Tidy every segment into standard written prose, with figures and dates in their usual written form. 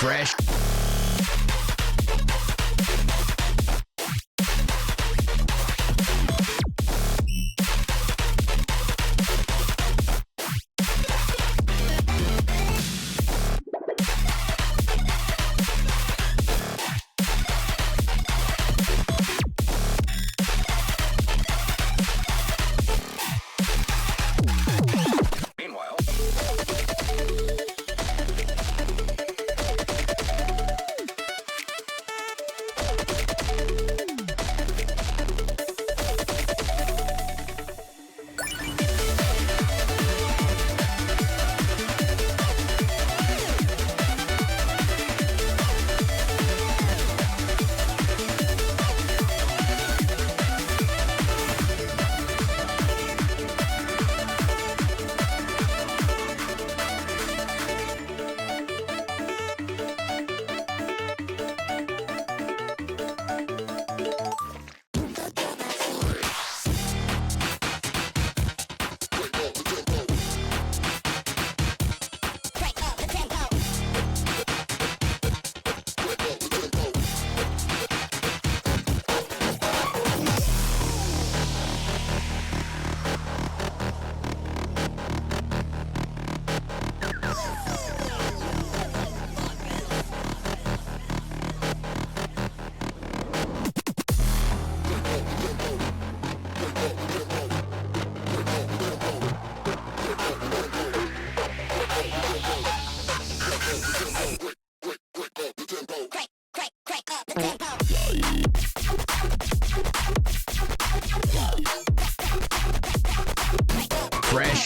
Fresh. Fresh.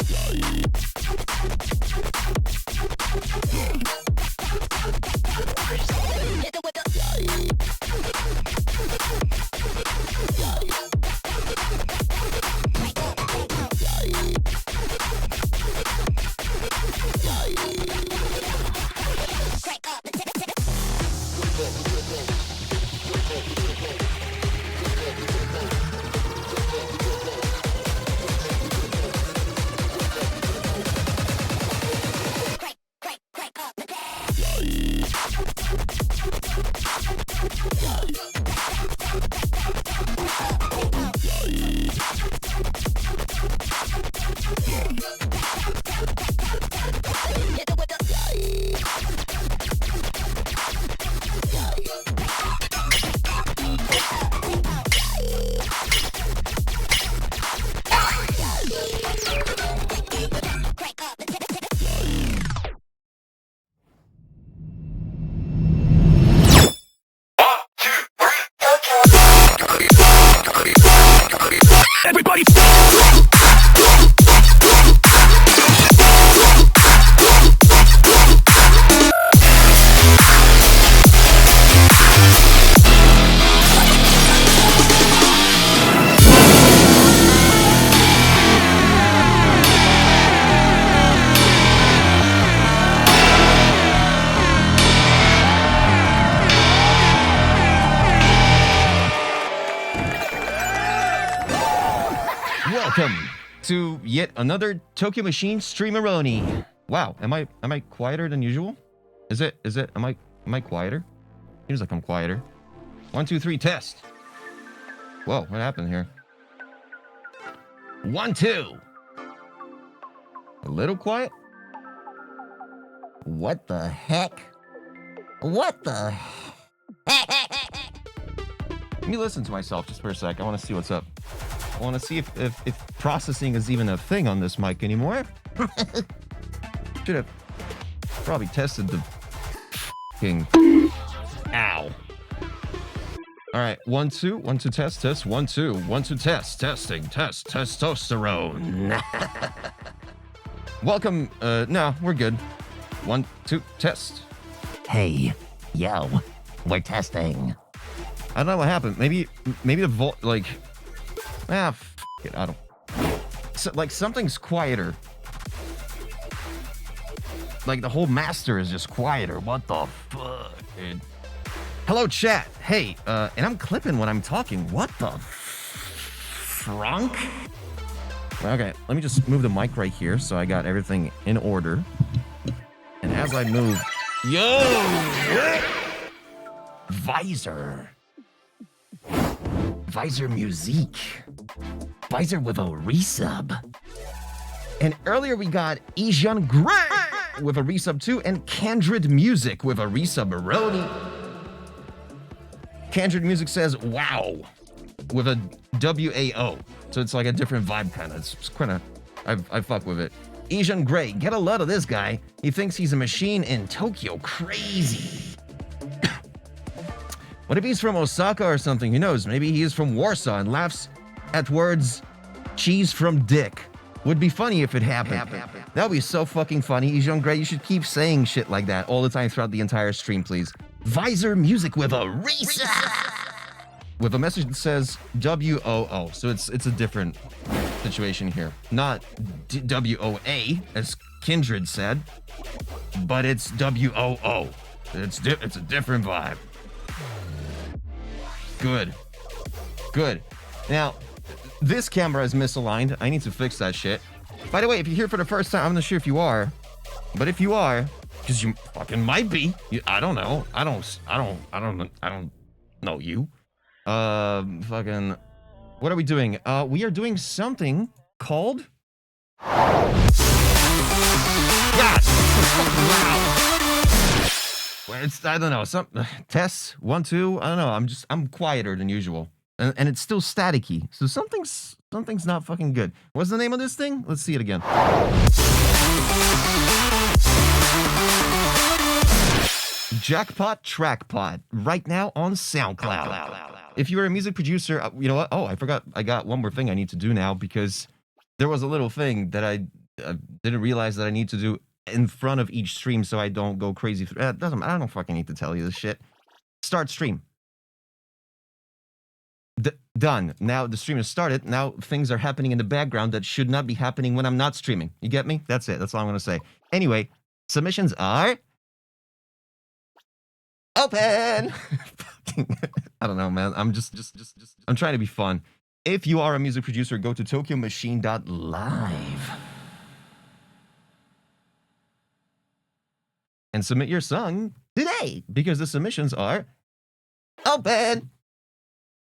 Everybody. Welcome to yet another Tokyo Machine Streameroni. Wow, am I quieter than usual? Am I quieter? Seems like I'm quieter. 1, 2, 3, test. Whoa, what happened here? 1, 2. A little quiet? What the heck? What the heck? Let me listen to myself just for a sec. I want to see what's up. I want to see if processing is even a thing on this mic anymore. Should have probably tested the f***ing... Ow. All right, 1, 2, 1, 2, test, 1, 2, 1, 2, test, testosterone. Welcome, no, we're good. 1, 2, test. Hey, yo, we're testing. I don't know what happened. Maybe the f it, I don't. So, like, something's quieter. Like, the whole master is just quieter. What the fuck, dude? Hello, chat. Hey, and I'm clipping when I'm talking. What the frunk? Okay, let me just move the mic right here so I got everything in order. And as I move Yo! Visor. Visor Musique. Visor with a resub. And earlier we got Ejean Gray with a resub too, and Candrid Music with a resub. Roni. Candrid Music says, wow, with a WAO. So it's like a different vibe kind of. It's kind of, I fuck with it. Ejean Gray, get a load of this guy. He thinks he's a machine in Tokyo. Crazy. What if he's from Osaka or something? Who knows? Maybe he is from Warsaw and laughs at words cheese from dick. Would be funny if it happened. That would be so fucking funny. Ejean Gray, you should keep saying shit like that all the time throughout the entire stream, please. Visor Music with a reset. With a message that says WOO. So it's a different situation here. Not WOA, as Kindred said, but it's WOO. It's a different vibe. Good. Good. Now, this camera is misaligned. I need to fix that shit. By the way, if you're here for the first time, I'm not sure if you are, but if you are, because you fucking might be. I don't know. I don't know you. Fucking, what are we doing? We are doing something called. God, it's fucking loud. Well, it's, I don't know, some tests 1 2. I don't know. I'm quieter than usual, and it's still staticky. So something's not fucking good. What's the name of this thing? Let's see it again. Jackpot Trackpot right now on SoundCloud. If you're a music producer, you know what? Oh, I forgot. I got one more thing I need to do now because there was a little thing that I didn't realize that I need to do in front of each stream so I don't go crazy. I don't fucking need to tell you this shit. Start stream. Done. Now the stream has started. Now things are happening in the background that should not be happening when I'm not streaming. You get me? That's it. That's all I'm going to say. Anyway, submissions are open. I don't know, man. I'm just I'm trying to be fun. If you are a music producer, go to tokyomachine.live and submit your song today because the submissions are open.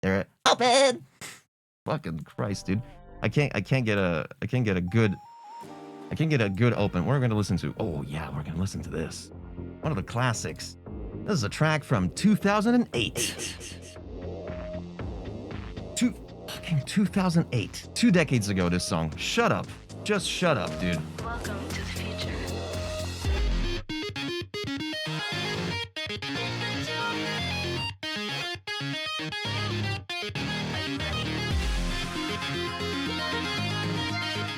They're open. Fucking Christ, dude. I can't get a good open. What are we gonna listen to? Oh yeah, we're gonna listen to this. One of the classics. This is a track from 2008. 2008. 2 decades ago, this song. Shut up. Just shut up, dude. Welcome to the future.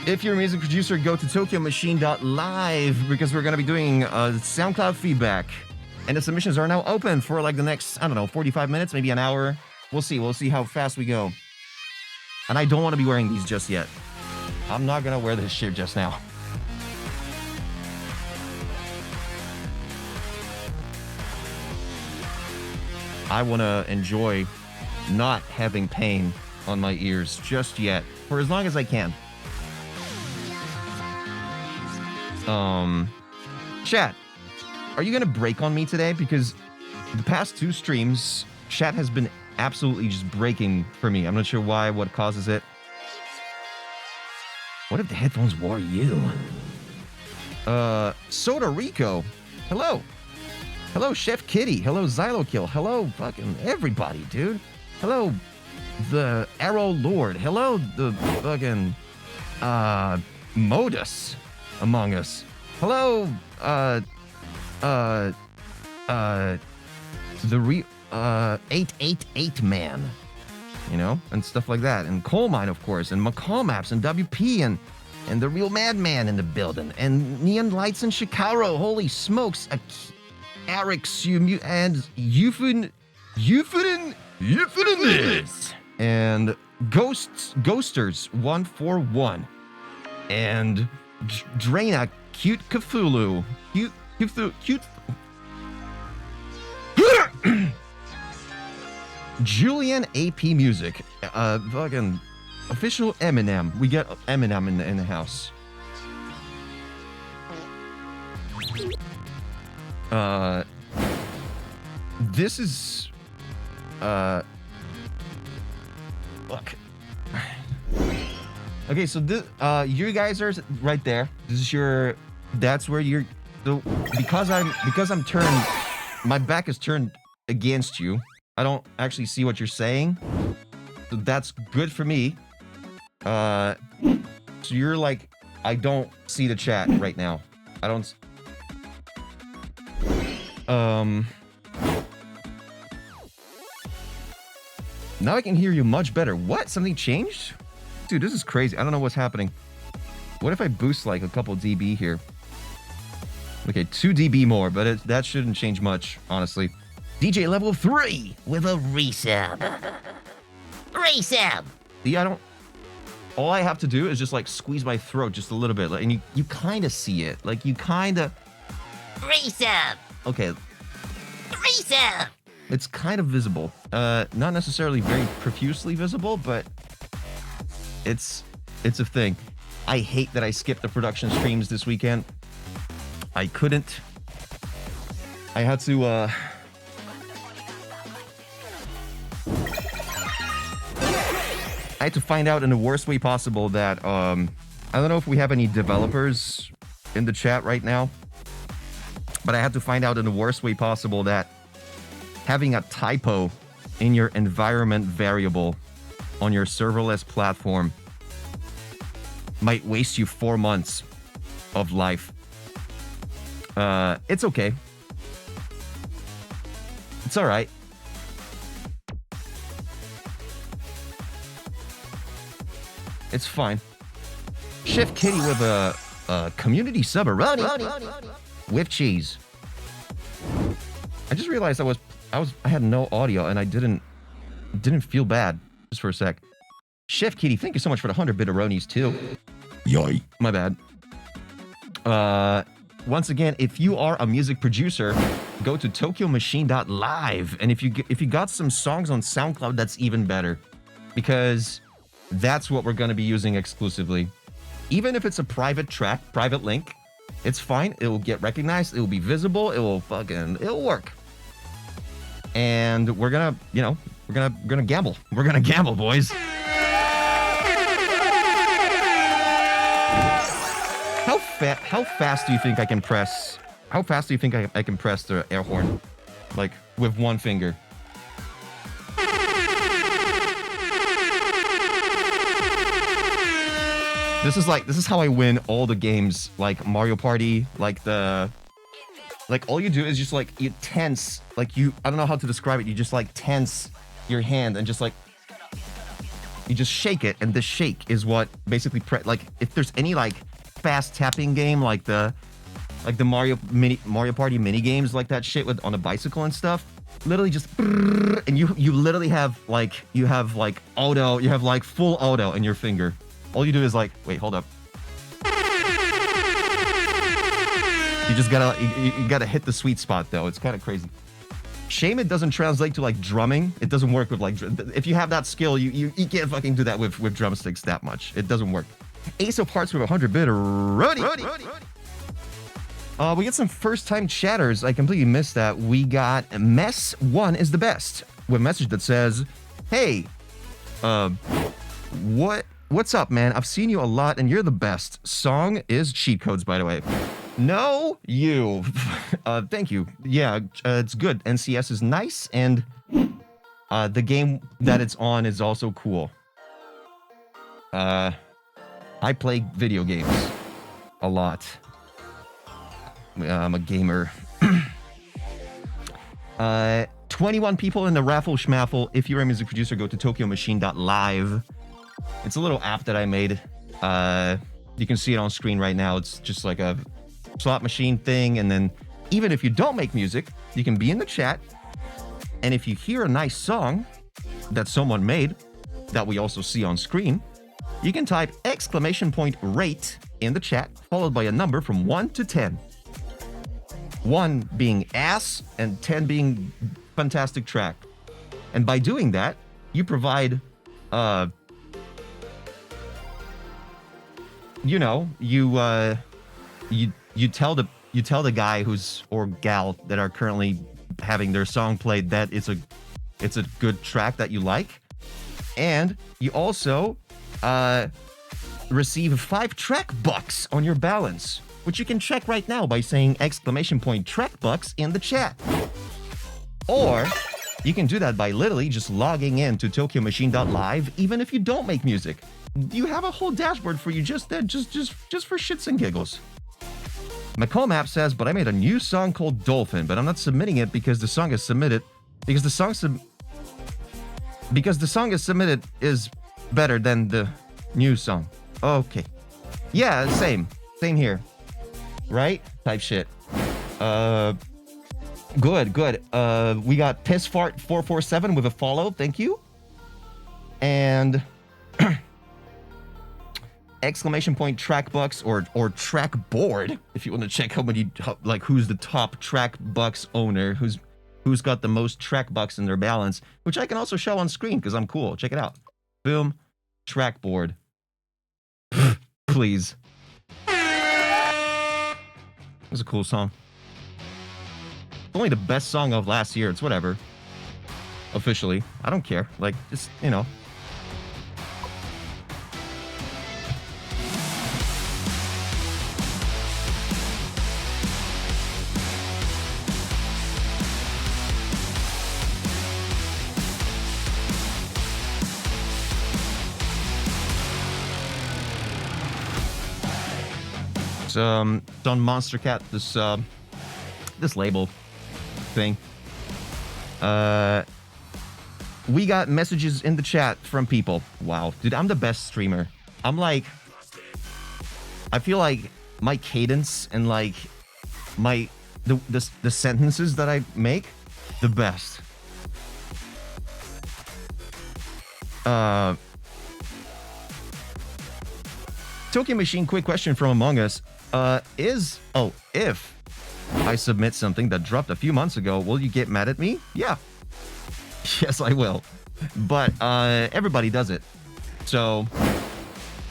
If you're a music producer, go to tokyomachine.live because we're going to be doing SoundCloud Feedback. And the submissions are now open for like the next, I don't know, 45 minutes, maybe an hour. We'll see. We'll see how fast we go. And I don't want to be wearing these just yet. I'm not going to wear this shit just now. I want to enjoy not having pain on my ears just yet for as long as I can. Chat, are you gonna break on me today? Because the past 2 streams, chat has been absolutely just breaking for me. I'm not sure why, what causes it. What if the headphones wore you? Soda Rico, hello. Hello, Chef Kitty. Hello, Xylokill. Hello, fucking everybody, dude. Hello, the Arrow Lord. Hello, the fucking, Modus among us. Hello, the 888 man, you know, and stuff like that, and Coal Mine, of course, and McCall Maps, and WP, and the Real Madman in the building, and Neon Lights and Shikaro. Holy smokes, Eric Sumu and Euphin this, and Ghosters 141, and Draina Cute Cthulhu. Cute. Julian AP Music. Fucking official Eminem. We get Eminem in the house. This is look. Okay, so this you guys are right there. This is your that's where you're so because I'm turned my back is turned against you. I don't actually see what you're saying. So that's good for me. So you're like I don't see the chat right now. I don't now I can hear you much better. What? Something changed? Dude, this is crazy. I don't know what's happening. What if I boost like a couple dB here? Okay, 2 dB more, but that shouldn't change much, honestly. DJ level 3 with a resub. Resub! Yeah, I don't... All I have to do is just like squeeze my throat just a little bit. And you kind of see it. Like you kind of... Resub! Okay. Resub! It's kind of visible. Not necessarily very profusely visible, but it's a thing. I hate that I skipped the production streams this weekend. I couldn't. I had to, I had to find out in the worst way possible that, I don't know if we have any developers in the chat right now, but I had to find out in the worst way possible that having a typo in your environment variable on your serverless platform might waste you 4 months of life. It's okay. It's all right. It's fine. Chef Kitty with a community sub-a-roni with cheese. I just realized I had no audio and I didn't feel bad just for a sec. Chef Kitty, thank you so much for the 100 bitteronis too. Yoy. My bad. Once again, if you are a music producer, go to tokyomachine.live, and if you got some songs on SoundCloud, that's even better, because that's what we're gonna be using exclusively. Even if it's a private track, private link, it's fine. It will get recognized. It will be visible. It'll work. And we're gonna, we're gonna gamble. We're gonna gamble, boys. How fast do you think I can press? How fast do you think I can press the air horn, like with one finger? This is how I win all the games, like Mario Party, like all you do is just like you tense, I don't know how to describe it. You just like tense your hand and just like you just shake it, and the shake is what basically if there's any like fast tapping game like the Mario Party mini games, like that shit on a bicycle and stuff, literally just and you literally have like auto, you have like full auto in your finger. All you do is like, wait, hold up. You just gotta hit the sweet spot though. It's kind of crazy. Shame it doesn't translate to like drumming. It doesn't work with like if you have that skill, you can't fucking do that with drumsticks that much. It doesn't work. Ace of Hearts with 100 bit Rody. We get some first-time chatters. I completely missed that. We got Mess1 is the best with a message that says, "Hey, what's up, man? I've seen you a lot, and you're the best. Song is cheat codes, by the way." No, you. Thank you. Yeah, it's good. NCS is nice, and the game that it's on is also cool. I play video games a lot. I'm a gamer. 21 people in the raffle schmaffle. If you're a music producer, go to tokyomachine.live. It's a little app that I made. You can see it on screen right now. It's just like a slot machine thing. And then even if you don't make music, you can be in the chat. And if you hear a nice song that someone made that we also see on screen, you can type !rate in the chat, followed by a number from 1 to 10. 1 being ass and 10 being fantastic track. And by doing that, you provide, you tell you tell the guy or gal that are currently having their song played that it's a good track that you like, and you also receive 5 track bucks on your balance, which you can check right now by saying !track bucks in the chat. Or you can do that by literally just logging in to tokyomachine.live, even if you don't make music. You have a whole dashboard for you just there, just for shits and giggles. McComap says, but I made a new song called Dolphin, but I'm not submitting it because the song is submitted. Because the song is submitted is better than the new song. Okay. Yeah, same here. Right? Type shit. Good. We got Pissfart447 with a follow. Thank you. And !track bucks or track board if you want to check who's the top track bucks owner, who's got the most track bucks in their balance, which I can also show on screen because I'm cool. Check it out. Boom. Track board. Please. It was a cool song. Only the best song of last year. It's whatever. Officially. I don't care. Like, just, you know. It's on Monster Cat, this label thing. We got messages in the chat from people. Wow, dude, I'm the best streamer. I'm like, I feel like my cadence and like the sentences that I make, the best. Tokyo Machine, quick question from Among Us. If I submit something that dropped a few months ago, will you get mad at me? Yeah. Yes, I will. But everybody does it. So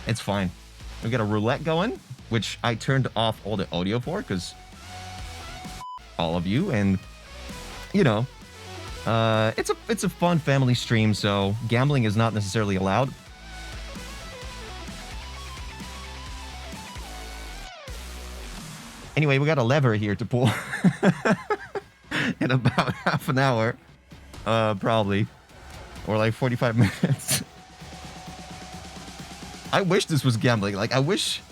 it's fine. We got a roulette going, which I turned off all the audio for because all of you, and you know, it's a fun family stream, so gambling is not necessarily allowed. Anyway, we got a lever here to pull in about half an hour, probably, or like 45 minutes. I wish this was gambling. Like, I wish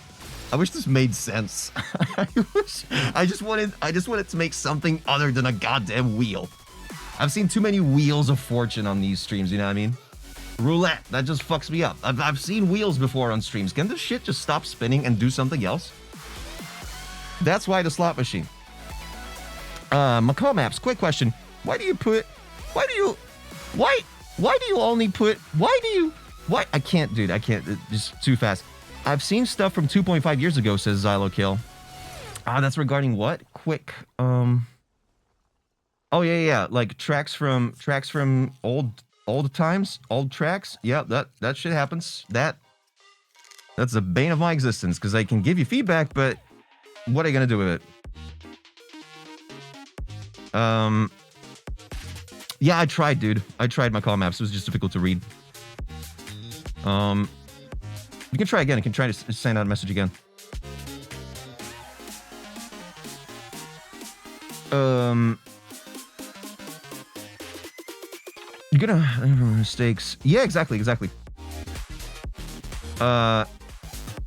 this made sense. I just wanted to make something other than a goddamn wheel. I've seen too many wheels of fortune on these streams. You know what I mean? Roulette, that just fucks me up. I've seen wheels before on streams. Can this shit just stop spinning and do something else? That's why the slot machine. McCall Maps, quick question. Why I can't, dude, I can't, it's just too fast. I've seen stuff from 2.5 years ago, says Xylokill. That's regarding what? Quick, oh yeah, like tracks from old times, old tracks. Yeah, that shit happens. That's the bane of my existence, because I can give you feedback, but what are you gonna do with it? Yeah, I tried, dude. I tried my call maps. It was just difficult to read. You can try again. You can try to send out a message again. You're gonna mistakes. Yeah, exactly.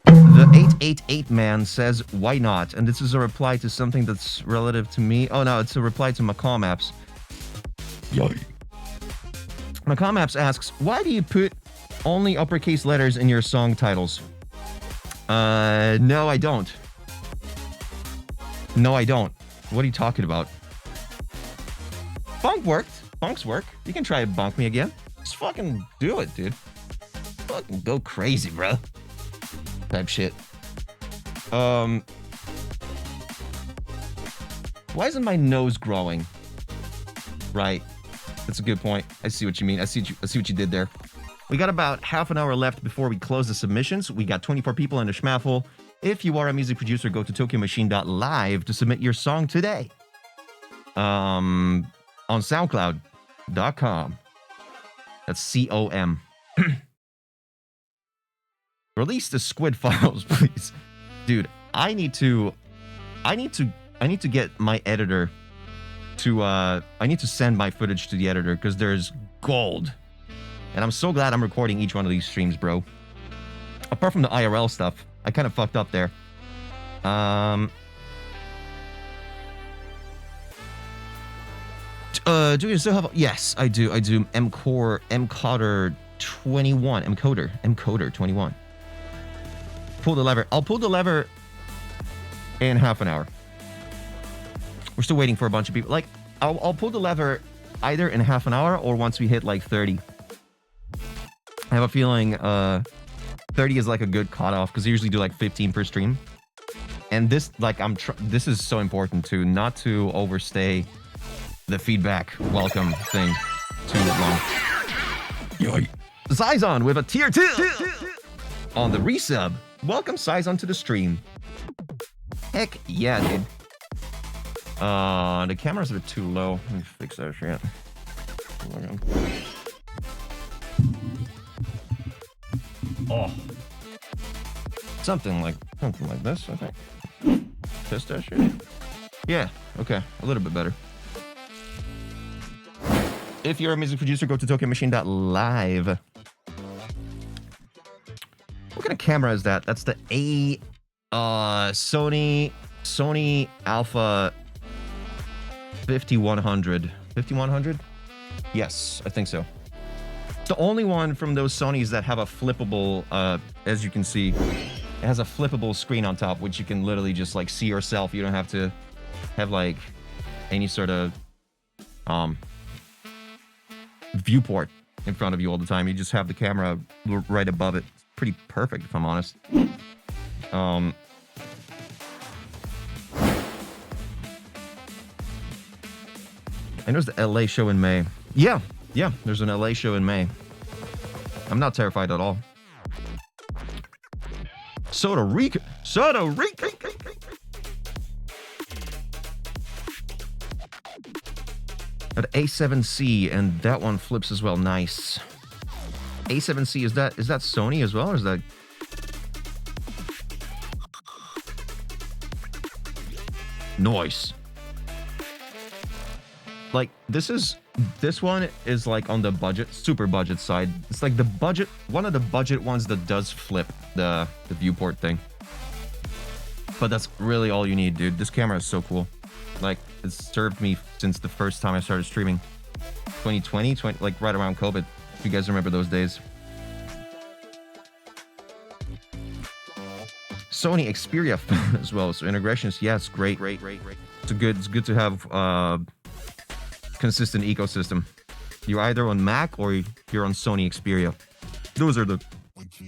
The 888 man says, why not? And this is a reply to something that's relative to me. Oh no, it's a reply to McCall Maps. McCall Maps asks, why do you put only uppercase letters in your song titles? No, I don't. No, I don't. What are you talking about? Bunk worked. Bunks work. You can try to bunk me again. Just fucking do it, dude. Fucking go crazy, bro. Type shit. Why isn't my nose growing? Right. That's a good point. I see what you mean. I see what you did there. We got about half an hour left before we close the submissions. We got 24 people in the schmaffle. If you are a music producer, go to tokyomachine.live to submit your song today. On soundcloud.com. That's COM. Release the squid files, please. Dude, I need to get my editor to I need to send my footage to the editor because there's gold. And I'm so glad I'm recording each one of these streams, bro. Apart from the IRL stuff, I kind of fucked up there. Do you still have? Yes, I do. Encoder 21. Encoder 21. Pull the lever. I'll pull the lever in half an hour. We're still waiting for a bunch of people. Like, I'll pull the lever either in half an hour or once we hit like 30. I have a feeling 30 is like a good cutoff because I usually do like 15 per stream. And this, like, this is so important too, not to overstay the feedback welcome thing too long. Yoy. Saison with a tier 2 on the resub. Welcome Saison to the stream. Heck yeah, dude. The camera's a bit too low. Let me fix that shit. Oh. Something like this, I think. Test that shit. Yeah, okay. A little bit better. If you're a music producer, go to tokyomachine.live. What kind of camera is that? That's the Sony Alpha 5100. 5100? Yes, I think so. It's the only one from those Sonys that have a flippable, as you can see, it has a flippable screen on top, which you can literally just like see yourself. You don't have to have like any sort of viewport in front of you all the time. You just have the camera right above it. It's pretty perfect, if I'm honest. I know there's the LA show in May. Yeah, there's an LA show in May. I'm not terrified at all. Soda Rica. At A7C, and that one flips as well. Nice. A7C, is that Sony as well, or is that? Nice. Like, this one is like on the budget, super budget side. It's like the budget, one of the budget ones that does flip the viewport thing. But that's really all you need, dude. This camera is so cool. Like, it's served me since the first time I started streaming. 2020, like right around COVID. If you guys remember those days. Sony Xperia as well. So integrations, yes, great. It's good to have consistent ecosystem. You're either on Mac or you're on Sony Xperia. Those are the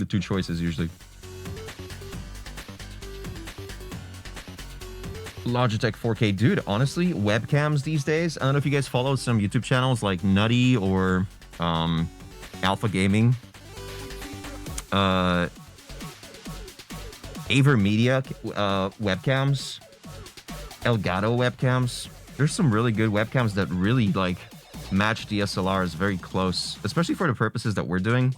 two choices usually. Logitech 4K, dude. Honestly, webcams these days. I don't know if you guys follow some YouTube channels like Nutty or Alpha Gaming, Aver Media webcams, Elgato webcams. There's some really good webcams that really like match DSLRs very close, especially for the purposes that we're doing.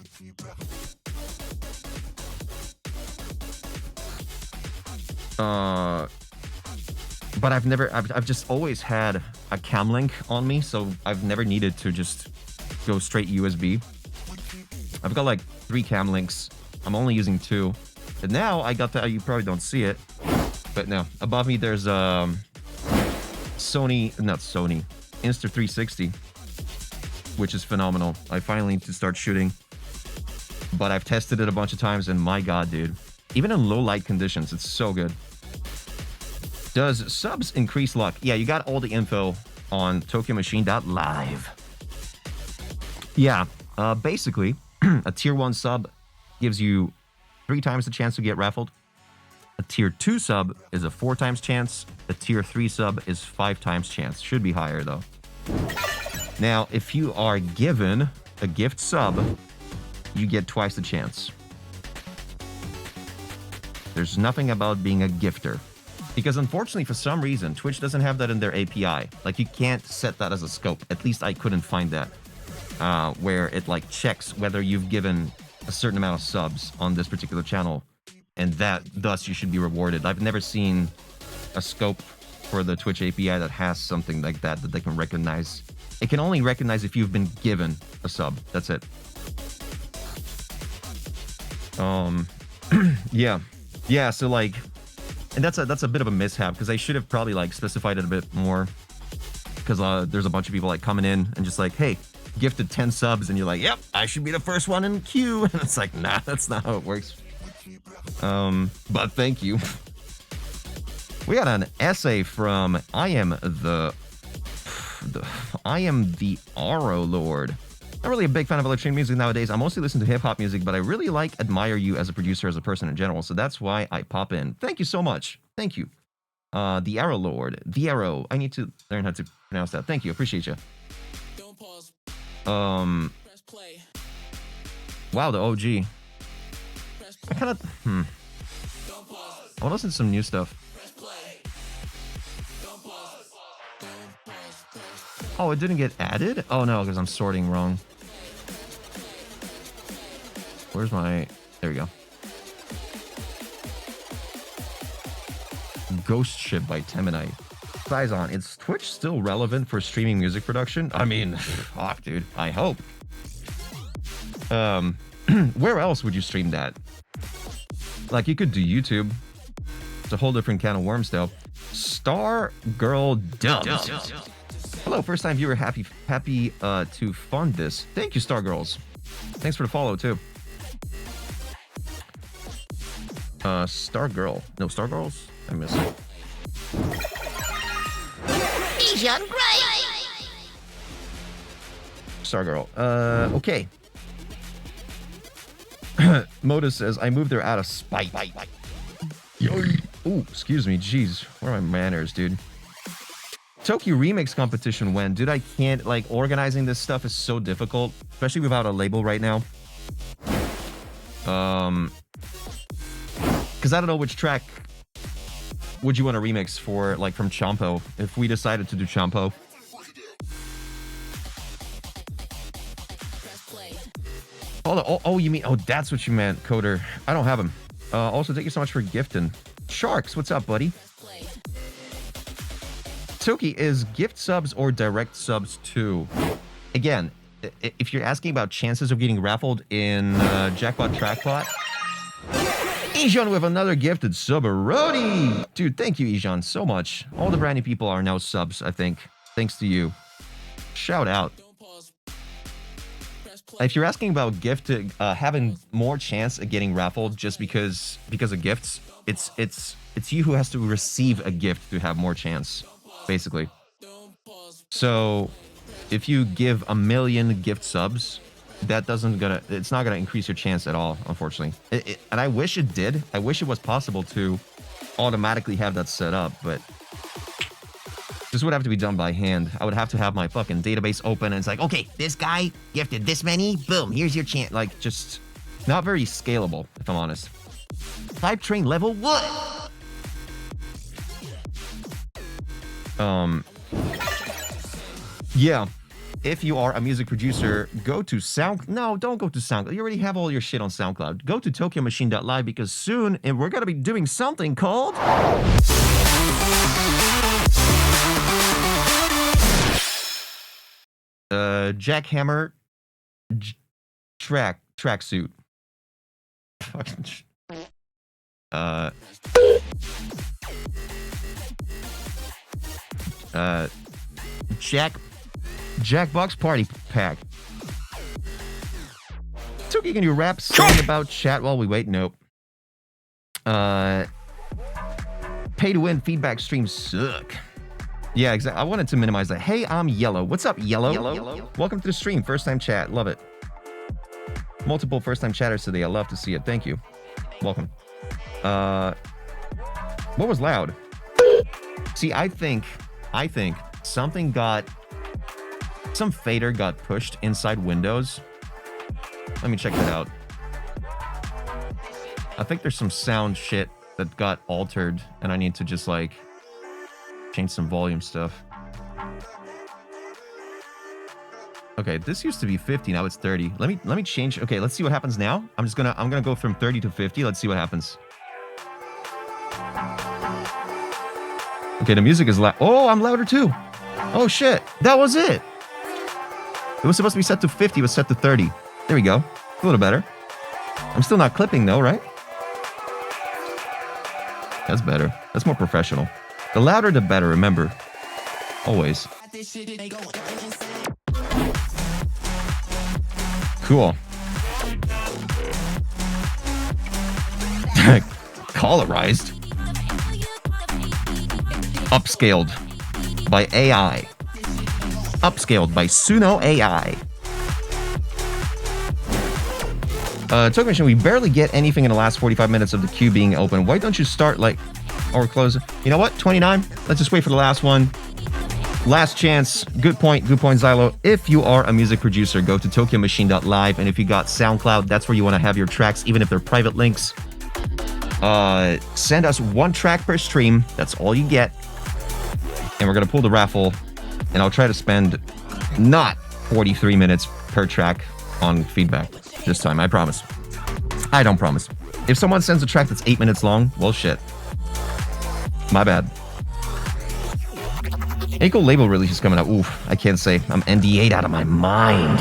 But I've just always had a cam link on me, so I've never needed to just go straight USB. I've got like 3 cam links. I'm only using 2. And now I got that, you probably don't see it, but no, above me there's Insta360, which is phenomenal. I finally need to start shooting, but I've tested it a bunch of times and my god, dude, even in low light conditions, it's so good. Does subs increase luck? Yeah, you got all the info on tokyomachine.live. Yeah, basically, a tier 1 sub gives you 3 times the chance to get raffled. A tier 2 sub is a 4 times chance. A tier 3 sub is 5 times chance. Should be higher, though. Now, if you are given a gift sub, you get twice the chance. There's nothing about being a gifter. Because unfortunately, for some reason, Twitch doesn't have that in their API. Like, you can't set that as a scope. At least I couldn't find that. Where it, like, checks whether you've given a certain amount of subs on this particular channel. And that, thus, you should be rewarded. I've never seen a scope for the Twitch API that has something like that they can recognize. It can only recognize if you've been given a sub. That's it. Yeah, so, like... And that's a bit of a mishap, because I should have probably, like, specified it a bit more. Because there's a bunch of people, like, coming in and just like, hey, gifted 10 subs, and you're like, yep, I should be the first one in queue. And it's like, nah, that's not how it works. But thank you. We got an essay from I am the Aro Lord. Not really a big fan of electronic music nowadays. I mostly listen to hip-hop music, but I really admire you as a producer, as a person in general, so that's why I pop in. Thank you so much. Thank you. The Arrow Lord. The Arrow. I need to learn how to pronounce that. Thank you. Appreciate you. Don't pause. Press play. Wow, the OG. I kind of... Don't pause. I want to listen to some new stuff. Press play. Don't pause. Don't pause. Oh, it didn't get added? Oh, no, because I'm sorting wrong. Where's my... There we go. Ghost Ship by Teminite. Sizon, is Twitch still relevant for streaming music production? I mean, fuck, dude. I hope. Where else would you stream that? Like, you could do YouTube. It's a whole different can of worms, though. Star Girl Dubs. Hello, first time viewer. Happy to fund this. Thank you, Star Girls. Thanks for the follow, too. Star Girl. No, Star Girls? I missed it. Star Girl. Okay. Modus says, I moved her out of spite. Ooh, excuse me. Jeez. Where are my manners, dude? Tokyo Remix competition when? Dude, I can't, like, organizing this stuff is so difficult, especially without a label right now. Because I don't know which track would you want to remix for, like, from Champo, if we decided to do Champo. Oh, you mean, oh, that's what you meant, Coder. I don't have him. Also, thank you so much for gifting. Sharks, what's up, buddy? Toki, is gift subs or direct subs too? Again, if you're asking about chances of getting raffled in Jackpot Trackpot, Ejon with another gifted subaroni. Dude, thank you, Ejon, so much. All the brand new people are now subs, I think. Thanks to you. Shout out. If you're asking about having more chance of getting raffled just because of gifts, it's you who has to receive a gift to have more chance, basically. So if you give 1 million gift subs, it's not gonna increase your chance at all, unfortunately. And I wish it did. I wish it was possible to automatically have that set up, but this would have to be done by hand. I would have to have my fucking database open, and it's like, okay, this guy gifted this many, boom, here's your chance. Like, just not very scalable, if I'm honest. Type train level 1. Yeah. If you are a music producer, go to No, don't go to SoundCloud. You already have all your shit on SoundCloud. Go to TokyoMachine.live, because soon we're gonna be doing something called Jackhammer tracksuit. Fucking Jackbox Party Pack. Toki, can you rap something about chat while we wait? Nope. Pay to win feedback streams suck. Yeah, exactly. I wanted to minimize that. Hey, I'm Yellow. What's up, Yellow? Welcome to the stream. First time chat. Love it. Multiple first time chatters today. I love to see it. Thank you. Welcome. What was loud? See, I think some fader got pushed inside Windows. Let me check that out. I think there's some sound shit that got altered, and I need to just like change some volume stuff. Okay, this used to be 50, now it's 30. Let me change. Okay, let's see what happens now. I'm gonna go from 30 to 50. Let's see what happens. Okay, the music is loud. Oh, I'm louder too. Oh shit, that was it. It was supposed to be set to 50, it was set to 30. There we go. A little better. I'm still not clipping though, right? That's better. That's more professional. The louder the better, remember. Always. Cool. Colorized. Upscaled by AI. Upscaled by Suno AI. Token, we barely get anything in the last 45 minutes of the queue being open. Why don't you start like or close? You know what? 29. Let's just wait for the last one. Last chance. Good point, Zylo. If you are a music producer, go to tokyomachine.live, and if you got SoundCloud, that's where you want to have your tracks, even if they're private links. Send us 1 track per stream. That's all you get. And we're gonna pull the raffle, and I'll try to spend not 43 minutes per track on feedback this time. I promise. I don't promise. If someone sends a track that's 8 minutes long, well, shit. My bad. Eco label release is coming out. Oof, I can't say. I'm NDA'd out of my mind.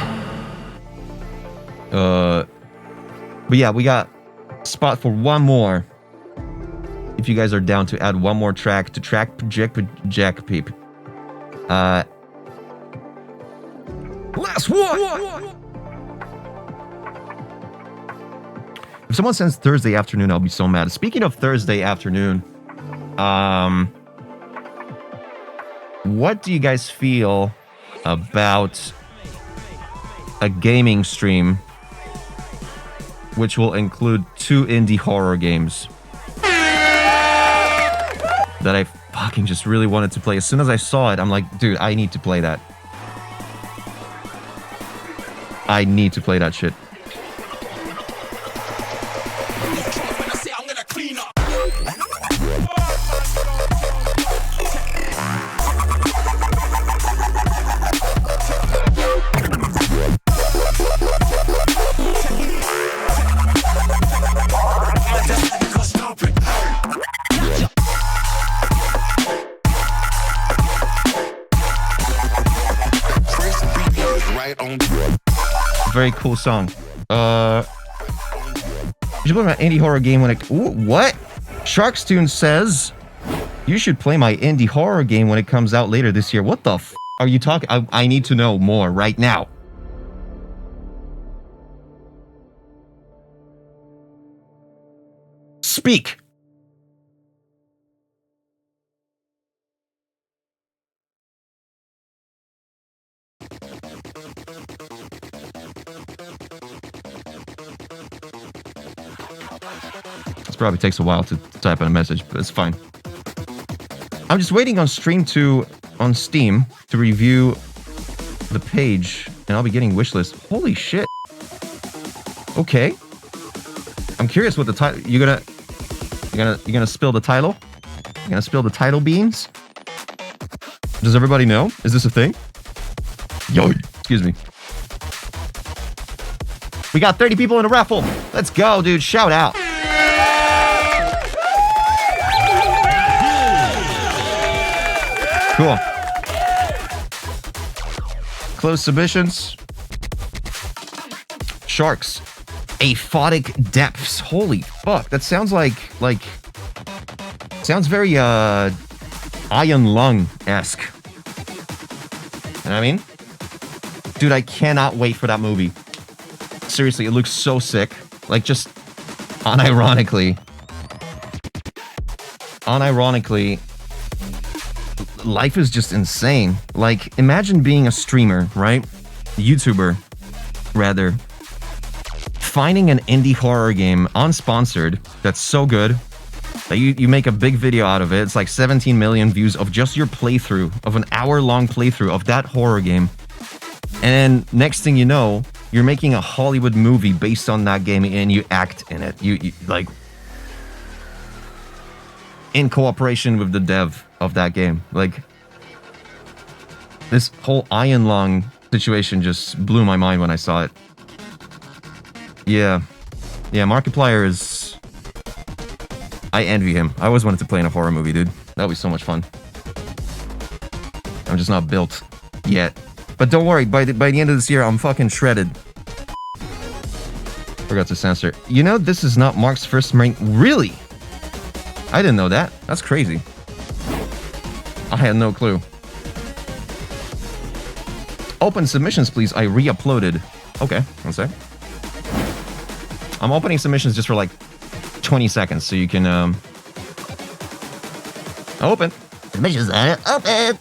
But yeah, we got spot for one more. If you guys are down to add one more track to track project peep. Last one! If someone sends Thursday afternoon, I'll be so mad. Speaking of Thursday afternoon, what do you guys feel about a gaming stream which will include 2 indie horror games that I fucking just really wanted to play? As soon as I saw it, I'm like, dude, I need to play that. I need to play that shit. Very cool song. You should play my indie horror game when it... Ooh, what? Sharkstoon says you should play my indie horror game when it comes out later this year. What the f are you talking? I need to know more right now. Speak. This probably takes a while to type in a message, but it's fine. I'm just waiting on Steam to review the page, and I'll be getting wishlist. Holy shit. Okay. I'm curious what the title. You gonna spill the title? You gonna spill the title beans? Does everybody know? Is this a thing? Yo, excuse me. We got 30 people in a raffle. Let's go, dude. Shout out. Cool. Closed submissions. Sharks. Aphotic depths. Holy fuck. That sounds like sounds very Iron Lung-esque. You know what I mean? Dude, I cannot wait for that movie. Seriously, it looks so sick. Like, just unironically, life is just insane. Like, imagine being a streamer, right? YouTuber, rather. Finding an indie horror game, unsponsored, that's so good that you make a big video out of it. It's like 17 million views of just your playthrough, of an hour-long playthrough of that horror game. And next thing you know, you're making a Hollywood movie based on that game and you act in it. You like... in cooperation with the dev of that game. Like, this whole Iron Lung situation just blew my mind when I saw it. Yeah. Yeah, Markiplier is... I envy him. I always wanted to play in a horror movie, dude. That would be so much fun. I'm just not built yet. But don't worry, by the end of this year, I'm fucking shredded. Forgot to censor. You know, this is not Mark's first rank. Really? I didn't know that. That's crazy. I had no clue. Open submissions, please. I re-uploaded. Okay, one sec. I'm opening submissions just for like 20 seconds, so you can open. Submissions are open.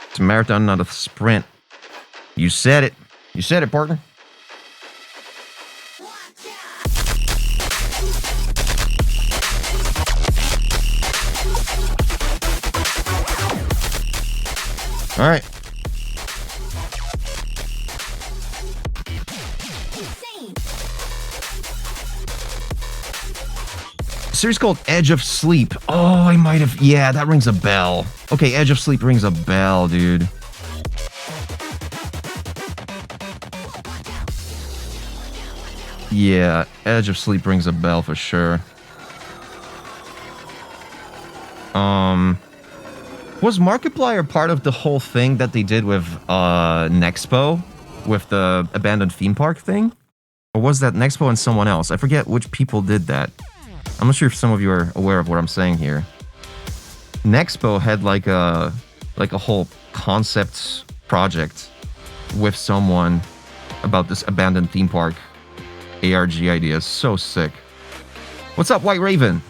It's a marathon, not a sprint. You said it. You said it, partner. All right. Series called Edge of Sleep. Oh, I might have... Yeah, that rings a bell. Okay, Edge of Sleep rings a bell, dude. Yeah, Edge of Sleep rings a bell for sure. Was Markiplier part of the whole thing that they did with Nexpo? With the abandoned theme park thing? Or was that Nexpo and someone else? I forget which people did that. I'm not sure if some of you are aware of what I'm saying here. Nexpo had like a whole concept project with someone about this abandoned theme park ARG idea. So sick. What's up, White Raven?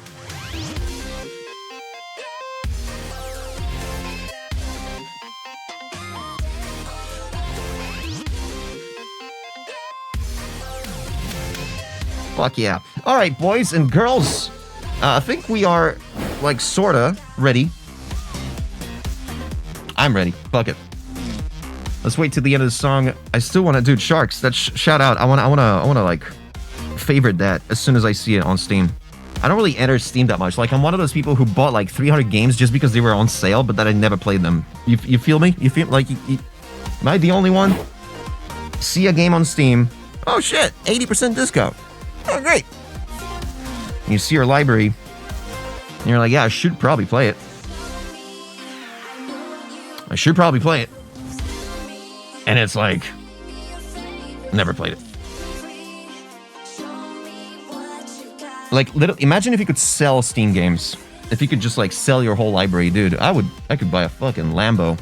Fuck yeah. Alright, boys and girls. I think we are, like, sorta ready. I'm ready. Fuck it. Let's wait till the end of the song. I still want to... Dude, Sharks, that shout out. I wanna, like, favorite that as soon as I see it on Steam. I don't really enter Steam that much. Like, I'm one of those people who bought, like, 300 games just because they were on sale, but that I never played them. You feel me? You feel like... am I the only one? See a game on Steam. Oh, shit. 80% discount. Oh, great. And you see your library, and you're like, yeah, I should probably play it. I should probably play it. And it's like, never played it. Like, imagine if you could sell Steam games. If you could just, like, sell your whole library, dude. I could buy a fucking Lambo.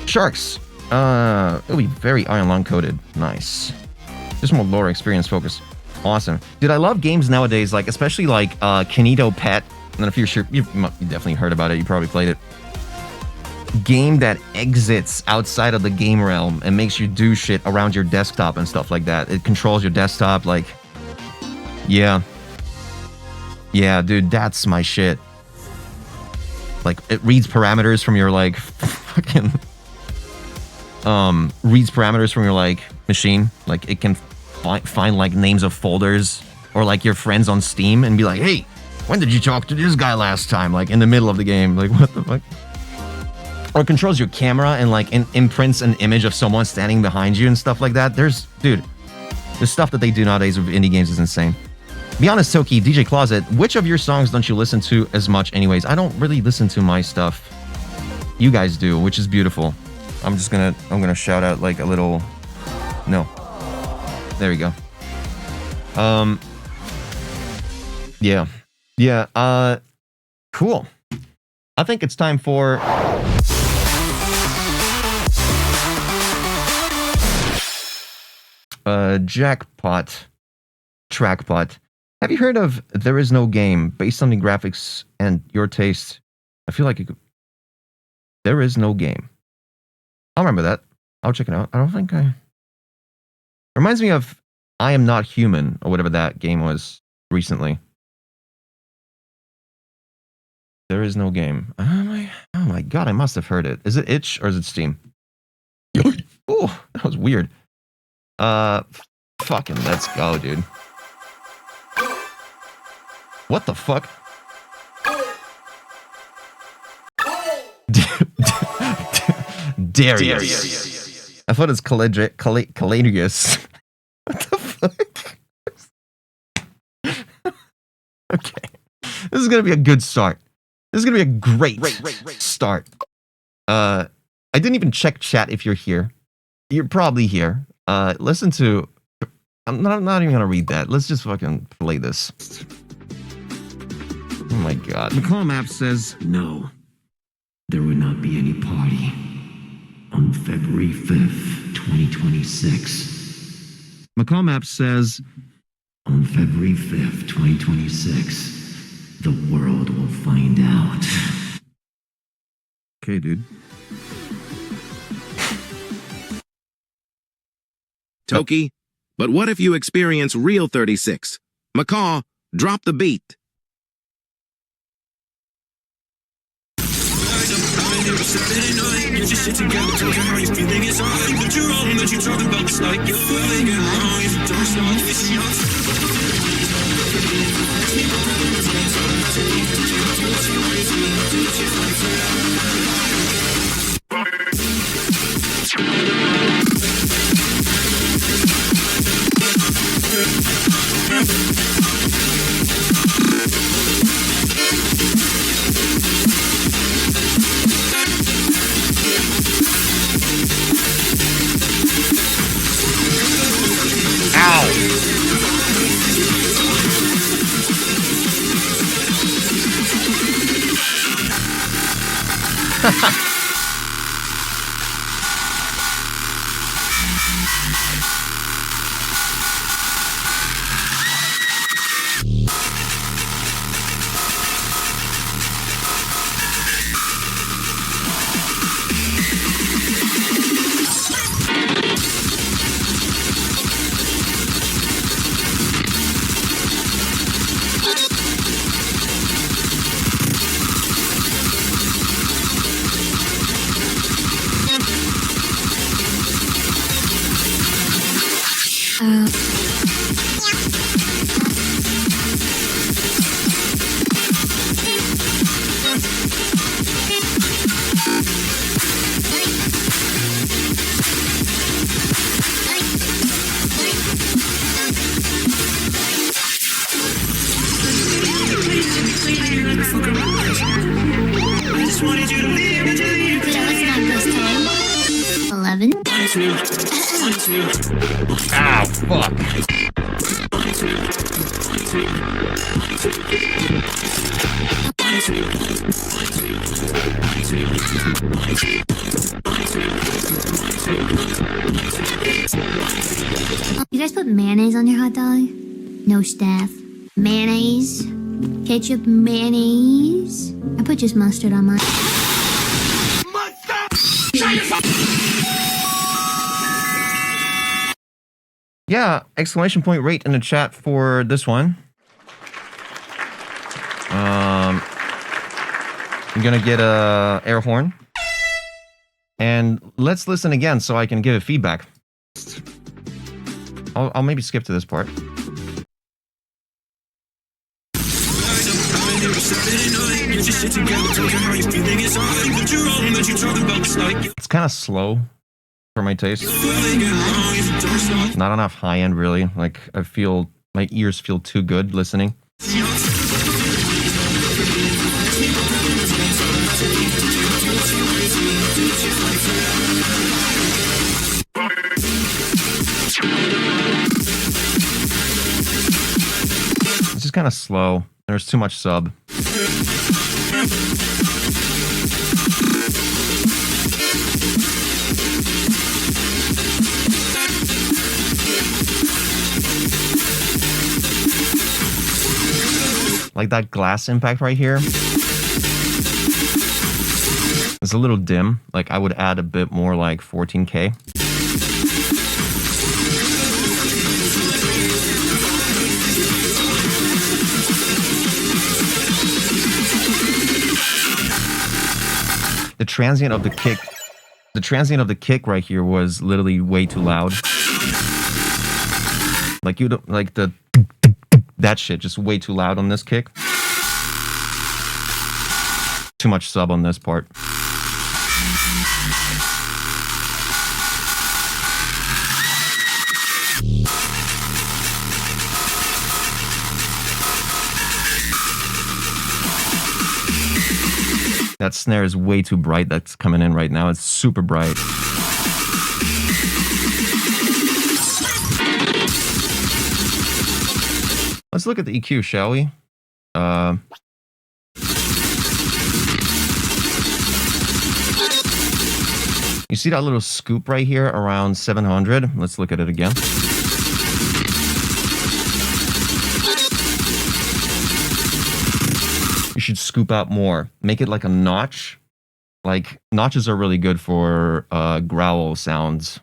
Sharks. It'll be very Iron Lung coded. Nice. Just more lore experience focus. Awesome. Dude, I love games nowadays, like, especially like Kinito Pet. And if you're sure, you definitely heard about it. You probably played it. Game that exits outside of the game realm and makes you do shit around your desktop and stuff like that. It controls your desktop, like... Yeah. Yeah, dude, that's my shit. Like, it reads parameters from your, like, fucking... reads parameters from your, like, machine. Like, it can find, like, names of folders or, like, your friends on Steam and be like, hey, when did you talk to this guy last time? Like, in the middle of the game. Like, what the fuck? Or it controls your camera and, like, imprints an image of someone standing behind you and stuff like that. Dude, the stuff that they do nowadays with indie games is insane. Be honest, Toki, DJ Closet, which of your songs don't you listen to as much anyways? I don't really listen to my stuff. You guys do, which is beautiful. I'm gonna shout out, like, a little... No. There we go. Yeah. Yeah, cool. I think it's time for... Jackpot. Trackpot. Have you heard of There Is No Game, based on the graphics and your taste? I feel like you could... There Is No Game. I'll remember that. I'll check it out. I don't think I... Reminds me of I Am Not Human, or whatever that game was recently. There Is No Game. Oh my god, I must have heard it. Is it itch or is it Steam? Oh, that was weird. Fucking let's go, dude. What the fuck? Darius. I thought it's Caladius. What the fuck? Okay. This is gonna be a good start. This is gonna be a great start. I didn't even check chat if you're here. You're probably here. Listen to... I'm not even gonna read that. Let's just fucking play this. Oh my god. The call map says... No. There would not be any party. On February 5th, 2026. McCall Map says... On February 5th, 2026, the world will find out. Okay, dude. Toki, but what if you experience real 36? McCaw, drop the beat. You just sit together, talking how you're feeling inside. But you're wrong, that you're talking about this like you're feeling it wrong. If you don't start, this is Ah, fuck. You guys put mayonnaise on your hot dog? No staff. Mayonnaise? Ketchup mayonnaise? I put just mustard on mine. Yeah, exclamation point rate in the chat for this one. I'm gonna get a air horn. And let's listen again so I can give it feedback. I'll maybe skip to this part. It's kind of slow for my taste. Not enough high end, really. Like, I feel my ears feel too good listening. It's just kind of slow. There's too much sub. Like that glass impact right here. It's a little dim. Like, I would add a bit more, like 14K. The transient of the kick right here was literally way too loud. Like you don't like that shit just way too loud on this kick. Too much sub on this part. That snare is way too bright that's coming in right now. It's super bright. Let's look at the EQ, shall we? You see that little scoop right here around 700? Let's look at it again. You should scoop out more. Make it like a notch. Like, notches are really good for growl sounds.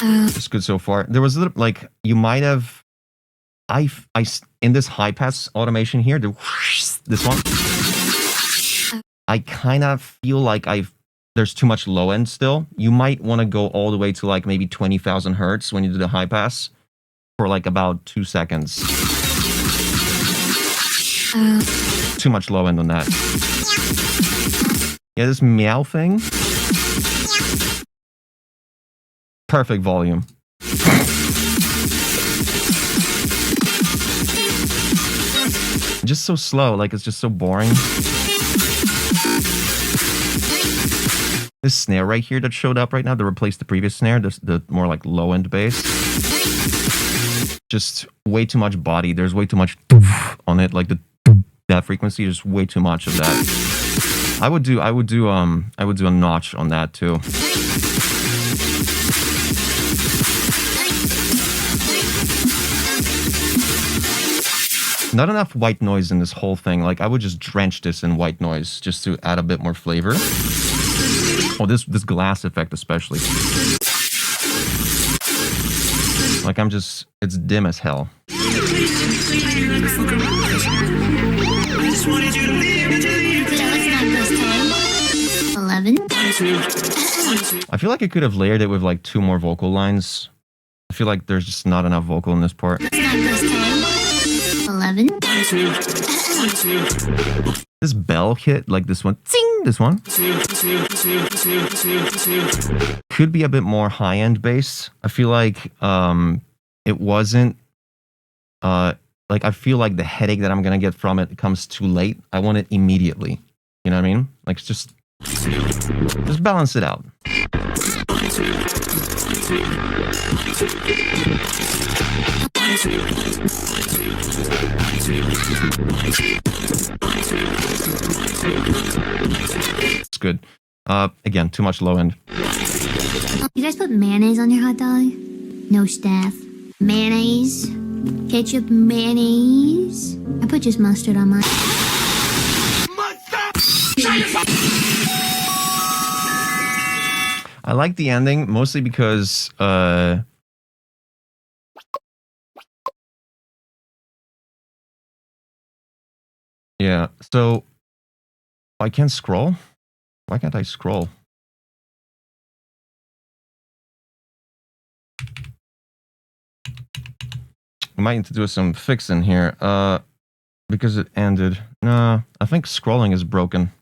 It's good so far. There was like, you might have... in this high pass automation here, this one, I kind of feel like there's too much low end still. You might want to go all the way to like maybe 20,000 hertz when you do the high pass for like about 2 seconds. Too much low end on that. Yeah, this meow thing. Perfect volume. Just so slow, like it's just so boring. This snare right here that showed up right now to replace the previous snare, the more like low end bass. Just way too much body. There's way too much on it, like that frequency is way too much of that. I would do a notch on that too. Not enough white noise in this whole thing. Like, I would just drench this in white noise just to add a bit more flavor. Oh, this glass effect especially. Like, it's dim as hell. I feel like I could have layered it with like 2 more vocal lines. I feel like there's just not enough vocal in this part. 11. This bell hit, like this one, zing, this one, could be a bit more high-end bass. I feel like it wasn't, like I feel like the headache that I'm gonna get from it comes too late. I want it immediately. You know what I mean? Like, just balance it out. It's good. Again, too much low end. You guys put mayonnaise on your hot dog? No staff. Mayonnaise? Ketchup mayonnaise? I put just mustard on mine. I like the ending mostly because yeah, so I can't scroll. Why can't I scroll? I might need to do some fixing here because it ended. No, I think scrolling is broken.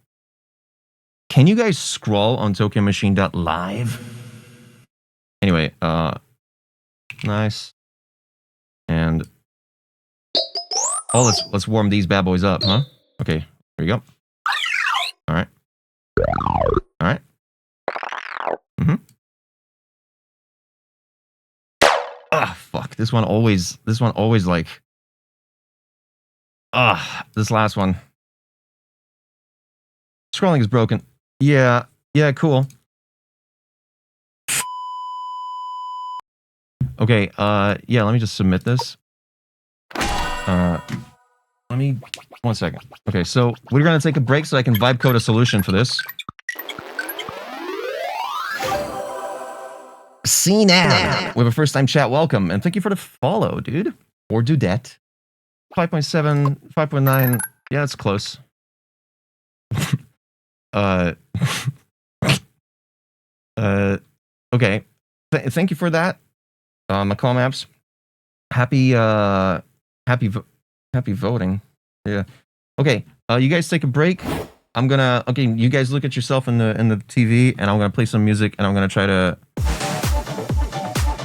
Can you guys scroll on TokyoMachine.live? Anyway, nice. And oh, let's warm these bad boys up, huh? Okay, here we go. All right. All right. Ah, fuck. This one always like. This last one. Scrolling is broken. Yeah, cool. Okay, yeah, let me just submit this. Let me, 1 second. Okay, so we're gonna take a break so I can vibe code a solution for this. See now. We have a first time chat. Welcome, and thank you for the follow, dude. Or dudette. 5.7, 5.9. Yeah, it's close. Okay. Thank you for that. McCall Maps. Happy voting. Yeah. Okay. You guys take a break. I'm gonna. Okay. You guys look at yourself in the TV, and I'm gonna play some music, and I'm gonna try to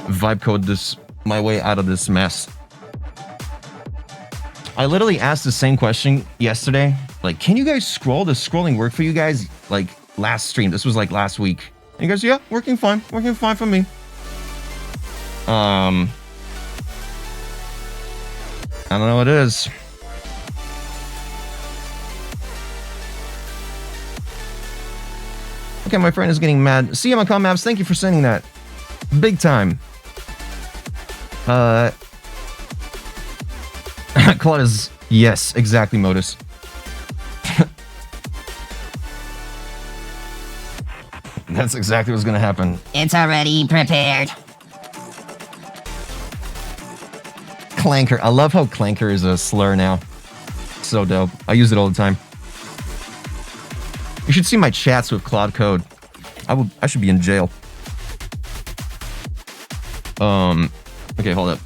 vibe code this my way out of this mess. I literally asked the same question yesterday. Like, can you guys scroll? Does scrolling work for you guys? Like last stream. This was like last week. And you guys, yeah, working fine. Working fine for me. I don't know what it is. Okay, my friend is getting mad. See you on Com Maps. Thank you for sending that. Big time. Claude is... Yes, exactly, Modus. That's exactly what's gonna happen. It's already prepared. Clanker. I love how clanker is a slur now. So dope. I use it all the time. You should see my chats with Claude Code. I should be in jail. Okay, hold up.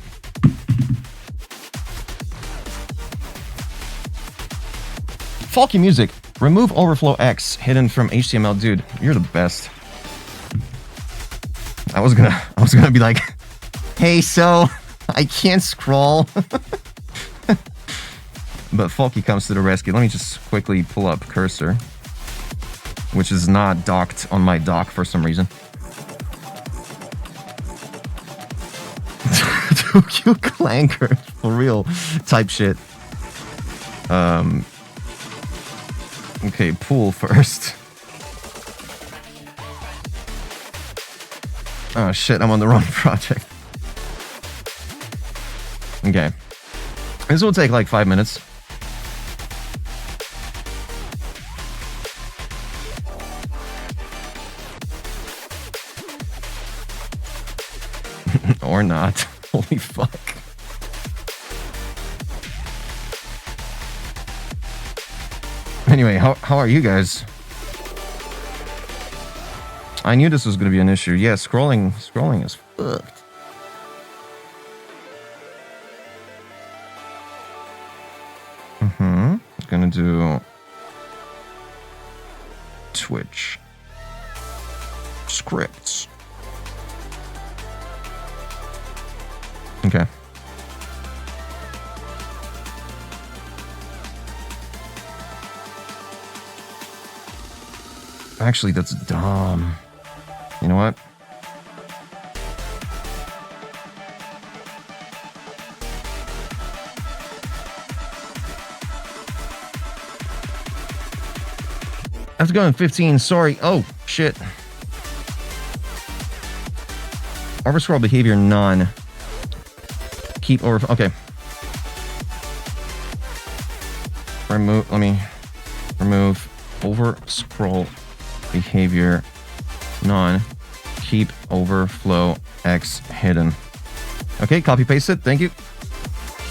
Faulky music. Remove overflow X hidden from HTML. Dude, you're the best. I was gonna be like, hey, so I can't scroll. But Faulky comes to the rescue. Let me just quickly pull up cursor, which is not docked on my dock for some reason. Tokyo Clanker, for real, type shit. Okay, pool first. Oh shit, I'm on the wrong project. Okay. This will take like 5 minutes. Or not. Holy fuck. Anyway, how are you guys? I knew this was going to be an issue. Yeah, scrolling is fucked. Gonna do Twitch scripts. Okay. Actually, that's dumb. You know what? I have to go in 15. Sorry. Oh, shit. Overscroll behavior none. Keep over. Okay. Remove. Let me remove overscroll behavior none. Keep overflow X hidden. Okay, copy paste it. Thank you.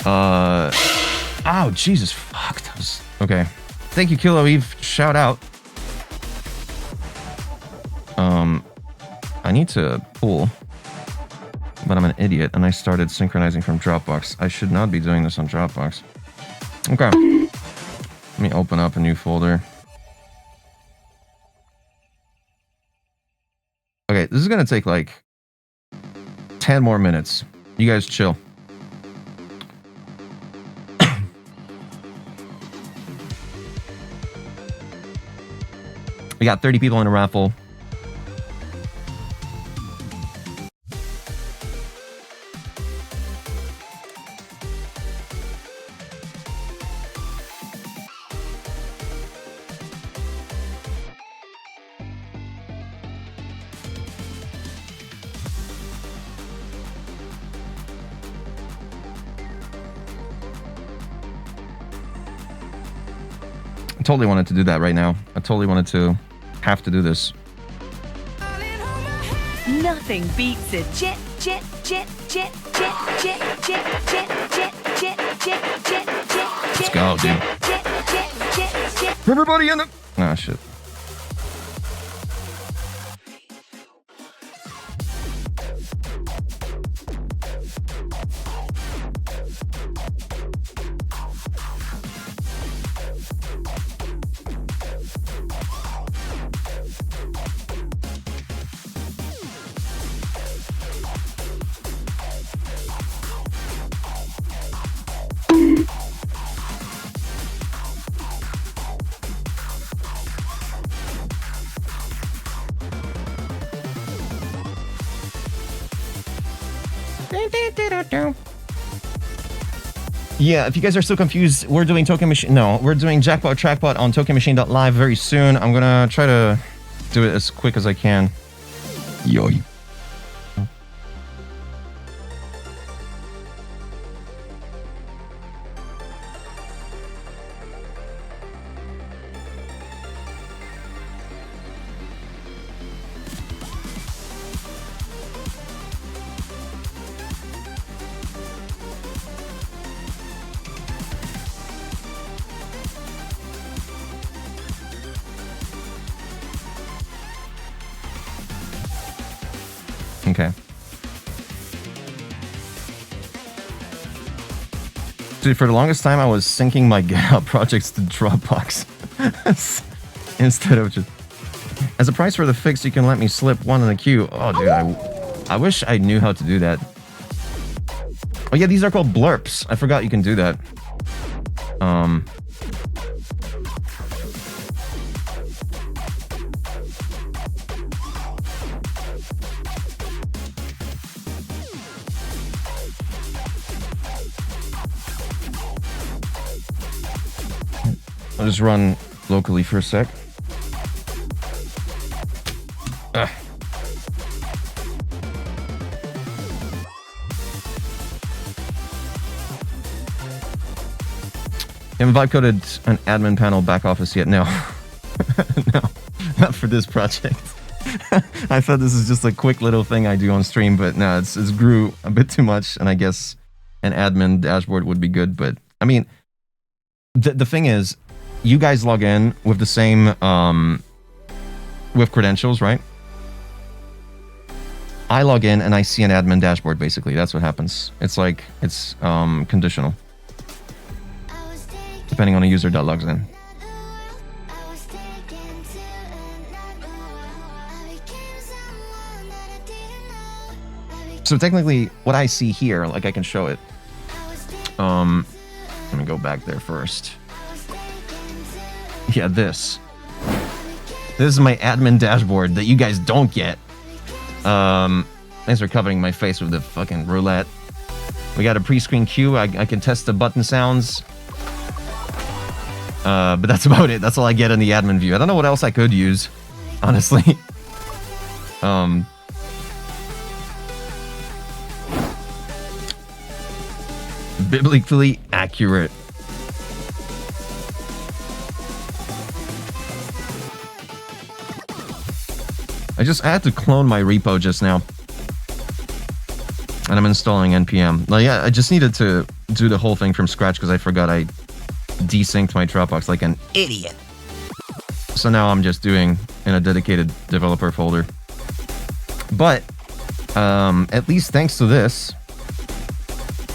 Oh, Jesus. Fuck. That was, okay. Thank you, Kilo Eve. Shout out. I need to pull, but I'm an idiot and I started synchronizing from Dropbox. I should not be doing this on Dropbox. Okay. Let me open up a new folder. Okay, this is gonna take like 10 more minutes. You guys chill. We got 30 people in a raffle. I totally wanted to do that right now. I totally wanted to have to do this. Nothing beats a jet. Let's go, dude. Everybody in the... Ah, shit. Yeah, if you guys are still confused, we're doing Token Machine. No, we're doing Jackpot Trackpot on TokenMachine.live very soon. I'm gonna try to do it as quick as I can. Yoy. Okay. Dude, for the longest time, I was syncing my GitHub projects to Dropbox instead of just. As a price for the fix, you can let me slip one in the queue. Oh, dude, I wish I knew how to do that. Oh yeah, these are called blurps. I forgot you can do that. I'll just run locally for a sec. Ugh. You haven't vibe coded an admin panel back office yet? No. No, not for this project. I thought this is just a quick little thing I do on stream, but no, it's grew a bit too much, and I guess an admin dashboard would be good. But I mean, the thing is, you guys log in with the same with credentials, right? I log in and I see an admin dashboard. Basically, that's what happens. It's like it's conditional, depending on a user that logs in. So technically, what I see here, like I can show it. Let me go back there first. Yeah, this is my admin dashboard that you guys don't get. Thanks for covering my face with the fucking roulette. We got a pre-screen queue. I can test the button sounds. But that's about it. That's all I get in the admin view. I don't know what else I could use, honestly. Biblically accurate. I had to clone my repo just now. And I'm installing NPM. Well, yeah, I just needed to do the whole thing from scratch because I forgot I desynced my Dropbox like an idiot. So now I'm just doing in a dedicated developer folder. But at least thanks to this,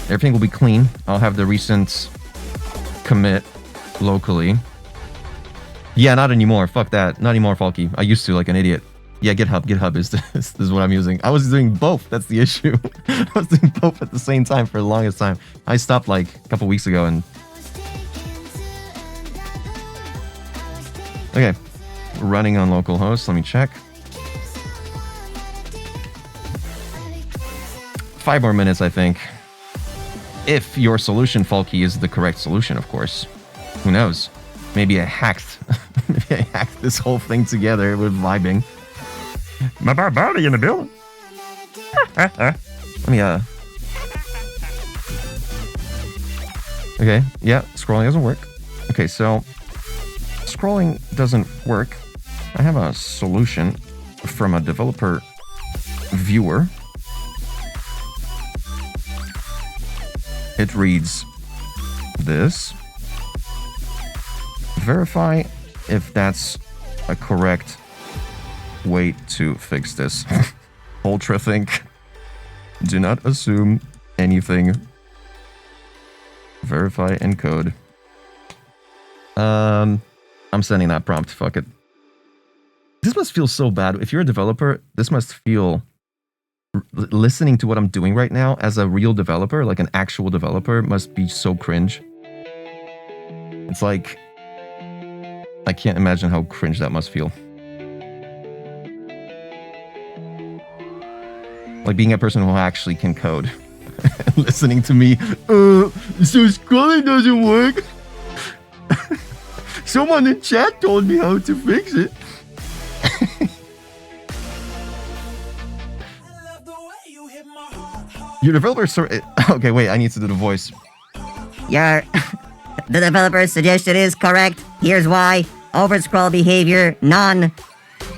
everything will be clean. I'll have the recent commit locally. Yeah, not anymore. Fuck that. Not anymore, Falky. I used to like an idiot. Yeah, GitHub is this is what I'm using. I was doing both. That's the issue. I was doing both at the same time for the longest time. I stopped like a couple weeks ago and... Okay. Running on localhost. Let me check. 5 more minutes, I think. If your solution, Falky, is the correct solution, of course. Who knows? Maybe I hacked... Maybe I hacked this whole thing together with vibing. My body in the building. Let me Okay, yeah, scrolling doesn't work. Okay, so scrolling doesn't work. I have a solution from a developer viewer. It reads this. Verify if that's a correct way to fix this. Ultra think. Do not assume anything. Verify encode. I'm sending that prompt. Fuck it. This must feel so bad. If you're a developer, this must feel... Listening to what I'm doing right now as a real developer, like an actual developer, must be so cringe. It's like... I can't imagine how cringe that must feel. Like being a person who actually can code. listening to me. So scrolling doesn't work. Someone in chat told me how to fix it. Your developer okay, wait, I need to do the voice. Your the developer's suggestion is correct. Here's why. Overscroll behavior none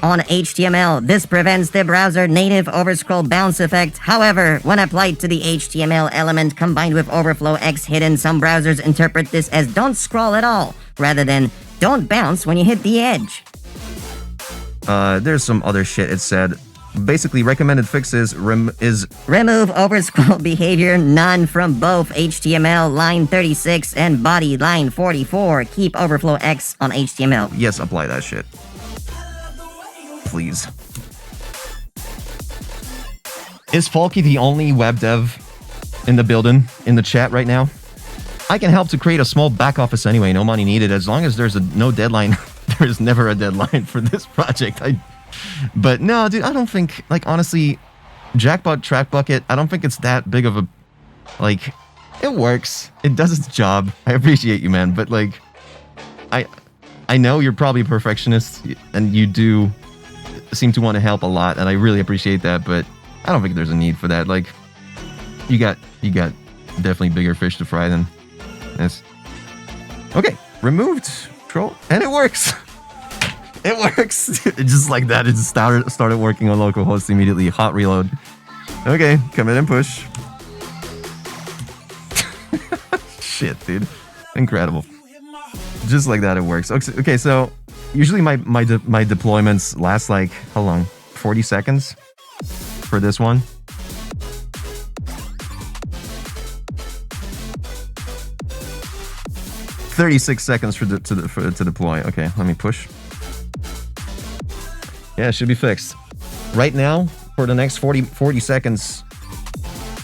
on HTML. This prevents the browser native overscroll bounce effect. However, when applied to the HTML element combined with overflow X hidden, some browsers interpret this as don't scroll at all, rather than don't bounce when you hit the edge. There's some other shit it said. Basically, recommended fixes remove overscroll behavior none from both HTML line 36 and body line 44. Keep overflow X on HTML. Yes, apply that shit. Please. Is Falky the only web dev in the building, in the chat right now? I can help to create a small back office anyway, no money needed, as long as there's no deadline. There's never a deadline for this project. But no, dude, I don't think, like, honestly, Jackpot Track Bucket, I don't think it's that big of a, like, it works. It does its job. I appreciate you, man, but, like, I know you're probably a perfectionist, and you do seem to want to help a lot, and I really appreciate that, but I don't think there's a need for that. Like, you got definitely bigger fish to fry than this. Okay, removed troll, and it works. It works. Just like that, it just started working on localhost immediately. Hot reload. Okay, commit and push. Shit, dude. Incredible. Just like that, it works. Okay, so usually my deployments last like, how long? 40 seconds for this one. $36 seconds to deploy. Okay, let me push. Yeah, it should be fixed. Right now, for the next 40 seconds,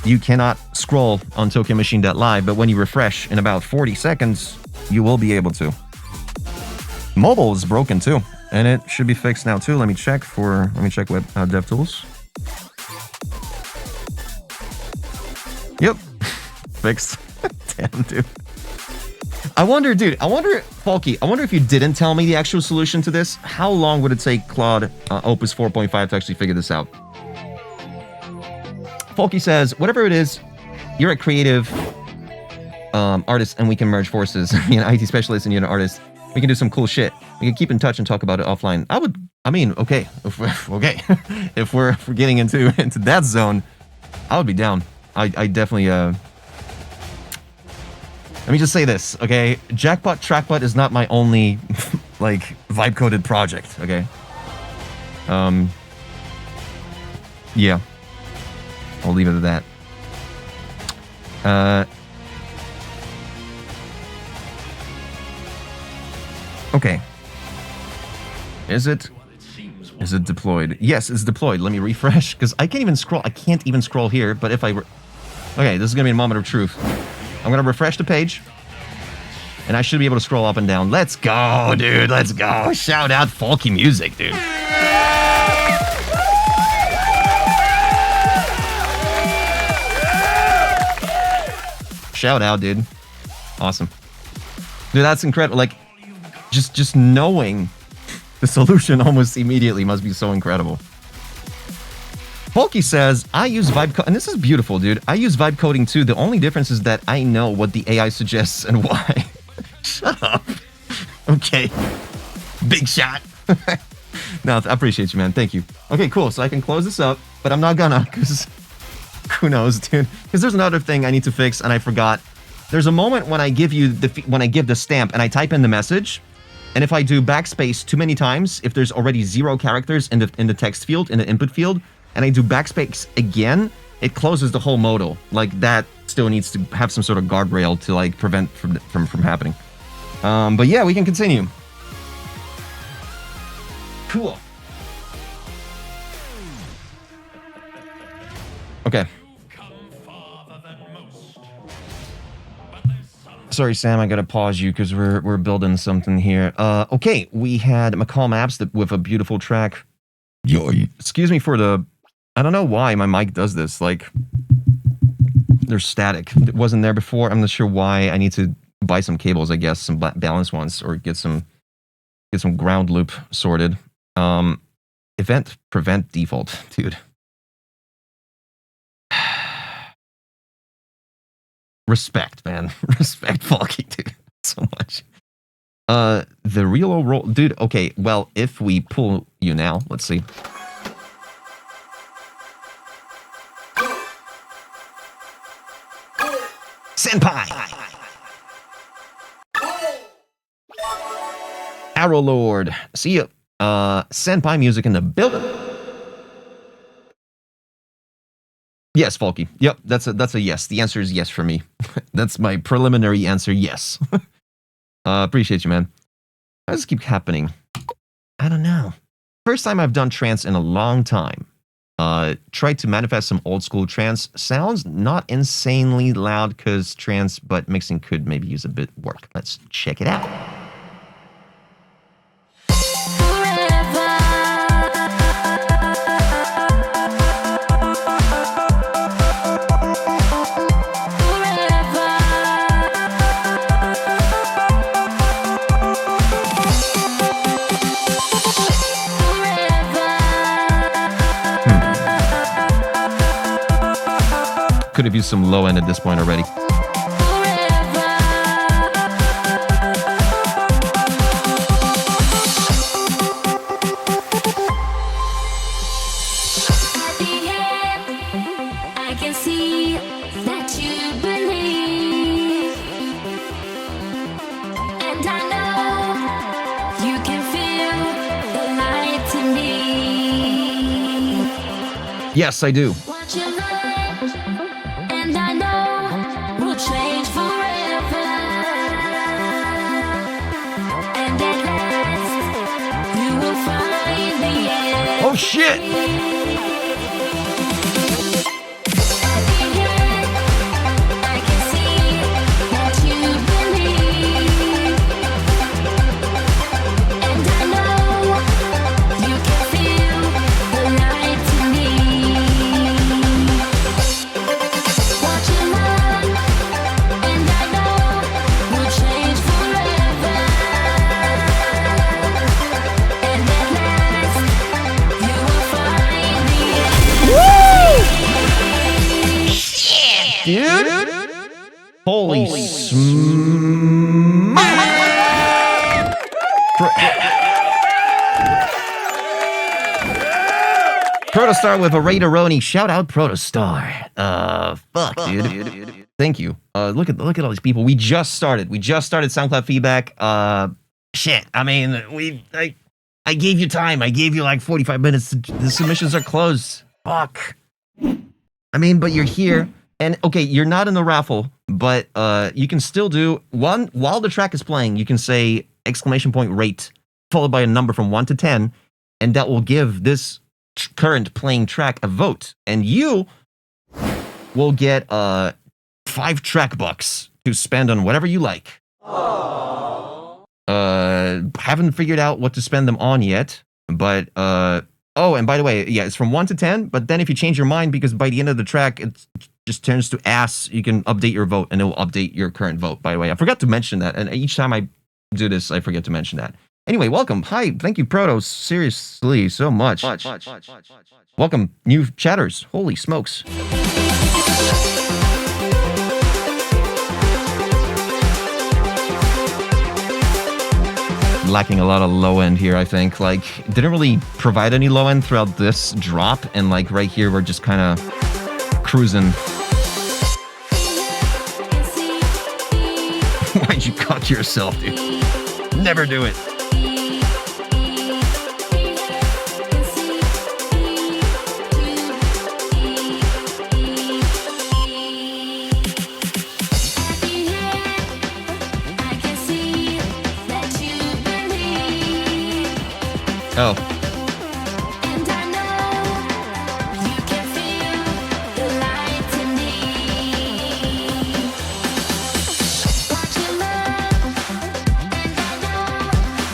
you cannot scroll on TokenMachine.live, but when you refresh in about 40 seconds, you will be able to. Mobile is broken too, and it should be fixed now too. Let me check web DevTools. Yep, fixed. Damn, dude. I wonder, Falky, I wonder if you didn't tell me the actual solution to this, how long would it take Claude Opus 4.5 to actually figure this out? Falky says, whatever it is, you're a creative artist and we can merge forces. Me an IT specialist and you're an artist. We can do some cool shit. We can keep in touch and talk about it offline. Okay. Okay. If we're getting into that zone, I would be down. I definitely, let me just say this, okay? Jackpot Trackpot is not my only, like, vibe-coded project, okay? Yeah. I'll leave it at that. Okay. Is it deployed? Yes, it's deployed. Let me refresh, because I can't even scroll here, but if I... Okay, this is going to be a moment of truth. I'm going to refresh the page, and I should be able to scroll up and down. Let's go, dude. Let's go. Shout out Falky Music, dude. Shout out, dude. Awesome. Dude, that's incredible. Like, just knowing the solution almost immediately must be so incredible. Falky says, I use vibe coding, and this is beautiful, dude. I use vibe coding too. The only difference is that I know what the AI suggests and why. Shut up. Okay. Big shot. No, I appreciate you, man. Thank you. Okay, cool. So I can close this up, but I'm not gonna, because who knows, dude? Because there's another thing I need to fix, and I forgot. There's a moment when I give the stamp and I type in the message, and if I do backspace too many times, if there's already 0 characters in the text field, in the input field, and I do backspace again, it closes the whole modal. Like, that still needs to have some sort of guardrail to, like, prevent from happening. But yeah, we can continue. Cool. Okay. Sorry, Sam, I gotta pause you because we're building something here. Okay, we had McCall Maps with a beautiful track. Excuse me for the... I don't know why my mic does this. Like, They're static. It wasn't there before. I'm not sure why. I need to buy some cables, I guess, some balanced ones, or get some ground loop sorted. Event prevent default, dude. Respect, man. Respect, Falky, dude. So much. The real roll, dude. Okay, well, if we pull you now, let's see. Senpai. Arrow Lord. See ya. Senpai music in the building. Yes, Falky. Yep, that's a yes. The answer is yes for me. That's my preliminary answer, yes. Appreciate you, man. How does this keep happening? I don't know. First time I've done trance in a long time. Tried to manifest some old school trance. Sounds not insanely loud because trance, but mixing could maybe use a bit work. Let's check it out. Could have used some low end at this point already. I can see that you believe, and I know you can feel the light in me. Yes, I do. Watch your light, and I know we'll change forever. And at last, you will find the end. Oh shit! Dude? Holy smoke! Protostar with a Raideroni. Shout out Protostar. Fuck, dude. Thank you. Look at all these people. We just started SoundCloud Feedback. Shit. I mean, I gave you time. I gave you like 45 minutes. The submissions are closed. Fuck. I mean, but you're here. And okay, you're not in the raffle, but you can still do one while the track is playing. You can say !rate followed by a number from 1 to 10, and that will give this current playing track a vote. And you will get 5 track bucks to spend on whatever you like. Haven't figured out what to spend them on yet, but oh, and by the way, yeah, it's from 1 to 10, but then if you change your mind, because by the end of the track, it just turns to ass, you can update your vote, and it will update your current vote, by the way. I forgot to mention that, and each time I do this, I forget to mention that. Anyway, welcome. Hi, thank you, Proto, seriously, so much. Welcome, new chatters. Holy smokes. Lacking a lot of low end here, I think. Like, didn't really provide any low end throughout this drop, and like right here, we're just kind of cruising. Why'd you cut yourself, dude? Never do it. Oh. And I know you can feel the light in me. Watch your love, and I know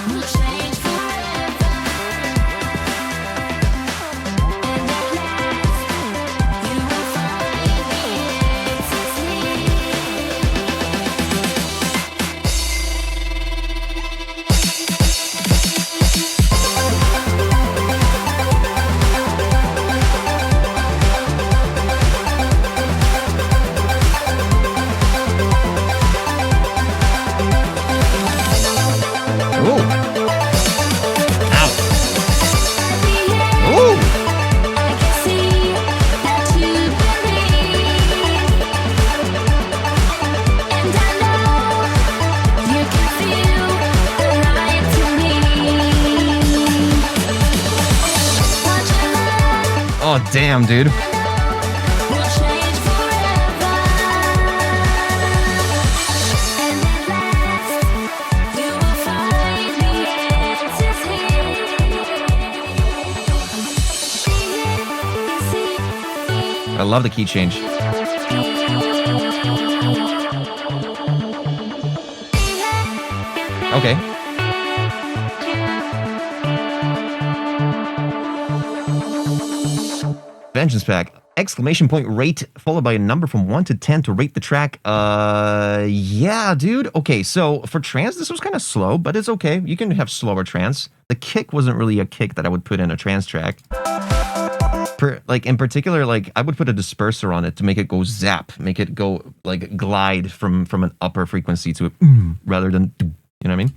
we'll change forever. And at last, you will find the answers Damn, dude. I love the key change. Okay. Vengeance Pack. Exclamation point rate followed by a number from 1 to 10 to rate the track. Yeah, dude. Okay, so for trance, this was kind of slow, but it's okay. You can have slower trance. The kick wasn't really a kick that I would put in a trance track. Like in particular, like I would put a disperser on it to make it go zap, make it go like glide from an upper frequency to a rather than, you know what I mean?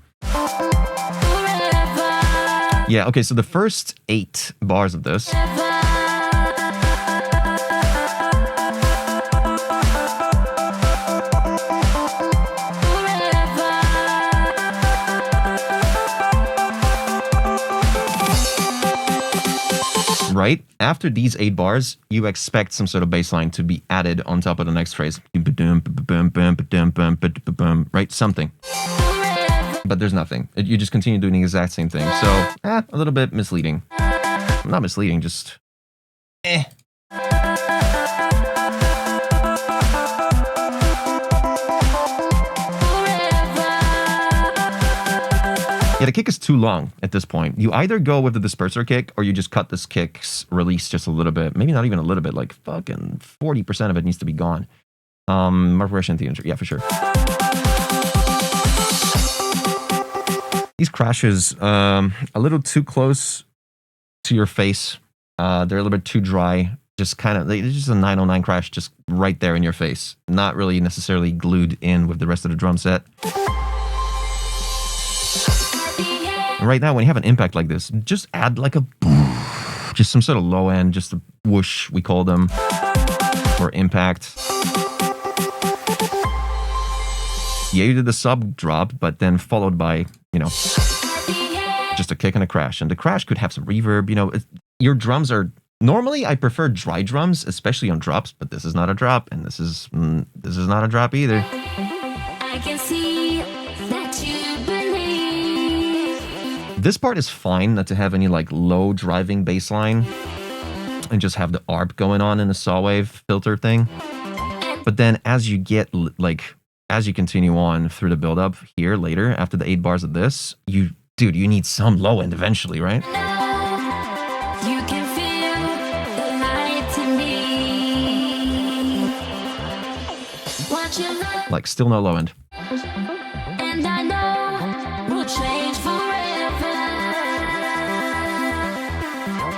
Yeah, okay, so the first 8 bars of this. Right? After these 8 bars, you expect some sort of bass line to be added on top of the next phrase. Right? Something. But there's nothing. You just continue doing the exact same thing. So, a little bit misleading. Not misleading, just... Yeah, the kick is too long at this point. You either go with the disperser kick or you just cut this kick's release just a little bit. Maybe not even a little bit, like fucking 40% of it needs to be gone. More progression in the intro. Yeah, for sure. These crashes, a little too close to your face. They're a little bit too dry. Just kind of, it's just a 909 crash just right there in your face. Not really necessarily glued in with the rest of the drum set. Right now, when you have an impact like this, just add like a just some sort of low end, just a whoosh, we call them, or impact. Yeah, you did the sub drop, but then followed by, you know, just a kick and a crash. And the crash could have some reverb, you know. Your drums are, normally I prefer dry drums, especially on drops, but this is not a drop, and this is not a drop either. I can see that you believe. This part is fine not to have any like low driving bass line and just have the ARP going on in the saw wave filter thing. But then as you get like, as you continue on through the build up here later, after the 8 bars of this, you need some low end eventually, right? You can feel the light in me. What you love, Like still no low end. and I know will change forever.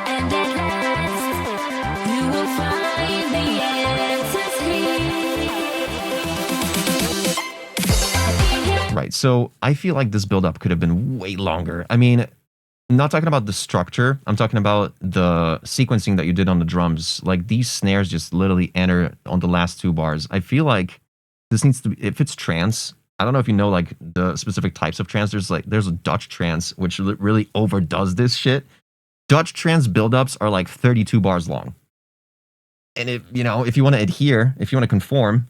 And at last, you will find the answers here. Right, so I feel like this build up could have been way longer. I mean, I'm not talking about the structure. I'm talking about the sequencing that you did on the drums. Like these snares just literally enter on the last 2 bars. I feel like this needs to be, if it's trance, I don't know if you know like the specific types of trance. There's a Dutch trance, which really overdoes this shit. Dutch trance buildups are like 32 bars long. And if you want to adhere, if you want to conform,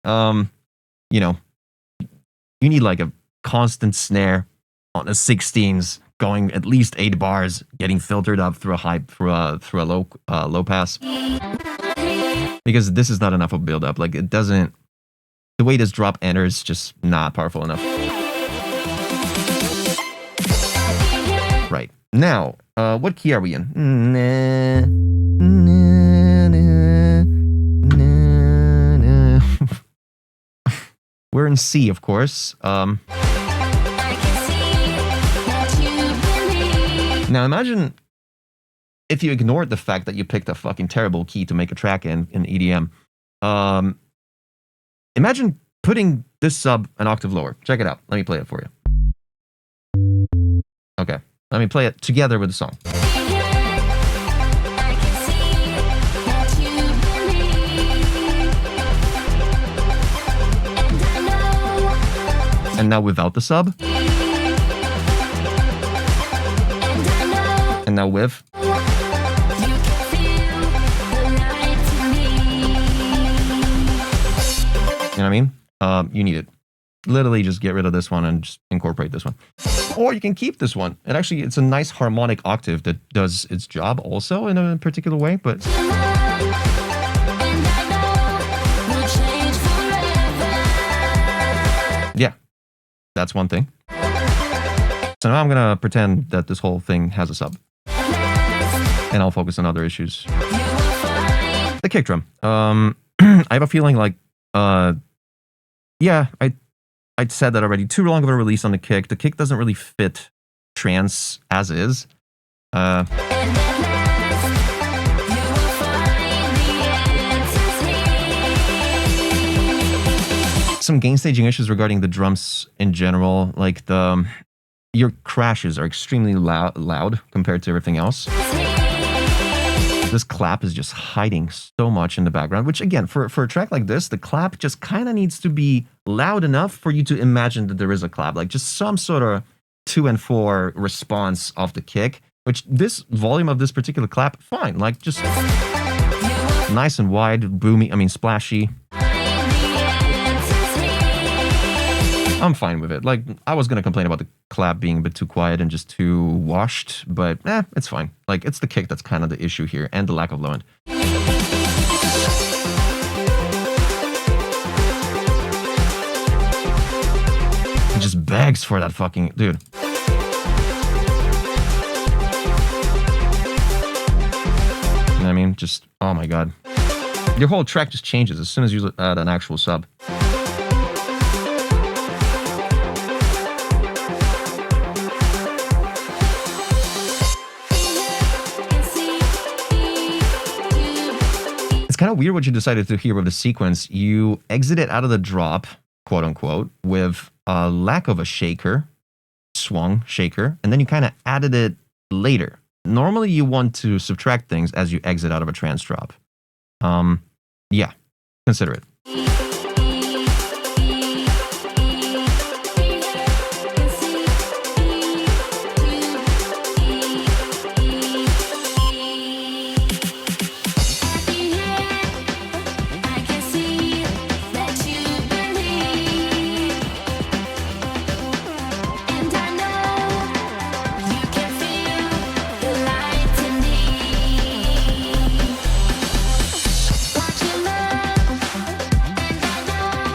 you know, you need like a constant snare on a 16s going at least 8 bars, getting filtered up through a low pass. Because this is not enough of a build up. Like it doesn't, the way this drop enters just not powerful enough. Right. Now, what key are we in? We're in C, of course. Now imagine if you ignored the fact that you picked a fucking terrible key to make a track in EDM. Imagine putting this sub an octave lower. Check it out. Let me play it for you. Okay. Let me play it together with the song. And now without the sub. And now with. what I mean? You need it. Literally just get rid of this one and just incorporate this one. Or you can keep this one. It's a nice harmonic octave that does its job also in a particular way, but... Yeah, that's one thing. So now I'm gonna pretend that this whole thing has a sub. And I'll focus on other issues. The kick drum. I have a feeling like, yeah, I'd said that already. Too long of a release on the kick. The kick doesn't really fit trance as is. Some gain staging issues regarding the drums in general. Like your crashes are extremely loud compared to everything else. This clap is just hiding so much in the background, which again, for a track like this, the clap just kind of needs to be loud enough for you to imagine that there is a clap, like just some sort of 2 and 4 response of the kick, which this volume of this particular clap, fine, like just nice and wide, boomy, splashy. I'm fine with it. Like, I was going to complain about the clap being a bit too quiet and just too washed, but it's fine. Like, it's the kick that's kind of the issue here, and the lack of low end. It just begs for that fucking... Dude. You know what I mean? Just, oh my god. Your whole track just changes as soon as you add an actual sub. Kind of weird what you decided to here with the sequence. You exited out of the drop, quote unquote, with a lack of a shaker, swung shaker, and then you kind of added it later. Normally you want to subtract things as you exit out of a trance drop. Yeah, consider it.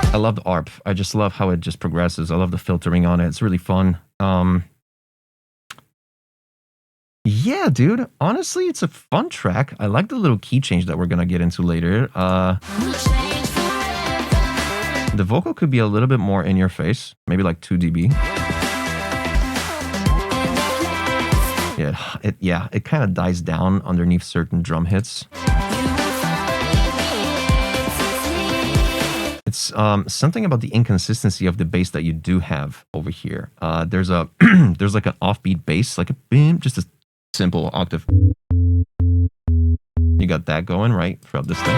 I love the ARP. I just love how it just progresses. I love the filtering on it. It's really fun. Yeah, dude. Honestly, it's a fun track. I like the little key change that we're going to get into later. The vocal could be a little bit more in your face. Maybe like 2 dB. Yeah, it kind of dies down underneath certain drum hits. It's something about the inconsistency of the bass that you do have over here. There's like an offbeat bass, like a boom, just a simple octave. You got that going right throughout this thing,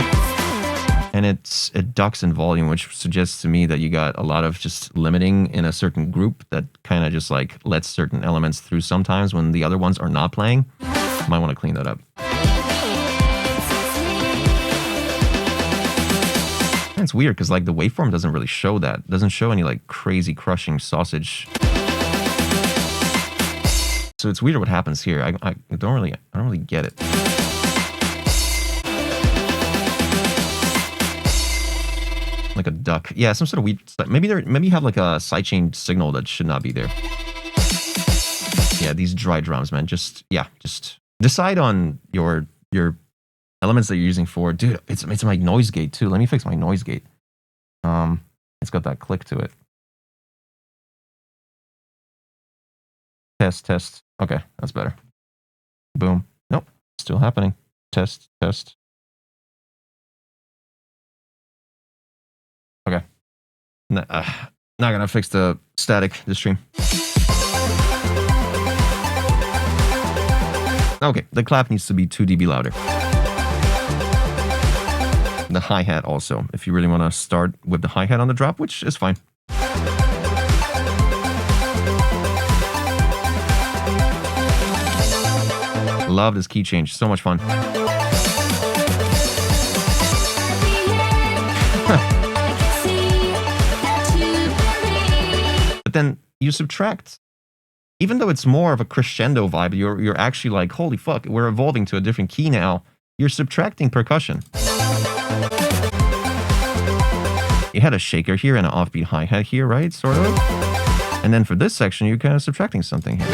and it ducks in volume, which suggests to me that you got a lot of just limiting in a certain group that kind of just like lets certain elements through sometimes when the other ones are not playing. Might want to clean that up. And it's weird because like the waveform doesn't really show that. It doesn't show any like crazy crushing sausage. So it's weird what happens here. I don't really get it. Like a duck. Yeah, some sort of weird. Maybe you have like a sidechain signal that should not be there. Yeah, these dry drums, man. Just decide on your elements that you're using for. Dude, it's my noise gate too. Let me fix my noise gate. It's got that click to it. Test. Okay, that's better. Boom. Nope, still happening. Test. Okay. Not gonna fix the static this stream. Okay, the clap needs to be 2 dB louder. The hi-hat also, if you really want to start with the hi-hat on the drop, which is fine. Love this key change, so much fun. But then you subtract. Even though it's more of a crescendo vibe, you're actually like, holy fuck, we're evolving to a different key now. You're subtracting percussion. You had a shaker here and an offbeat hi-hat here, right? Sort of. And then for this section, you're kind of subtracting something here.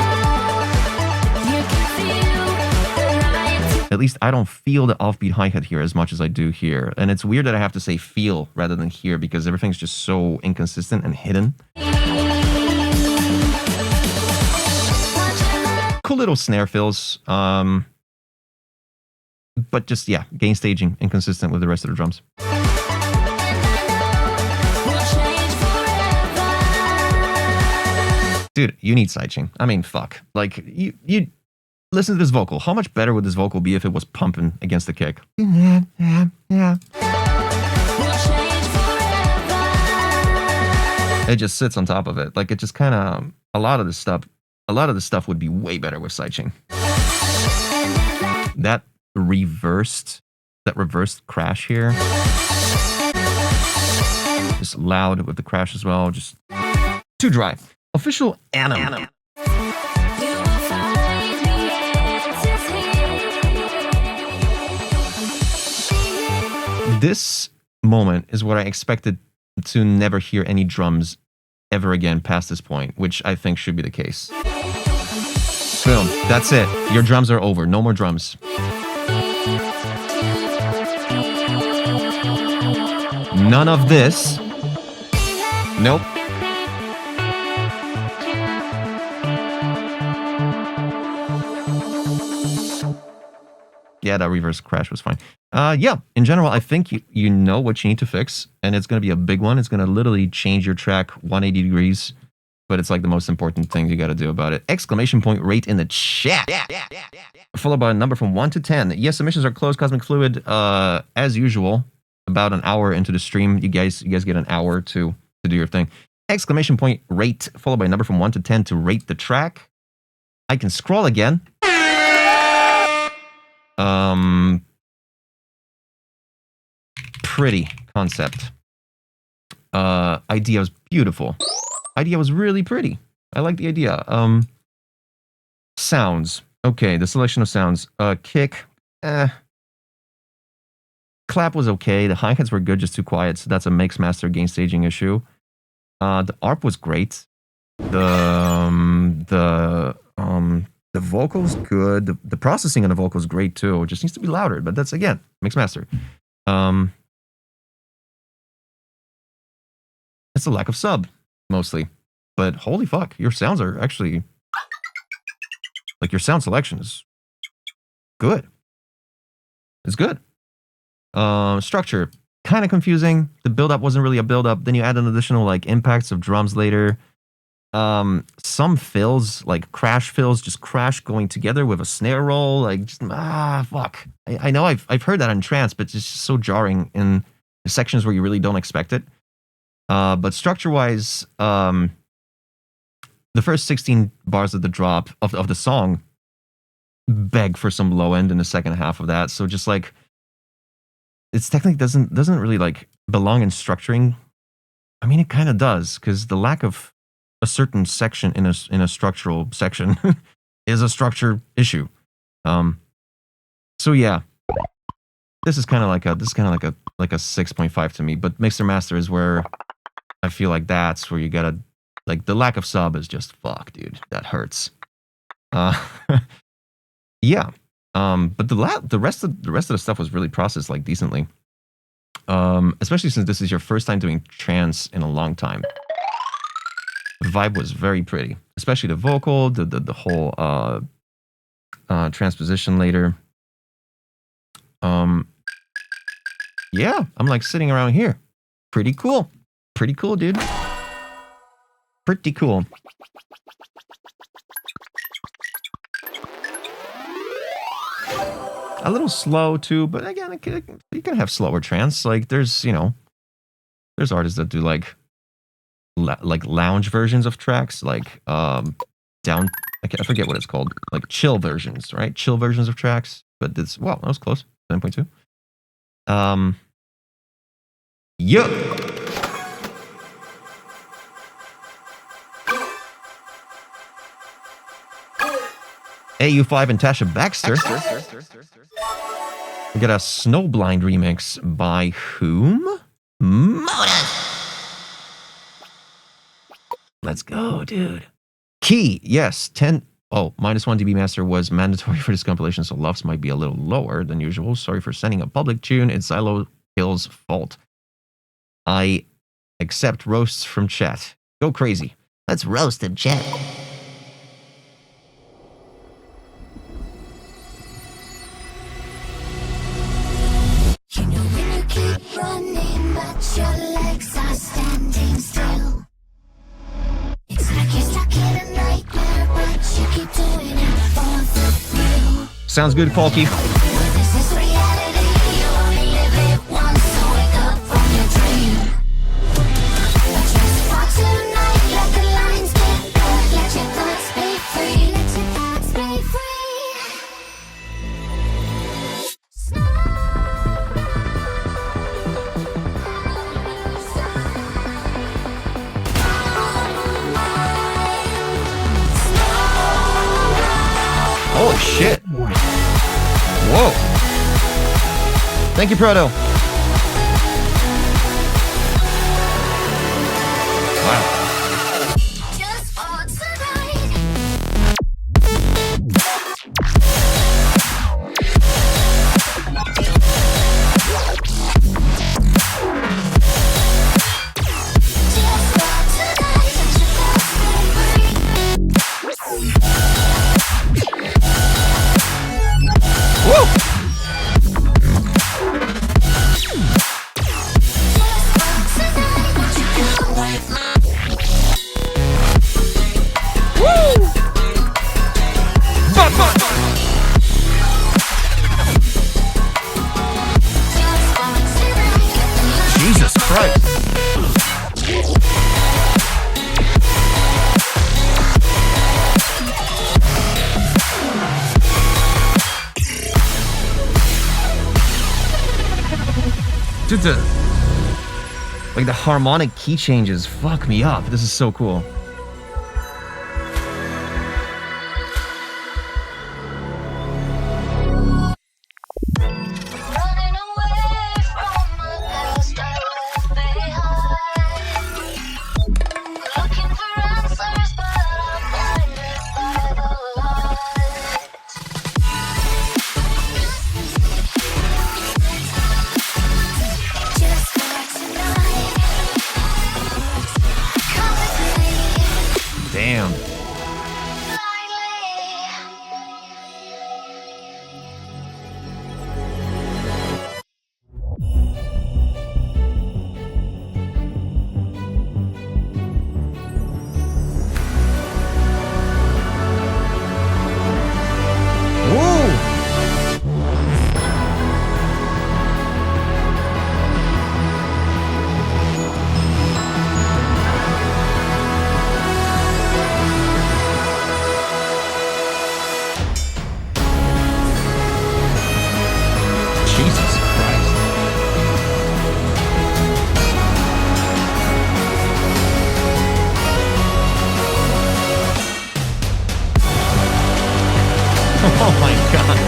At least I don't feel the offbeat hi-hat here as much as I do here. And it's weird that I have to say feel rather than hear because everything's just so inconsistent and hidden. Cool little snare fills. But just, yeah, gain staging, inconsistent with the rest of the drums. Dude, you need sidechain. I mean, fuck. Like, you listen to this vocal. How much better would this vocal be if it was pumping against the kick? Yeah. It just sits on top of it. Like, it just kind of, a lot of this stuff would be way better with sidechain. That reversed crash here. Just loud with the crash as well. Just too dry. Official Anim. This moment is what I expected to never hear any drums ever again past this point, which I think should be the case. Boom. That's it. Your drums are over. No more drums. None of this. Nope. Yeah, that reverse crash was fine. Yeah, in general, I think you know what you need to fix, and it's going to be a big one. It's going to literally change your track 180 degrees, but it's like the most important thing you got to do about it. Exclamation point rate in the chat. Followed by a number from 1 to 10. Yes, submissions are closed. Cosmic Fluid, as usual, about an hour into the stream. You guys get an hour to do your thing. Exclamation point rate, followed by a number from 1 to 10 to rate the track. I can scroll again. Pretty concept. Idea was beautiful. Idea was really pretty. I like the idea. Sounds. Okay, the selection of sounds. Kick. Clap was okay. The hi-hats were good, just too quiet. So that's a mix master gain staging issue. The ARP was great. The vocals good. The processing on the vocals great too. It just needs to be louder. But that's again mix master. It's a lack of sub mostly. But holy fuck, your sounds are actually like your sound selection is good. It's good. Structure kind of confusing. The build-up wasn't really a build-up. Then you add an additional like impacts of drums later. Some fills, like crash fills, just crash going together with a snare roll. Like, just, fuck. I know I've heard that in trance, but it's just so jarring in the sections where you really don't expect it. But structure-wise, the first 16 bars of the drop of the song beg for some low end in the second half of that. So just like, it's technically doesn't really like belong in structuring. I mean, it kind of does, because the lack of a certain section in a structural section is a structure issue. So yeah, this is kind of like a 6.5 to me. But mixer master is where I feel like that's where you gotta, like, the lack of sub is just fuck, dude. That hurts. Yeah. But the rest of the stuff was really processed like decently. Especially since this is your first time doing trance in a long time. The vibe was very pretty, especially the vocal, the whole transposition later. Yeah, I'm like sitting around here. Pretty cool. Pretty cool, dude. Pretty cool. A little slow too, but again, you can have slower trance. Like there's artists that do like lounge versions of tracks, like down. I forget what it's called, like chill versions, right? Chill versions of tracks. But that was close. 7.2. AU5 and Tasha Baxter. We get a Snowblind remix by whom? Moda. Let's go, dude. Key, yes, 10. Oh, -1 dB master was mandatory for this compilation, so LUFS might be a little lower than usual. Sorry for sending a public tune. It's Silo Kill's fault. I accept roasts from chat. Go crazy. Let's roast in chat. You know when you keep running, but your legs are standing still. It's like you're stuck in a nightmare, but you keep doing it for the thrill. Sounds good, Falky. This is reality, you only live it once, so wake up from your dream. But just for tonight, let the lines get blurred, let your thoughts be free, let your thoughts be free. Holy shit. Whoa. Thank you, Proto. Wow. Just for tonight. Woo! Woo! Jesus Christ. Dude, the harmonic key changes fuck me up. This is so cool. Running away from the past I left behind. Looking for answers, but I'm blinded by the light. Just for tonight. Come with me. Damn. Jesus Christ. Oh my god.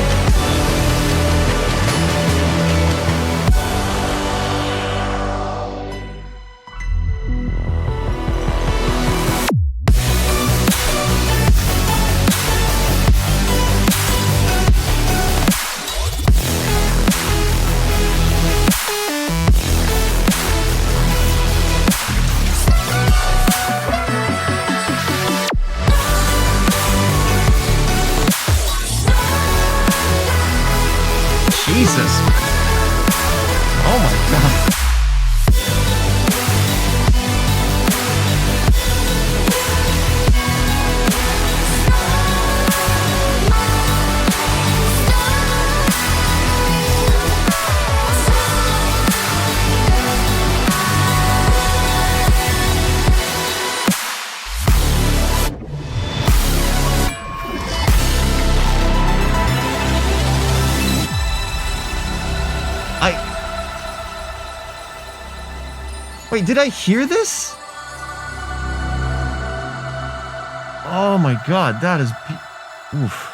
Jesus. Oh my god. Wait, did I hear this? Oh my god, that is... Oof.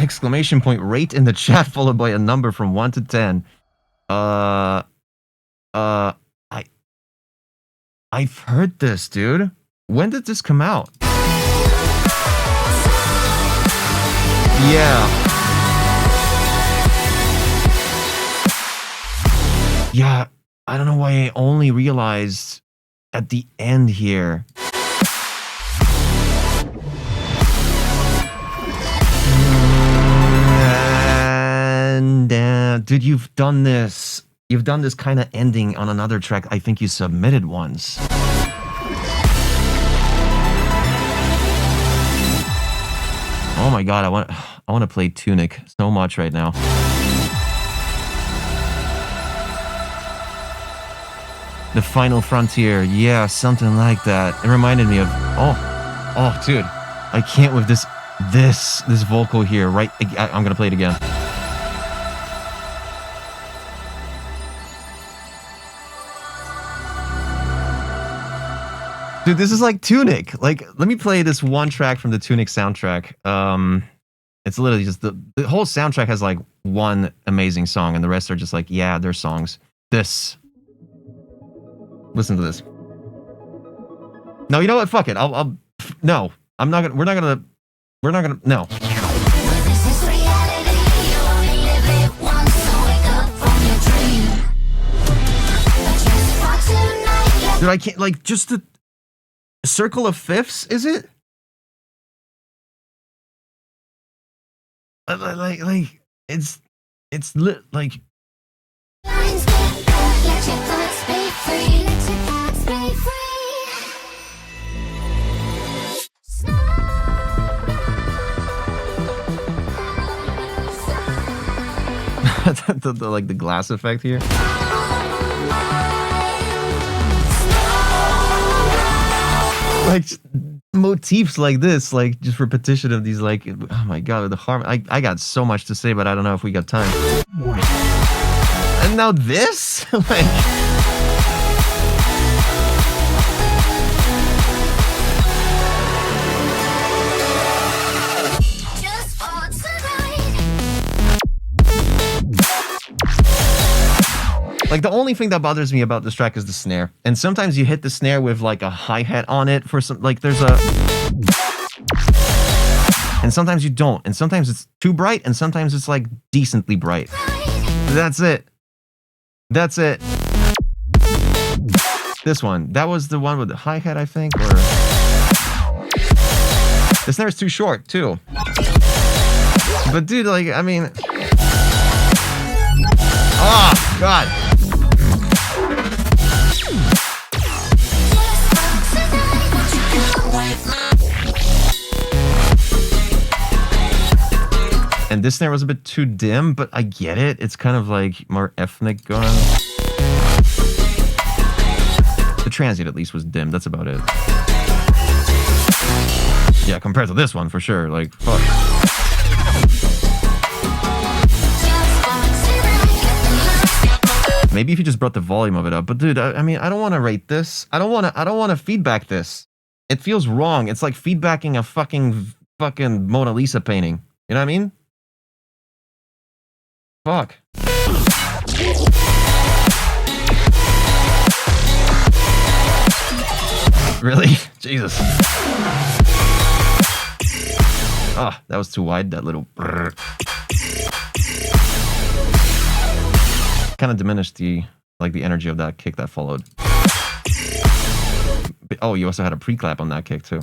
exclamation point rate in the chat followed by a number from 1 to 10. I've heard this, dude. When did this come out? Yeah. Yeah, I don't know why I only realized at the end here. And dude, you've done this. You've done this kind of ending on another track I think you submitted once. Oh my god, I want to play Tunic so much right now. The Final Frontier, yeah, something like that. It reminded me of oh, dude, I can't with this vocal here. Right, I'm gonna play it again. Dude, this is like Tunic. Like, let me play this one track from the Tunic soundtrack. It's literally just the whole soundtrack has like one amazing song, and the rest are just like, yeah, they're songs. This. Listen to this. No, you know what? Fuck it. No, I'm not gonna. We're not gonna. No. This is reality. You only live it once, so wake up from your dream. But just for tonight, Dude, I can't. Like, just the circle of fifths. Is it? Like it's lit. Like. lines get cut. Let your thoughts be free. Let your thoughts be free. Like the glass effect here. Like motifs like this, like just repetition of these, like, oh my god, the harmony. I got so much to say, but I don't know if we got time. And now this? Like, Just for tonight. like the only thing that bothers me about this track is the snare. And sometimes you hit the snare with like a hi-hat on it for some, like there's a, and sometimes you don't. And sometimes it's too bright, and sometimes it's like decently bright. That's it. That's it. This one. That was the one with the hi-hat, I think, or the snare is too short too. But dude, like, I mean, oh god. And this snare was a bit too dim, but I get it. It's kind of like more ethnic going. The transient at least was dim. That's about it. Yeah, compared to this one, for sure. Like, fuck. Maybe if you just brought the volume of it up. But dude, I mean, I don't want to rate this. I don't want to feedback this. It feels wrong. It's like feedbacking a fucking Mona Lisa painting. You know what I mean? Fuck. Really? Jesus. Ah, that was too wide, that little... Kind of diminished the energy of that kick that followed. Oh, you also had a pre-clap on that kick too.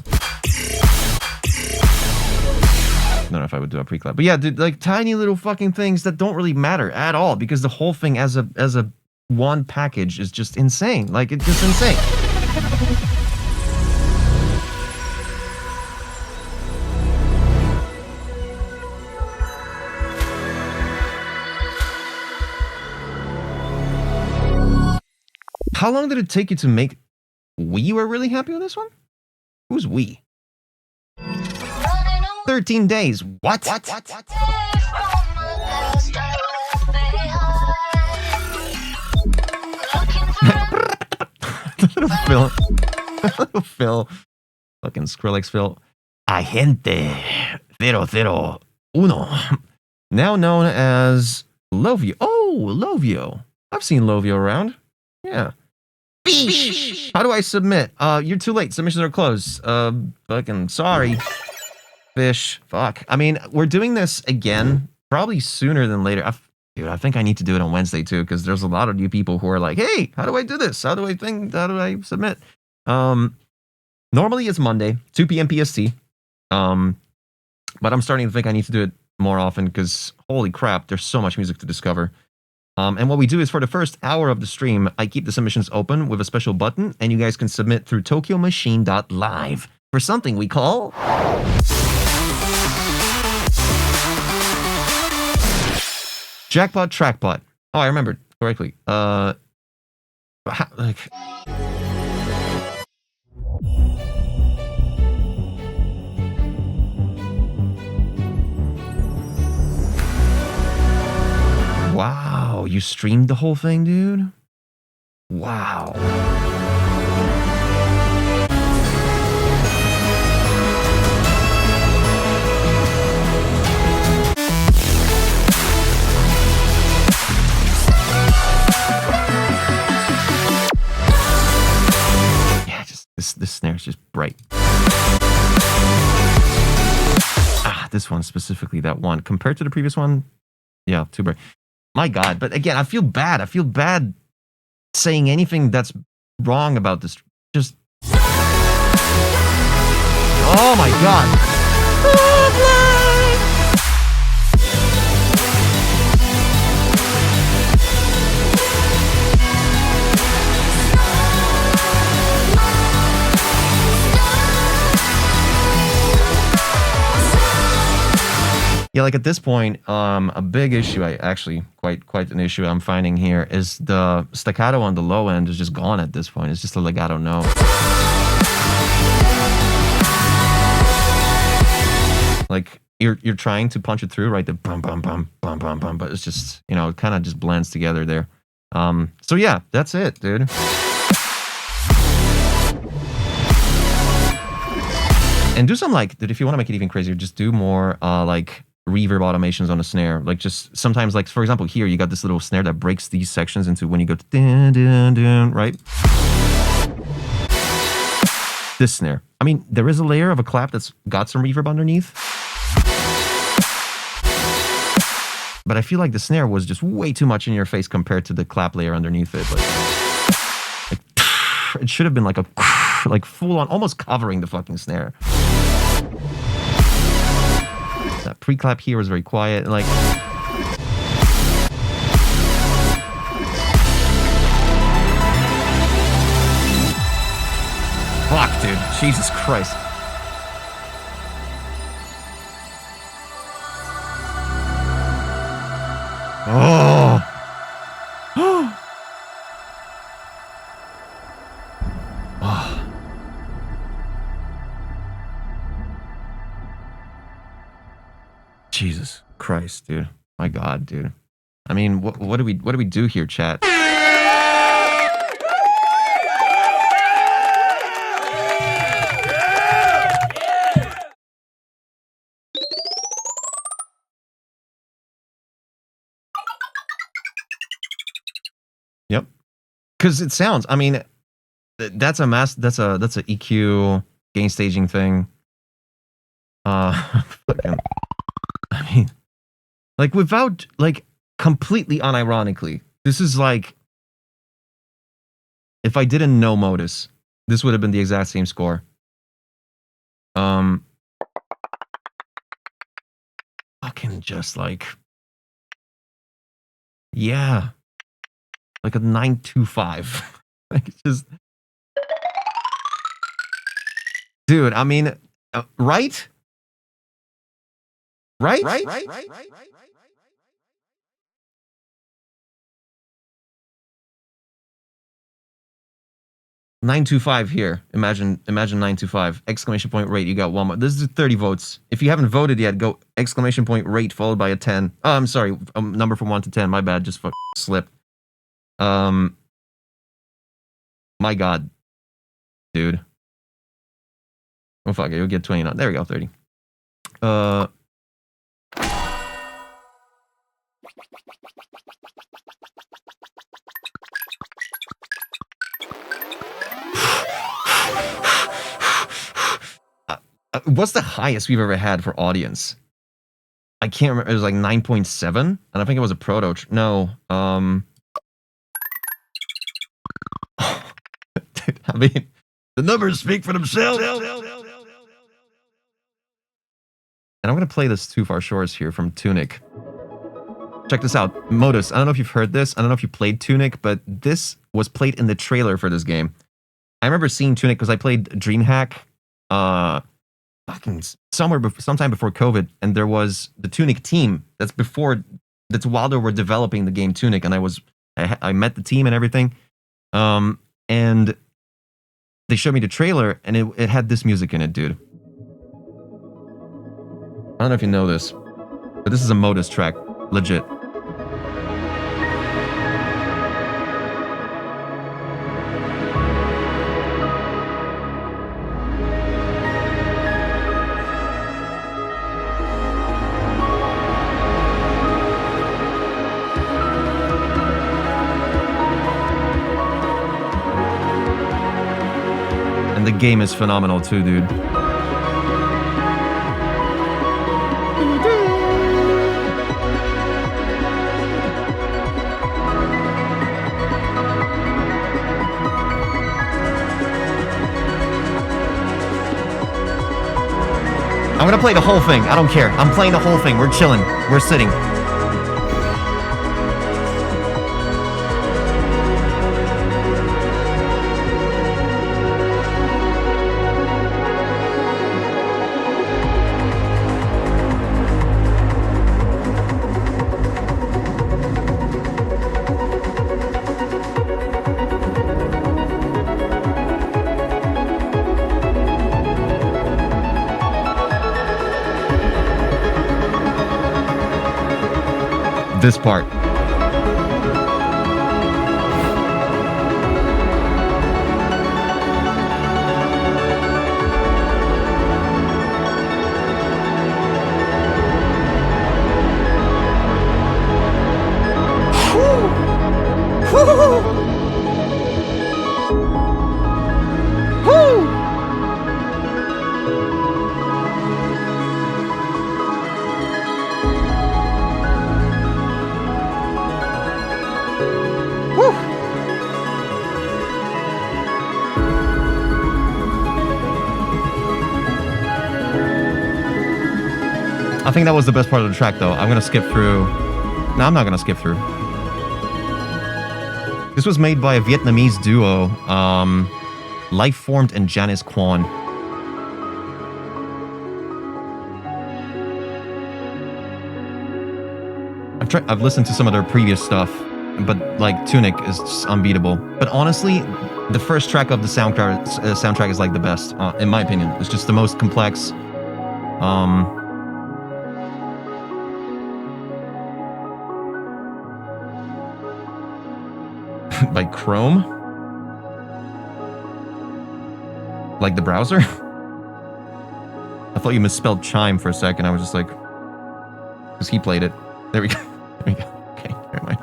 I don't know if I would do a pre-clap, but yeah, dude, like tiny little fucking things that don't really matter at all, because the whole thing as a one package is just insane. Like, it's just insane. How long did it take you to make? We were really happy with this one? Who's we? 13 days. What? Little Phil. Little Phil. Fucking Skrillex Phil. Agente 00. Uno, now known as Lovio. Oh, Lovio. I've seen Lovio around. Yeah. Fish. How do I submit? You're too late. Submissions are closed. Fucking sorry. Fish. Fuck. I mean, we're doing this again, probably sooner than later. Dude, I think I need to do it on Wednesday too, because there's a lot of you people who are like, hey, how do I do this? How do I submit? Normally it's Monday, 2 p.m. PST. But I'm starting to think I need to do it more often because holy crap, there's so much music to discover. And what we do is for the first hour of the stream, I keep the submissions open with a special button, and you guys can submit through tokyomachine.live for something we call Jackpot Trackpot. Oh, I remembered correctly. Wow, you streamed the whole thing, dude? Wow. Yeah, just this snare's just bright. Ah, this one specifically, that one. Compared to the previous one, yeah, too bright. My God, but again, I feel bad. I feel bad saying anything that's wrong about this. Just. Oh my God. Yeah, like at this point, a big issue, quite an issue I'm finding here is the staccato on the low end is just gone at this point. It's just a legato note. Like you're trying to punch it through, right? The bum bum bum bum bum bum, but it's just, you know, it kind of just blends together there. So yeah, that's it, dude. And do some like, dude, if you want to make it even crazier, just do more like reverb automations on the snare. Like just sometimes, like for example, here you got this little snare that breaks these sections into when you go to dun, dun, dun, right? This snare. I mean, there is a layer of a clap that's got some reverb underneath. But I feel like the snare was just way too much in your face compared to the clap layer underneath it. Like it should have been like a like full on, almost covering the fucking snare. That pre-clap here was very quiet, like. Fuck, dude. Jesus Christ. Oh. Oh. Jesus Christ, dude. My God, dude. I mean, what do we do here, chat? Yep. Because it sounds, I mean, that's a EQ gain staging thing. Fucking, I mean, like without, like completely unironically, this is like, if I didn't know Modus, this would have been the exact same score. Fucking just like, yeah, like a 925. Like it's just, dude. I mean, right? Right? 925 here. Imagine 925. Exclamation point rate. You got one more. This is 30 votes. If you haven't voted yet, go exclamation point rate followed by a 10. Oh, I'm sorry. A number from 1 to 10. My bad. Just slipped. My God. Dude. Oh, fuck it. You'll get 29. There we go. 30. What's the highest we've ever had for audience? I can't remember. It was like 9.7, and I think it was a proto. No, I mean, the numbers speak for themselves. And I'm gonna play this Too Far Shores here from Tunic. Check this out, Modus. I don't know if you've heard this. I don't know if you played Tunic, but this was played in the trailer for this game. I remember seeing Tunic because I played DreamHack, sometime before COVID, and there was the Tunic team. That's while they were developing the game Tunic, and I met the team and everything. And they showed me the trailer, and it had this music in it, dude. I don't know if you know this, but this is a Modus track, legit. And the game is phenomenal too, dude. I'm gonna play the whole thing. I don't care. I'm playing the whole thing. We're chilling. We're sitting. This part. I think that was the best part of the track, though. I'm gonna skip through. No, I'm not gonna skip through. This was made by a Vietnamese duo, Lifeformed and Janice Kwan. I've listened to some of their previous stuff, but like Tunic is just unbeatable. But honestly, the first track of the soundtrack is like the best, in my opinion. It's just the most complex. Like Chrome? Like the browser? I thought you misspelled chime for a second. I was just like, because he played it. There we go. There we go. Okay, never mind.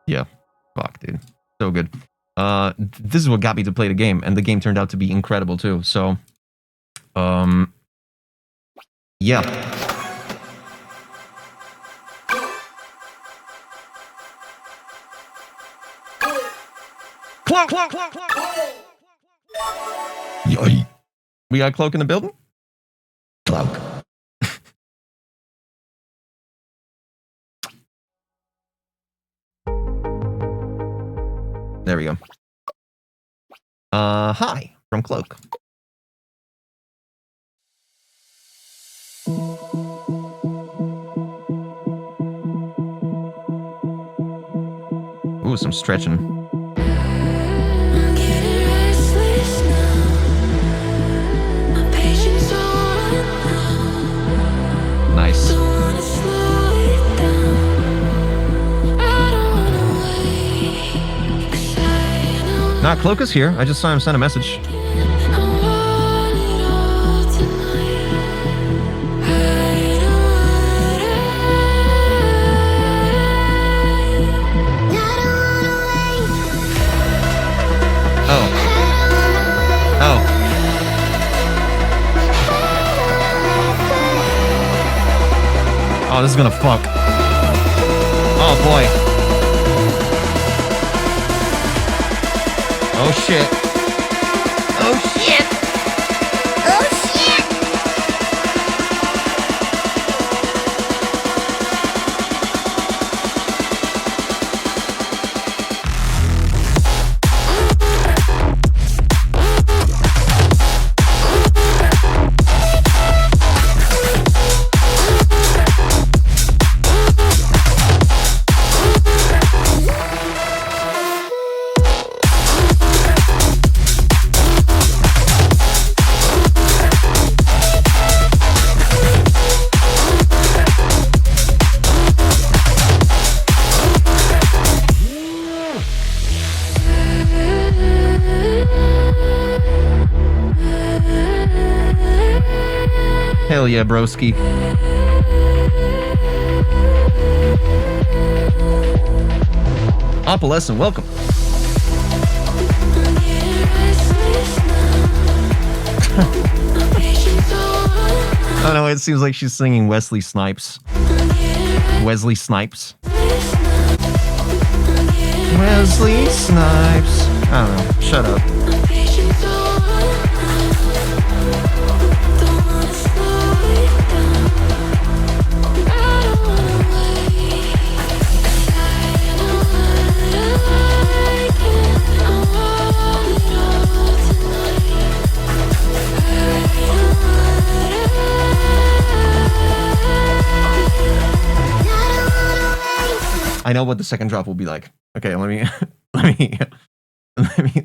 Yeah. Fuck, dude. So good. This is what got me to play the game, and the game turned out to be incredible too. So, yeah. Cloak, cloak, cloak, cloak. Yoy. We got Cloak in the building? Cloak. There we go. Hi, from Cloak. Ooh, some stretching. Nice. Nah, Cloak is here. I just saw him send a message. this is gonna fuck. Oh boy. Oh shit. Oh shit. Oh shit! Hell yeah, broski. Opalescent, welcome. I don't know, it seems like she's singing Wesley Snipes. Wesley Snipes. Wesley Snipes. I don't know, shut up. I know what the second drop will be like. Okay, let me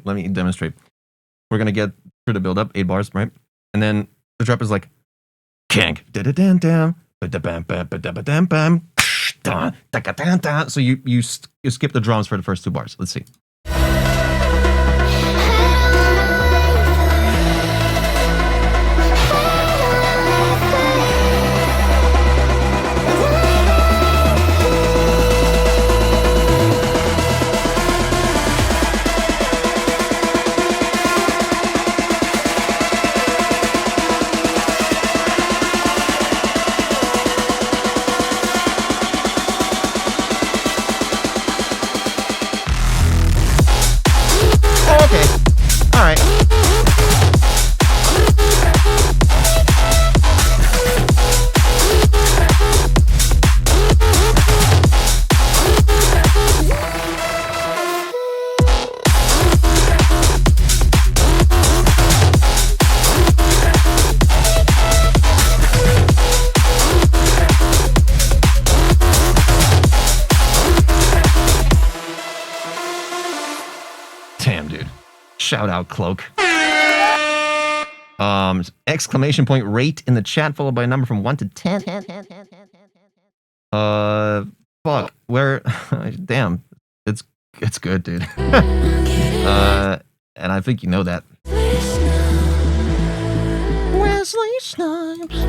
let me demonstrate. We're gonna get through the build up, 8 bars, right? And then the drop is like kank. So you skip the drums for the first 2 bars. Let's see. Shout out, Cloak. Exclamation point rate in the chat, followed by a number from 1 to 10. Fuck. Where? Damn. It's good, dude. And I think you know that. Wesley Snipes.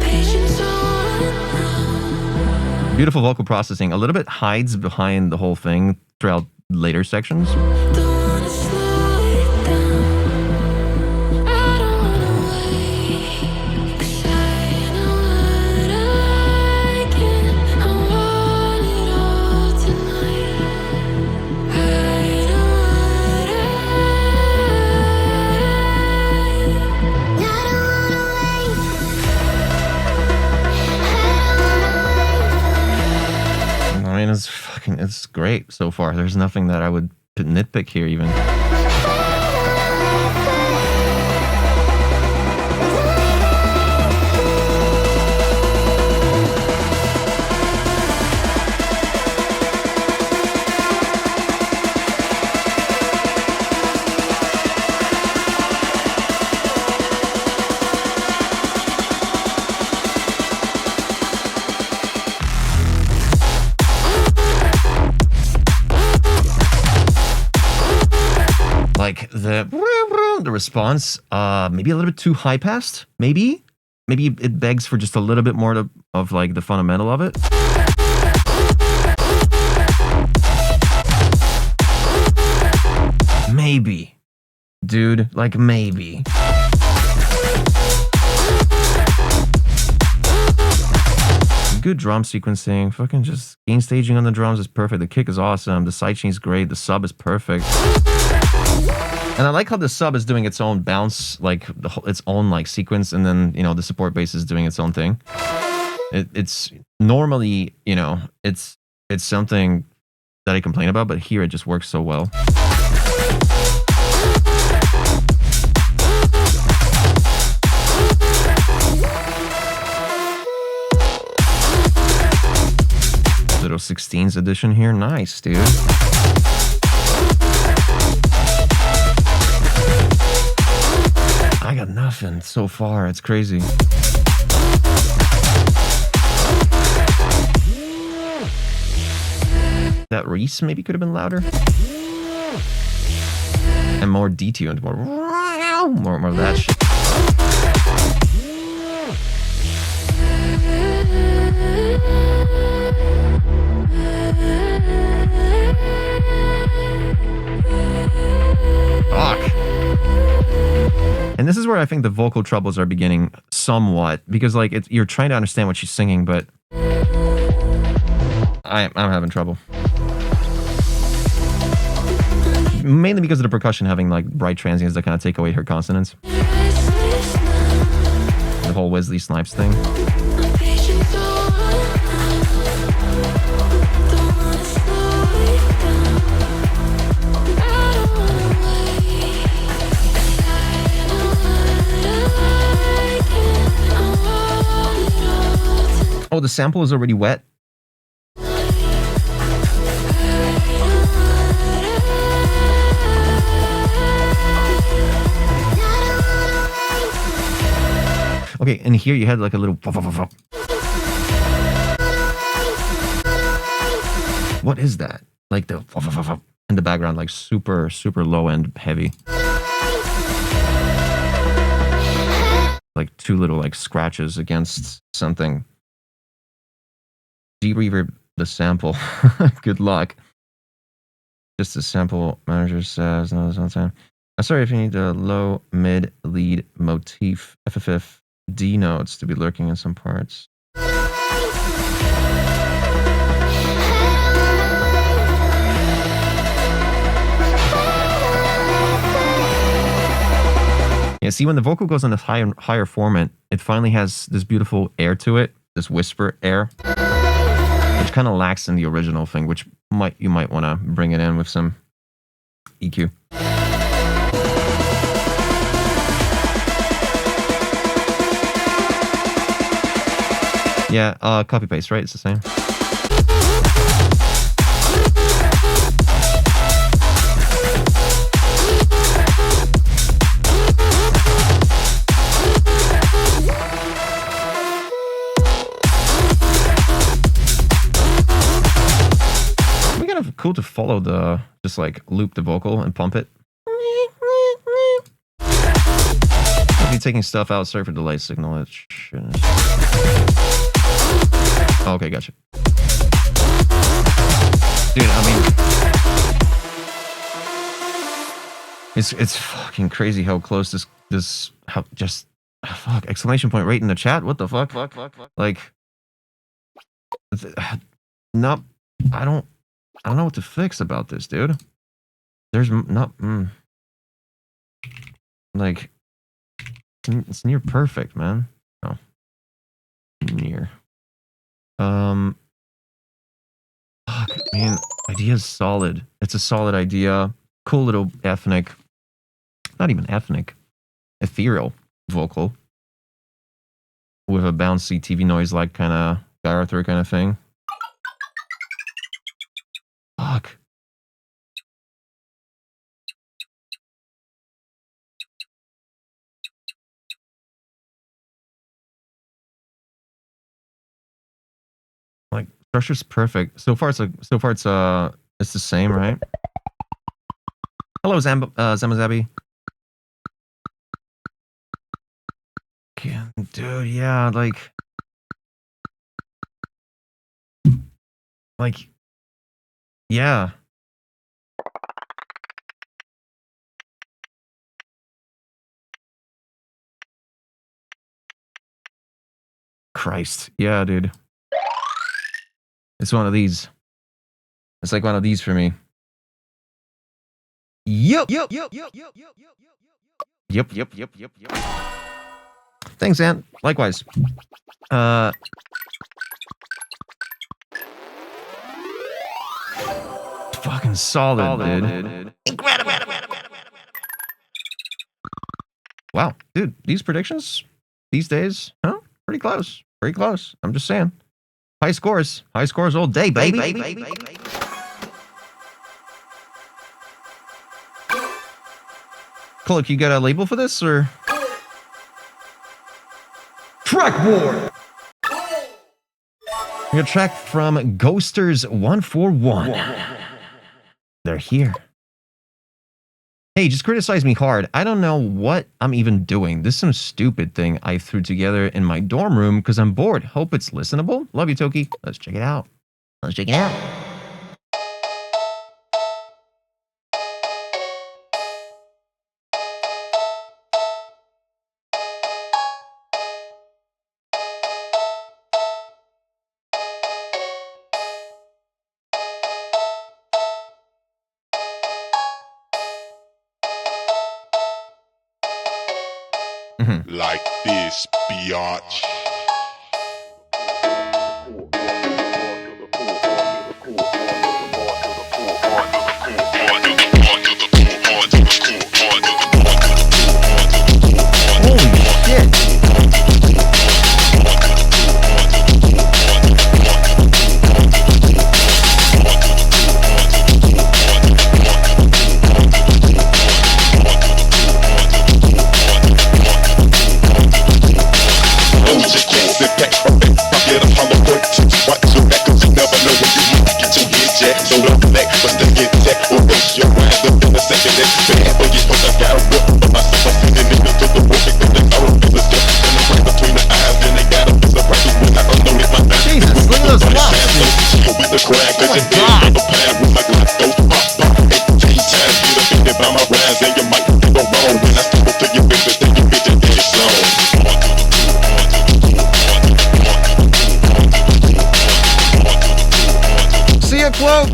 Beautiful vocal processing. A little bit hides behind the whole thing throughout later sections. I mean, it's great so far. There's nothing that I would nitpick here even. Like the response, maybe a little bit too high passed. Maybe it begs for just a little bit more of like the fundamental of it. Maybe, dude, like maybe. Good drum sequencing. Fucking just gain staging on the drums is perfect. The kick is awesome. The sidechain's great. The sub is perfect. And I like how the sub is doing its own bounce, like its own like sequence, and then the support bass is doing its own thing. It's normally it's something that I complain about, but here it just works so well. Little 16s edition here. Nice, dude. I got nothing so far. It's crazy. That Reese maybe could have been louder. And more detuned. More of that shit. Fuck. And this is where I think the vocal troubles are beginning somewhat, because like you're trying to understand what she's singing, but I'm having trouble. Mainly because of the percussion having like bright transients that kind of take away her consonants. The whole Wesley Snipes thing. Oh, the sample is already wet? Okay, and here you had like a little... What is that? Like the... in the background, like super, super low end heavy. Like two little like scratches against something. De-reverb the sample. Good luck. Just the sample manager says, no, there's no time. I'm sorry if you need the low, mid, lead motif, FFF, D notes to be lurking in some parts. Yeah, see, when the vocal goes on this higher format, it finally has this beautiful air to it, this whisper air, which kind of lacks in the original thing, which you might want to bring it in with some EQ. Yeah, copy paste, right? It's the same. Cool to follow just like loop the vocal and pump it. If you're taking stuff out, sorry for delay signal. It shouldn't. Oh, okay, gotcha. Dude, I mean, it's fucking crazy how close fuck, exclamation point right in the chat. What the fuck? Like, no, I don't know what to fix about this, dude. There's not... Like, it's near perfect, man. Oh. Near. Fuck, man. Idea's solid. It's a solid idea. Cool little ethnic... Not even ethnic. Ethereal vocal. With a bouncy TV noise-like kind of... Guy Arthur kind of thing. Fuck. Like, structure's perfect. So far it's the same, right? Hello, Zamazabi. Dude, yeah, like, yeah. Christ. Yeah, dude. It's one of these. It's like one of these for me. Yep. Thanks, Ant. Likewise. Fucking solid, dude. Incredible. Wow, dude, these predictions these days, huh? Pretty close. Pretty close. I'm just saying. High scores all day, baby. Cloak, you got a label for this, or? Track board! Your track from Ghosters 141. They're here. Hey, just criticize me hard. I don't know what I'm even doing. This is some stupid thing I threw together in my dorm room because I'm bored. Hope it's listenable. Love you, Toki. Let's check it out. Like this, biatch. Holy shit. Jesus, look at those blocks, See ya, Cloak!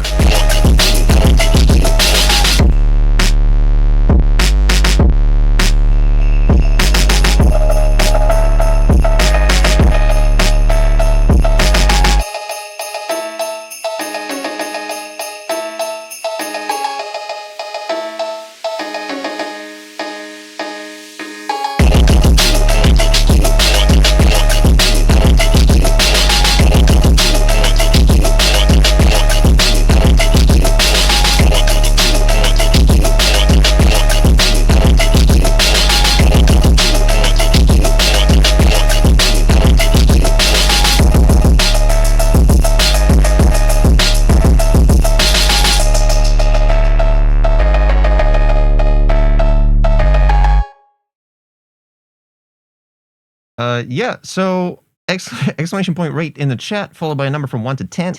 Yeah, so exclamation point rate in the chat, followed by a number from 1 to 10. If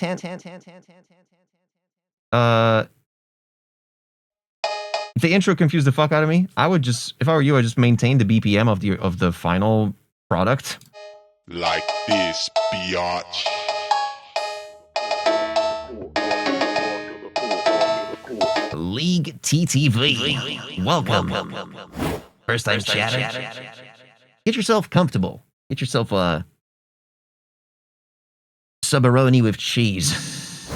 the intro confused the fuck out of me, I would just, if I were you, I'd just maintain the BPM of the final product. Like this, biatch. League TTV. Welcome. First time chatter. Get yourself comfortable. Get yourself a subaroni with cheese.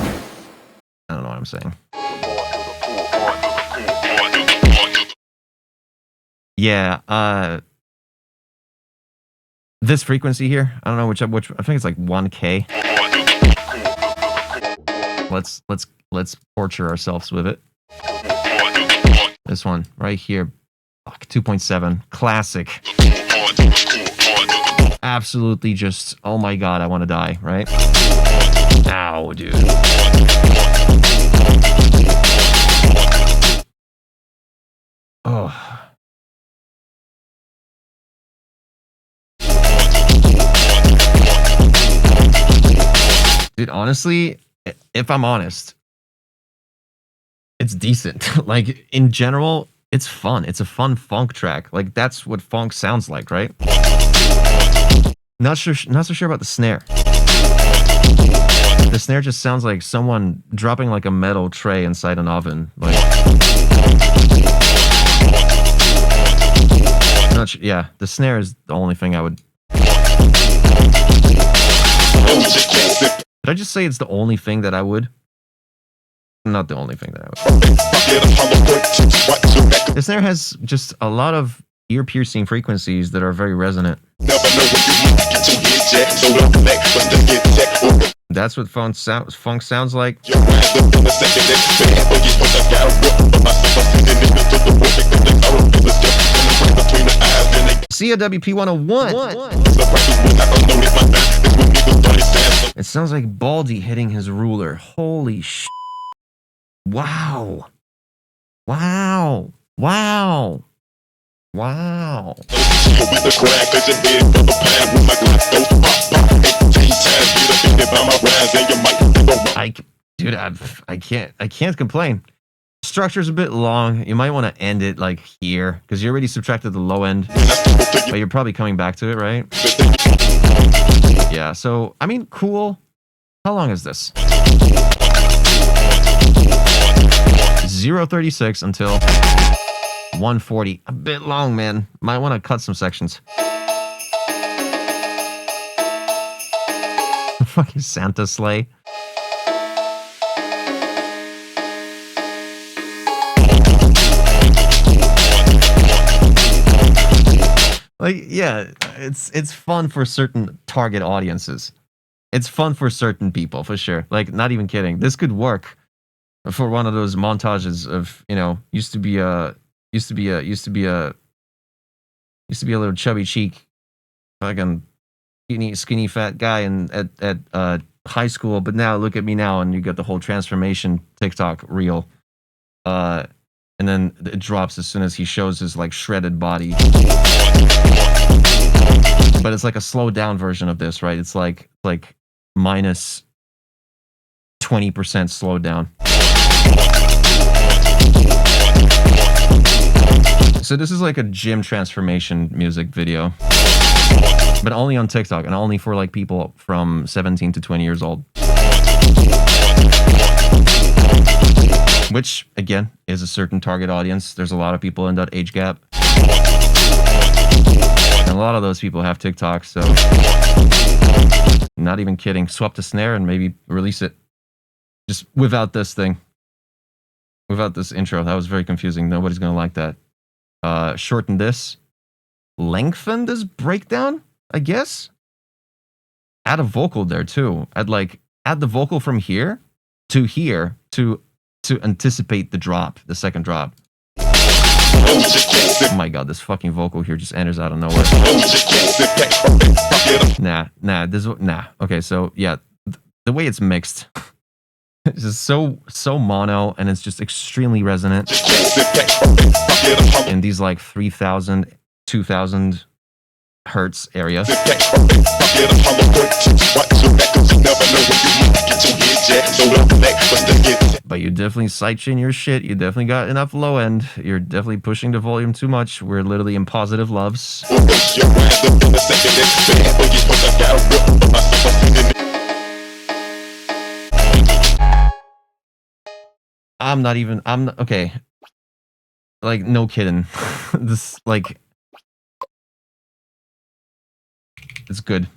I don't know what I'm saying. Yeah, this frequency here, I don't know which I think it's like 1K. Let's torture ourselves with it. This one right here. Fuck, 2.7. Classic. Absolutely just, oh my god, I want to die, right? Ow, dude. Oh. Dude, honestly, if I'm honest, it's decent. Like, in general, it's fun. It's a fun funk track. Like, that's what funk sounds like, right? Not so sure about the snare. The snare just sounds like someone dropping like a metal tray inside an oven. Like, yeah, the snare is the only thing I would. Did I just say it's the only thing that I would? Not the only thing that I would. The snare has just a lot of ear-piercing frequencies that are very resonant. That's what funk sounds like. COWP 101. It sounds like Baldy hitting his ruler. Holy sh! Wow. Wow. Wow. Wow. I can't complain. Structure's a bit long. You might want to end it like here because you already subtracted the low end, but you're probably coming back to it, right? Yeah. So I mean, cool. How long is this? 0:36 until 1:40. A bit long, man. Might want to cut some sections. Fucking Santa sleigh. Like, yeah, it's fun for certain target audiences. It's fun for certain people, for sure. Like, not even kidding. This could work for one of those montages of, you know, used to be a little chubby cheek, fucking skinny fat guy at high school, but now look at me now, and you got the whole transformation TikTok reel. And then it drops as soon as he shows his like shredded body. But it's like a slowed down version of this, right? It's like minus 20% slowed down. So this is like a gym transformation music video, but only on TikTok and only for like people from 17 to 20 years old. Which, again, is a certain target audience. There's a lot of people in that age gap. And a lot of those people have TikTok, so... Not even kidding. Swap the snare and maybe release it. Just without this thing. Without this intro. That was very confusing. Nobody's gonna like that. Shorten this. Lengthen this breakdown, I guess? Add a vocal there, too. Add the vocal from here to here to anticipate the drop, the second drop. Oh my god, this fucking vocal here just enters out of nowhere. Nah. Okay, so yeah, the way it's mixed, it's just so mono, and it's just extremely resonant. In these like 3,000, 2,000 hertz area. But you definitely sidechain your shit. You definitely got enough low end. You're definitely pushing the volume too much. We're literally in positive loves. Okay. Like, no kidding. This, like... It's good.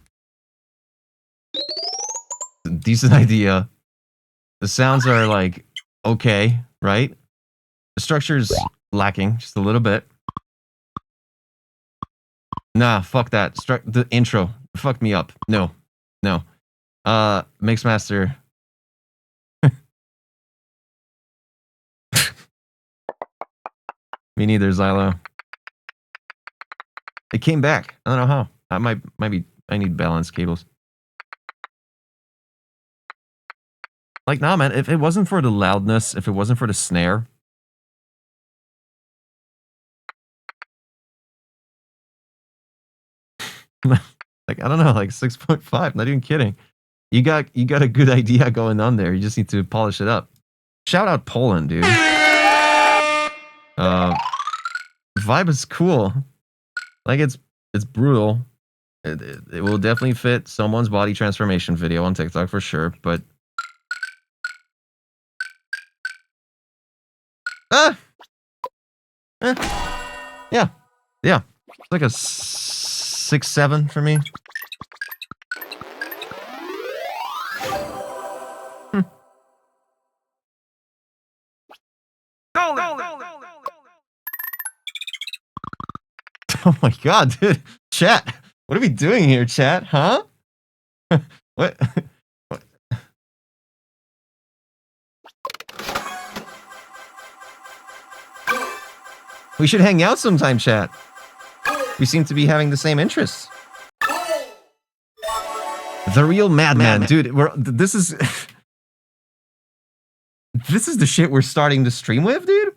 Decent idea. The sounds are like okay, right? The structure's lacking just a little bit. Nah, fuck that. The intro fucked me up. No. Mixmaster. Me neither, Xylo. It came back. I don't know how. I might be. I need balance cables. Like, nah, man. If it wasn't for the loudness, if it wasn't for the snare, like, I don't know, like 6.5. Not even kidding. You got a good idea going on there. You just need to polish it up. Shout out Poland, dude. Vibe is cool. Like, it's brutal. It will definitely fit someone's body transformation video on TikTok for sure, but Ah! Yeah. Yeah. It's like a 6-7 for me. Oh my god, dude. Chat. What are we doing here, chat? Huh? What? What? We should hang out sometime, chat. We seem to be having the same interests. The real madman, dude. This is this is the shit we're starting to stream with, dude.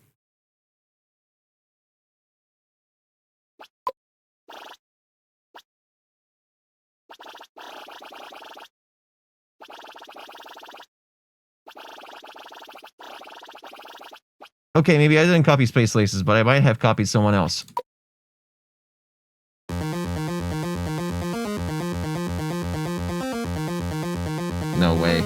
Okay, maybe I didn't copy Space Laces, but I might have copied someone else. No way.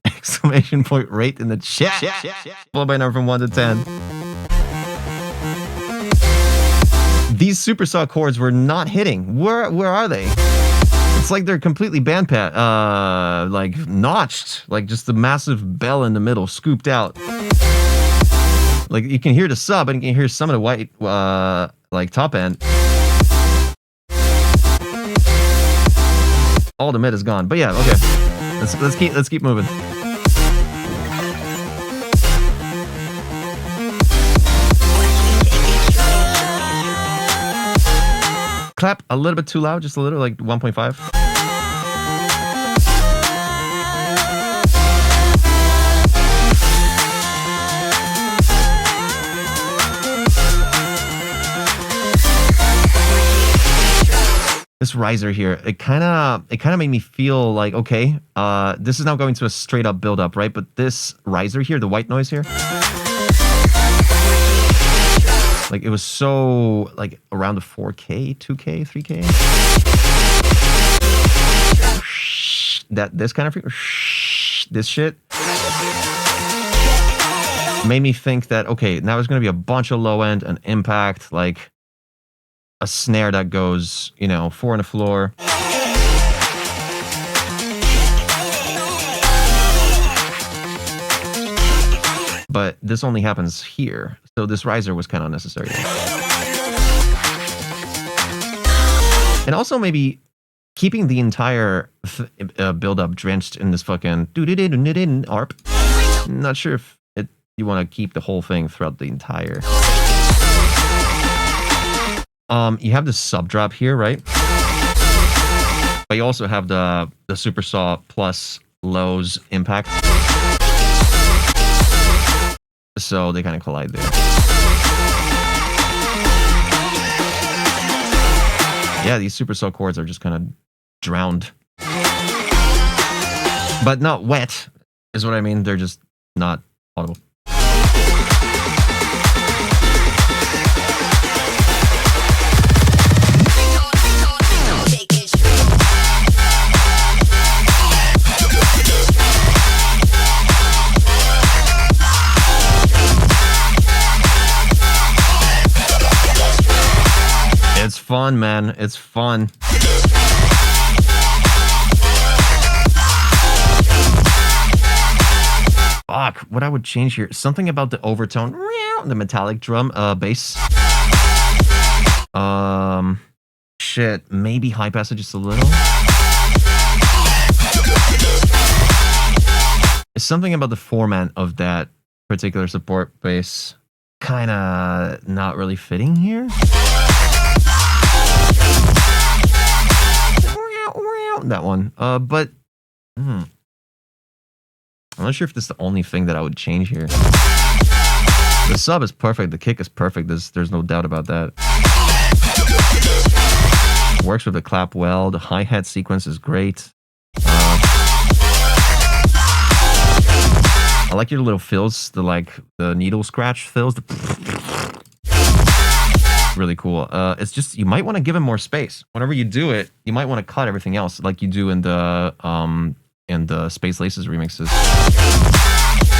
Exclamation point rate in the chat. Followed by a number from 1 to 10. These supersaw chords were not hitting. Where are they? It's like they're completely like notched, like just the massive bell in the middle, scooped out. Like you can hear the sub and you can hear some of the white, like top end. All the mid is gone, but yeah, okay. Let's keep moving. Clap a little bit too loud, just a little, like 1.5. This riser here, it kind of made me feel like, okay, this is now going to a straight up build up, right? But this riser here, the white noise here, like it was so like around the 4K, 2K, 3K. This kind of this shit made me think that, okay, now there's going to be a bunch of low end and impact, like a snare that goes, 4 on the floor. But this only happens here, so this riser was kind of unnecessary. And also maybe keeping the entire build-up drenched in this fucking ARP. Not sure if you want to keep the whole thing throughout the entire. You have the sub drop here, right? But you also have the super saw plus lows impact. So they kind of collide there. Yeah, these super saw chords are just kind of drowned. But not wet. is what I mean. They're just not audible. It's fun, man. It's fun. Fuck, what I would change here. Something about the overtone. The metallic drum, bass. Shit. Maybe high pass it just a little. It's something about the format of that particular support bass. Kinda not really fitting here. That one. But I'm not sure if this is the only thing that I would change here. The sub is perfect. The kick is perfect. There's no doubt about that. Works with the clap well. The hi-hat sequence is great. I like your little fills. The needle scratch fills. Really cool. It's just you might want to give him more space. Whenever you do it, you might want to cut everything else, like you do in the Space Laces remixes.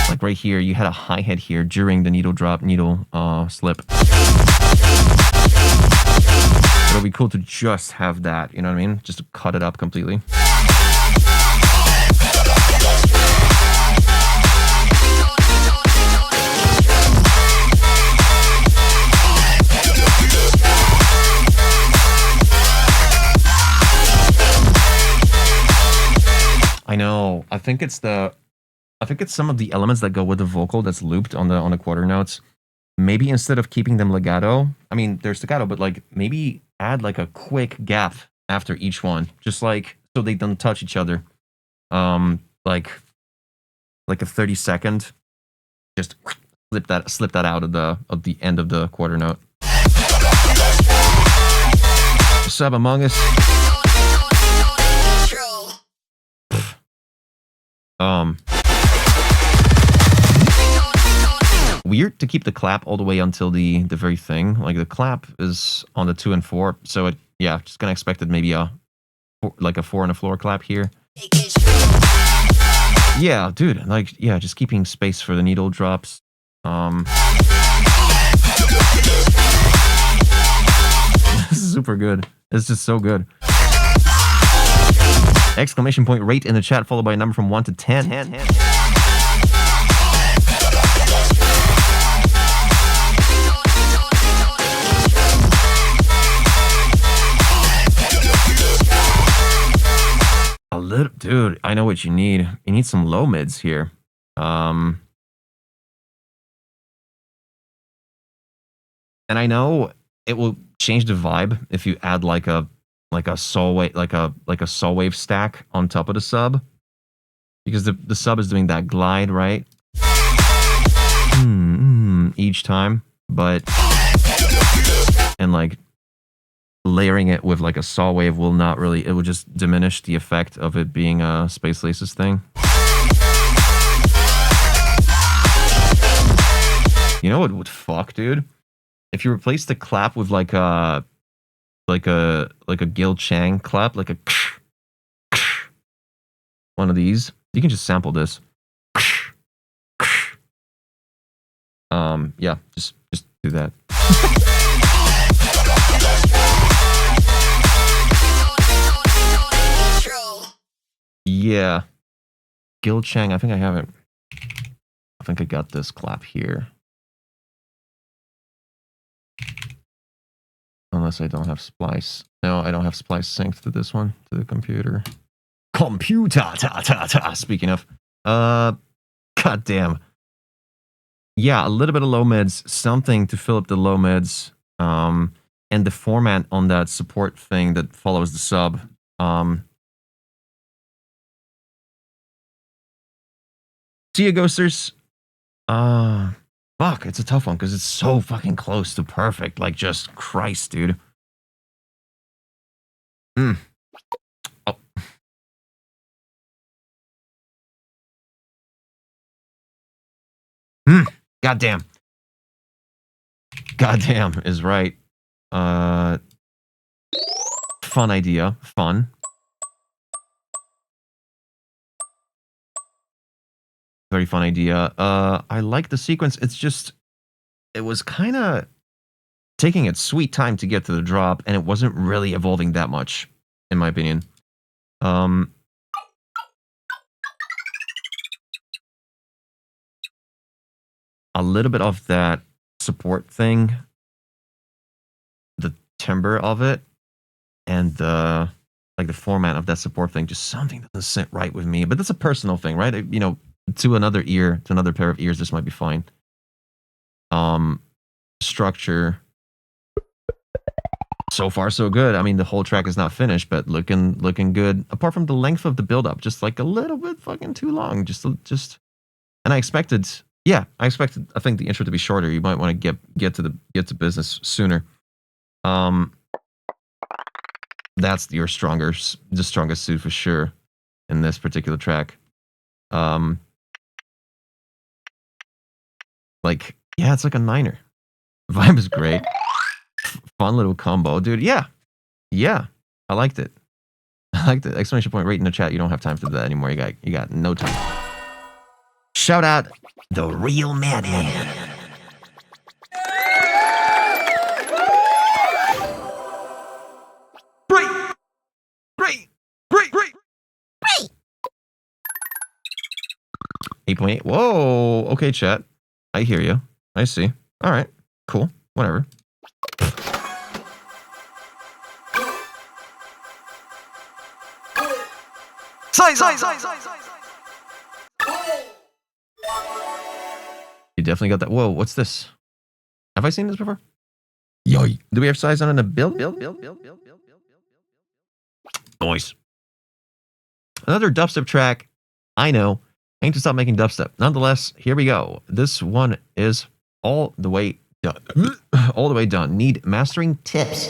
Like right here, you had a hi-hat here during the needle drop, needle slip. It'll be cool to just have that, you know what I mean? Just to cut it up completely. I know. I think it's some of the elements that go with the vocal that's looped on the quarter notes. Maybe instead of keeping them legato, I mean, there's staccato, but like maybe add like a quick gap after each one, just like so they don't touch each other. Like a 30-second, just slip that out of the end of the quarter note. What's up, Among Us? Weird to keep the clap all the way until the very thing. Like the clap is on the 2 and 4, so just gonna expect it maybe a 4 and a floor clap here. Yeah, dude, just keeping space for the needle drops. This is super good. It's just so good. Exclamation point rate in the chat, followed by a number from 1 to 10. A little, dude, I know what you need. You need some low mids here. And I know it will change the vibe if you add like a saw wave, like a saw wave stack on top of the sub, because the sub is doing that glide, right? Each time, but and like layering it with like a saw wave will not really, it will just diminish the effect of it being a Space Laces thing. You know what would fuck, dude? If you replace the clap with like a Gil Chang clap, like a one of these, you can just sample this. Yeah, just do that. Yeah. Gil Chang, I think I have it. I think I got this clap here. Unless I don't have Splice. No, I don't have Splice synced to this one, to the computer. Speaking of. Goddamn. Yeah, a little bit of low mids, something to fill up the low mids, and the format on that support thing that follows the sub. See ya, Ghosters. Fuck, it's a tough one because it's so fucking close to perfect. Like, just Christ, dude. Oh. Goddamn. Goddamn is right. Fun idea. Fun. Very fun idea. I like the sequence. It's just, it was kind of taking its sweet time to get to the drop, and it wasn't really evolving that much, in my opinion. A little bit of that support thing, the timbre of it, and the format of that support thing, just something that doesn't sit right with me. But that's a personal thing, right? You know, to another ear, to another pair of ears, this might be fine. Structure. So far, so good. I mean, the whole track is not finished, but looking good. Apart from the length of the build-up, just like a little bit fucking too long. And I expected, I think the intro to be shorter. You might want to get to business sooner. That's the strongest suit for sure in this particular track. It's like a 9er. Vibe is great. Fun little combo, dude. Yeah, I liked it. Exclamation point right in the chat. You don't have time for that anymore. You got no time. Shout out the real madman. Great. 8.8. Whoa. Okay, chat. I hear you. I see. All right. Cool. Whatever. You definitely got that. Whoa, what's this? Have I seen this before? Yoy. Do we have size on in a build? Noise. Another dubstep track. I know. I need to stop making dubstep. Nonetheless, here we go. This one is all the way done. All the way done. Need mastering tips.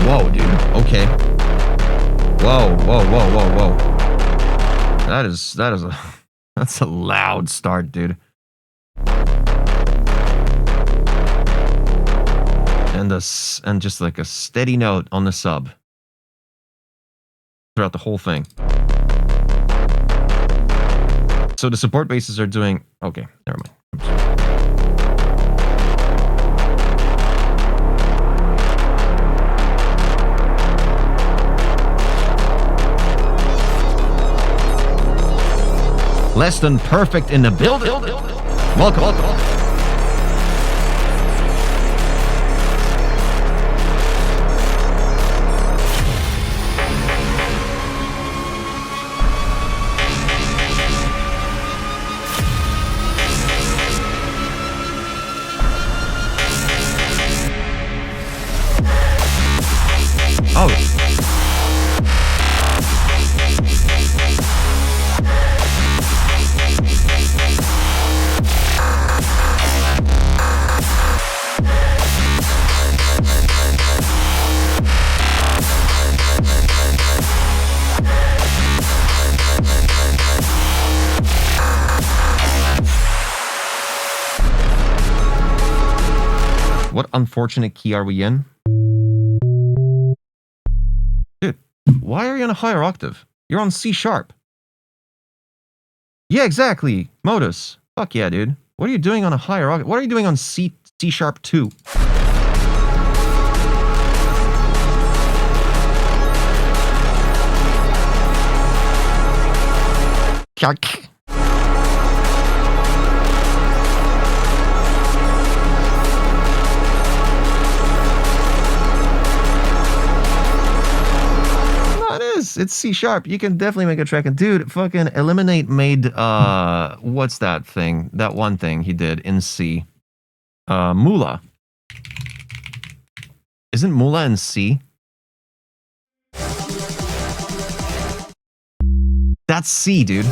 Whoa, dude. Okay. Whoa. That's a loud start, dude. And just like a steady note on the sub throughout the whole thing. So the support basses are doing... Okay, never mind. Less than perfect in the build. Welcome. What unfortunate key are we in? Dude, why are you on a higher octave? You're on C sharp. Yeah, exactly. Modus. Fuck yeah, dude. What are you doing on a higher octave? What are you doing on C sharp 2? It's C sharp. You can definitely make a track. And dude, fucking Eliminate made what's that thing? That one thing he did in C. Mula. Isn't Mula in C? That's C, dude.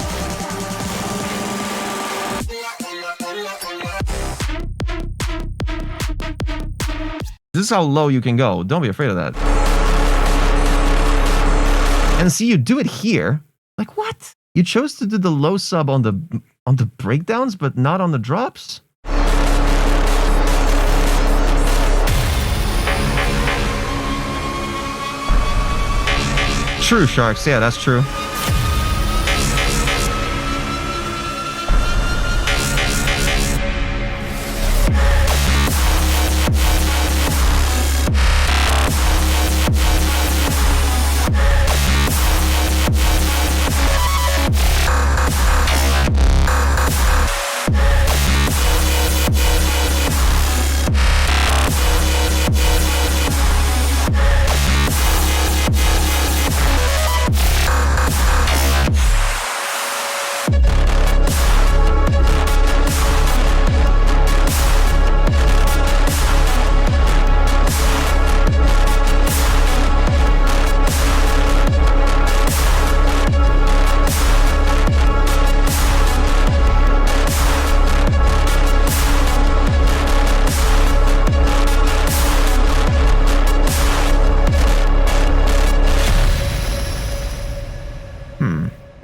This is how low you can go. Don't be afraid of that. And see, you do it here. Like, what? You chose to do the low sub on the breakdowns, but not on the drops? True, Sharks. Yeah, that's true.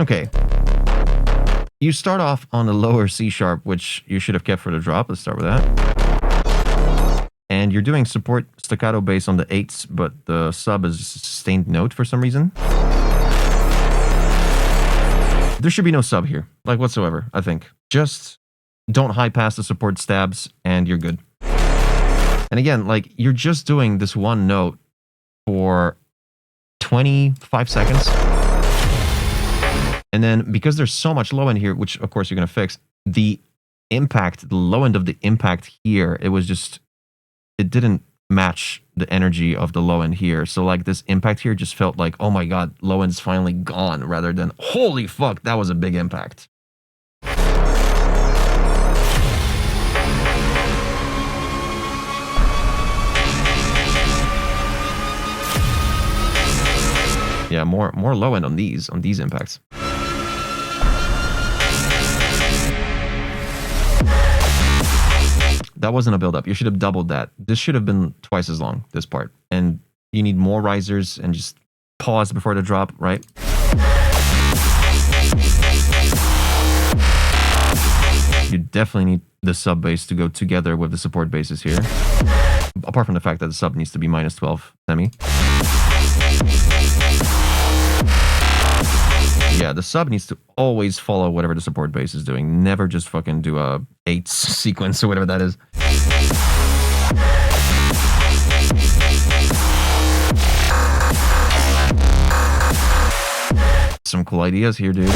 Okay. You start off on a lower C sharp, which you should have kept for the drop. Let's start with that. And you're doing support staccato bass on the 8s, but the sub is a sustained note for some reason. There should be no sub here, like whatsoever, I think. Just don't high pass the support stabs and you're good. And again, like you're just doing this one note for 25 seconds. And then because there's so much low end here, which of course you're going to fix, the impact, the low end of the impact here, it was just, it didn't match the energy of the low end here. So like this impact here just felt like, oh my God, low end's finally gone, rather than, holy fuck, that was a big impact. Yeah, more low end on these impacts. That wasn't a build-up. You should have doubled that. This should have been twice as long, this part. And you need more risers and just pause before the drop, right? You definitely need the sub bass to go together with the support basses here. Apart from the fact that the sub needs to be minus 12 semi. Yeah, the sub needs to always follow whatever the support bass is doing. Never just fucking do a 8s sequence or whatever that is. Some cool ideas here, dude.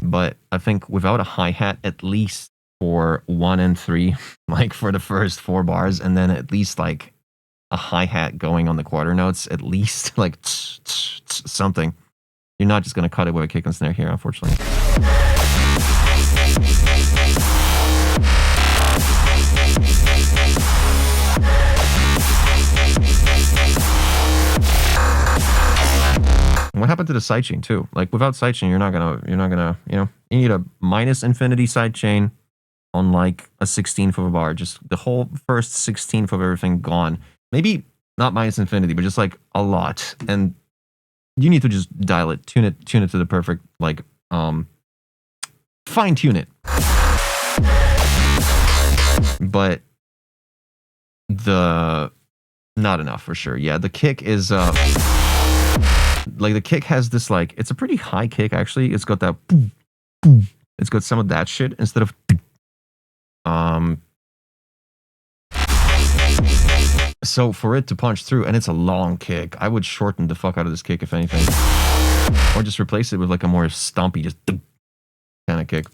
But I think without a hi-hat, at least for 1 and 3, like for the first 4 bars, and then at least like a hi-hat going on the quarter notes, at least like something. You're not just going to cut it with a kick and snare here, unfortunately. What happened to the sidechain too? Like without sidechain, you're not gonna, you know, you need a minus infinity sidechain on like a 16th of a bar. Just the whole first 16th of everything gone. Maybe not minus infinity, but just like a lot. And you need to just dial it, tune it to the perfect, like, fine tune it. But not enough for sure. Yeah, the kick is, like the kick has this, like, it's a pretty high kick actually. It's got that, it's got some of that shit instead of, so for it to punch through, and it's a long kick, I would shorten the fuck out of this kick if anything. Or just replace it with like a more stompy, just kind of kick.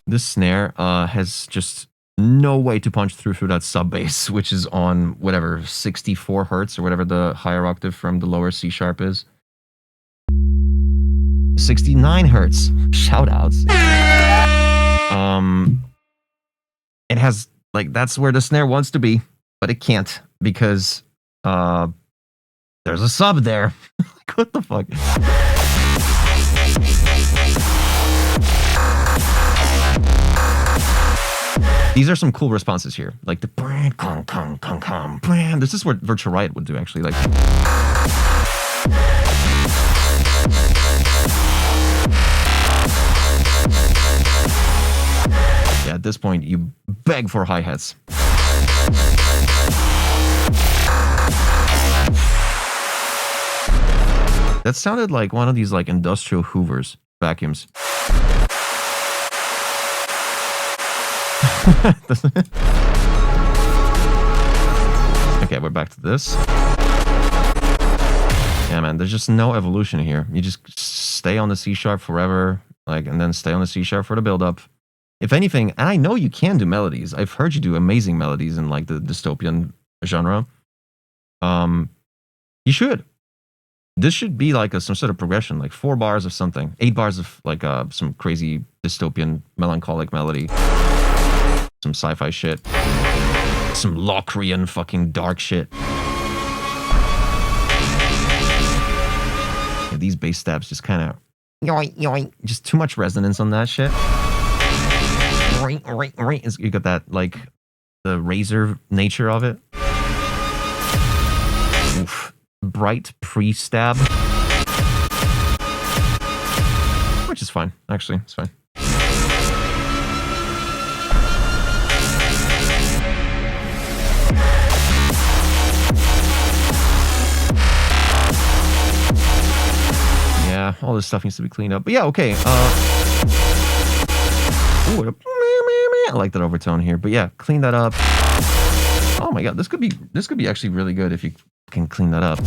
This snare has just no way to punch through that sub bass, which is on whatever, 64 hertz or whatever the higher octave from the lower C sharp is. 69 hertz. Shout outs. It has, like, that's where the snare wants to be, but it can't because there's a sub there. Like, what the fuck? These are some cool responses here, like the brand, kong, kong, kong, kong, brand. This is what Virtual Riot would do, actually. Like, yeah, at this point, you beg for hi-hats. That sounded like one of these like industrial Hoovers vacuums. Okay, we're back to this. Yeah, man, there's just no evolution here. You just stay on the C sharp forever, like, and then stay on the C sharp for the build up. If anything, and I know you can do melodies. I've heard you do amazing melodies in like the dystopian genre. You should. This should be like some sort of progression, like 4 bars of something, 8 bars of like some crazy dystopian melancholic melody. Some sci-fi shit. Some Locrian fucking dark shit. Yeah, these bass stabs just kind of... yoink, yoink. Just too much resonance on that shit. Yoink, yoink, yoink. You got that, like, the razor nature of it. Oof. Bright pre-stab. Which is fine, actually. It's fine. Yeah, all this stuff needs to be cleaned up. But yeah, okay. Ooh, I like that overtone here. But yeah, clean that up. Oh my god, this could be actually really good if you can clean that up.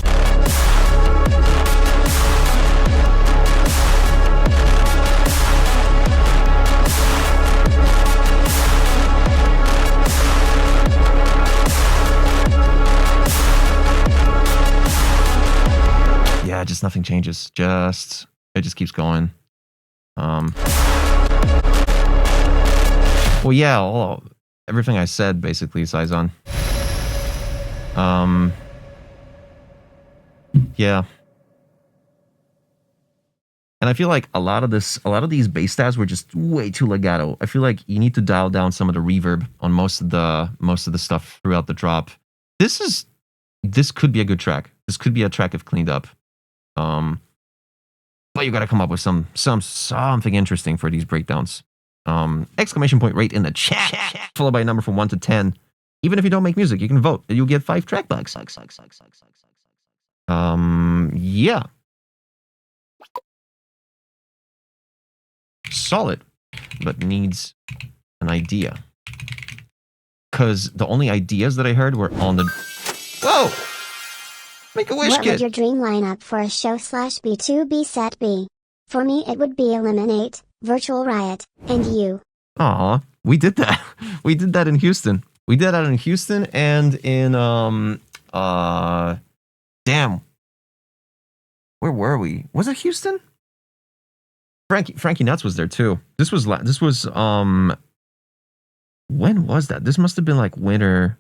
Yeah, just nothing changes. It just keeps going. Well, yeah, everything I said basically, Saizon. Yeah. And I feel like a lot of these bass stabs were just way too legato. I feel like you need to dial down some of the reverb on most of the stuff throughout the drop. This could be a good track. This could be a track if cleaned up. But you got to come up with something interesting for these breakdowns. Exclamation point rate in the chat, followed by a number from 1 to 10. Even if you don't make music, you can vote. You'll get 5 track bucks. Yeah. Solid, but needs an idea. Because the only ideas that I heard were on the... Whoa! Make a wish, What kid. would your dream lineup for a show /B2B set be? For me it would be Eliminate, Virtual Riot, and you. Aw, we did that. We did that in Houston. We did that in Houston and in damn. Where were we? Was it Houston? Frankie Nuts was there too. This was when was that? This must have been like winter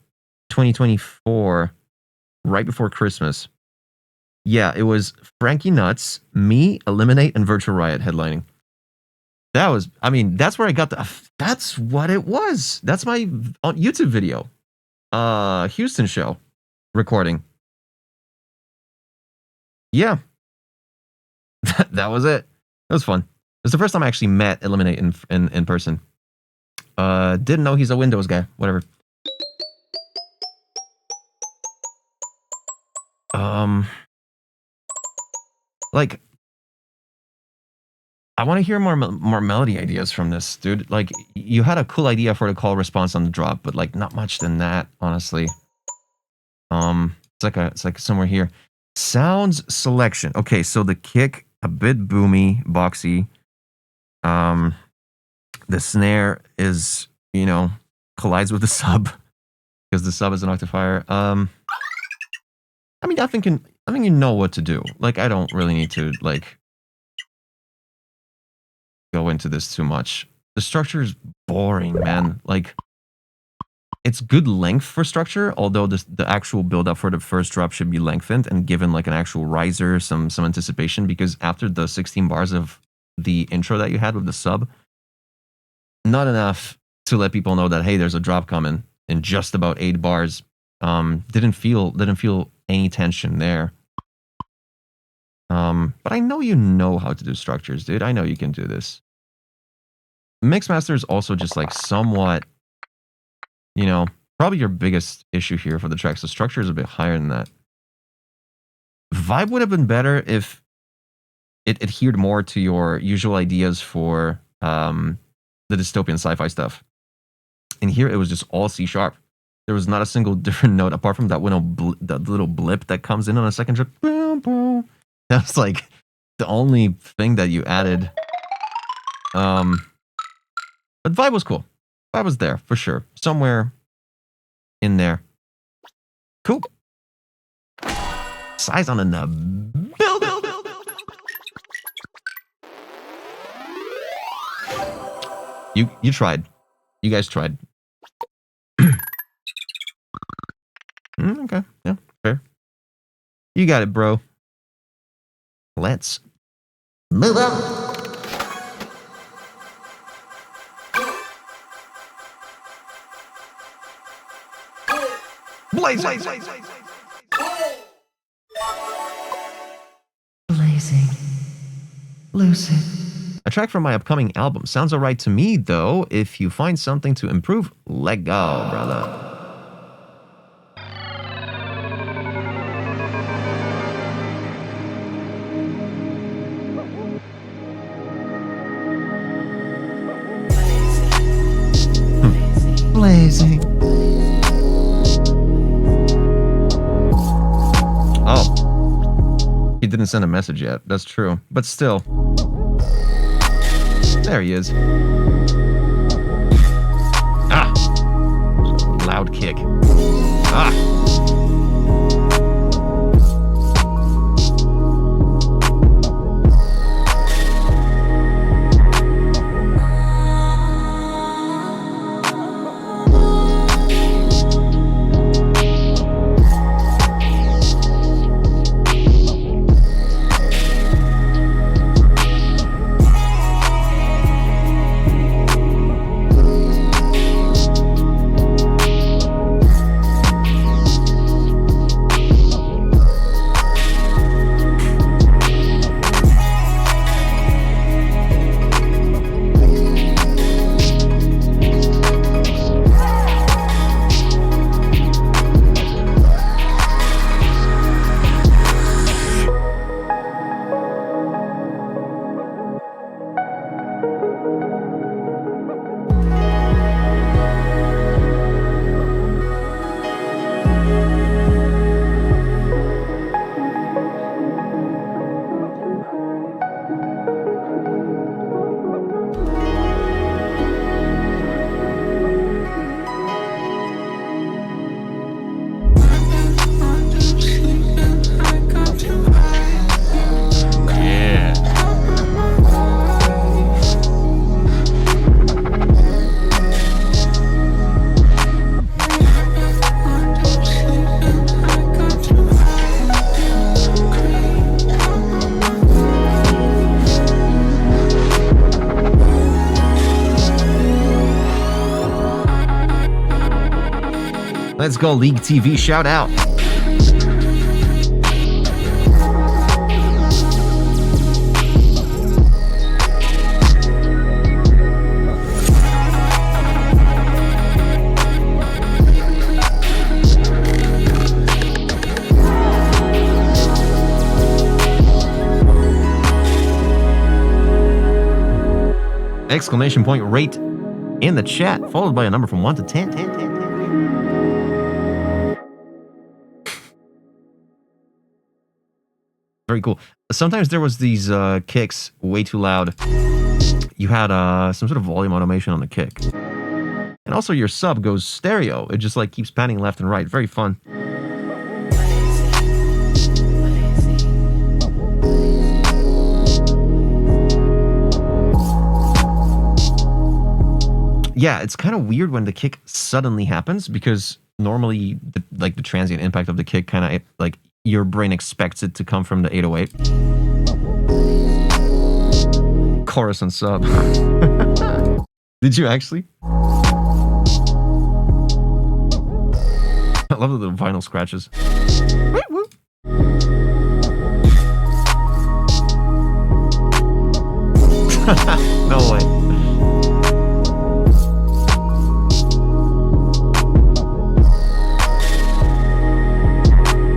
2024, right before Christmas. Yeah, it was Frankie Nuts, me, Eliminate, and Virtual Riot headlining. That was, I mean, that's where I got that's what it was. That's my YouTube video. Houston show recording. Yeah. That was it. It was fun. It was the first time I actually met Eliminate in person. Didn't know he's a Windows guy. Whatever. Like, I want to hear more melody ideas from this, dude. Like, you had a cool idea for the call response on the drop, but like not much than that, honestly. It's like somewhere here. Sounds selection. Okay, so the kick, a bit boomy, boxy. The snare is, collides with the sub because the sub is an octifier. I mean, I think you know what to do. Like, I don't really need to like go into this too much. The structure is boring, man. Like, it's good length for structure, although the actual build up for the first drop should be lengthened and given like an actual riser, some anticipation, because after the 16 bars of the intro that you had with the sub, not enough to let people know that, hey, there's a drop coming in just about 8 bars. Didn't feel any tension there. But I know you know how to do structures, dude. I know you can do this. Mixmaster is also just like somewhat, you know, probably your biggest issue here for the track. So structure is a bit higher than that. Vibe would have been better if it adhered more to your usual ideas for the dystopian sci-fi stuff. And here it was just all C sharp. There was not a single different note apart from that little blip that comes in on a second trip. That's like the only thing that you added. But vibe was cool. Vibe was there for sure. Somewhere in there. Cool. Size on the nub. Build. You tried. You guys tried. Okay. Yeah, fair. You got it, bro. Let's move on. Blazing. Lucid. A track from my upcoming album. Sounds alright to me, though. If you find something to improve, let go, brother. Blazing. Oh. He didn't send a message yet. That's true. But still. There he is. Ah. Loud kick. Ah. Let's go, League TV, shout out. Exclamation point rate in the chat, followed by a number from 1 to 10. 10, 10, 10. Very cool. Sometimes there was these kicks way too loud. You had some sort of volume automation on the kick. And also your sub goes stereo. It just like keeps panning left and right. Very fun. Yeah, it's kind of weird when the kick suddenly happens because normally the transient impact of the kick kind of like your brain expects it to come from the 808. Chorus and sub. Did you actually? love the little vinyl scratches. No way.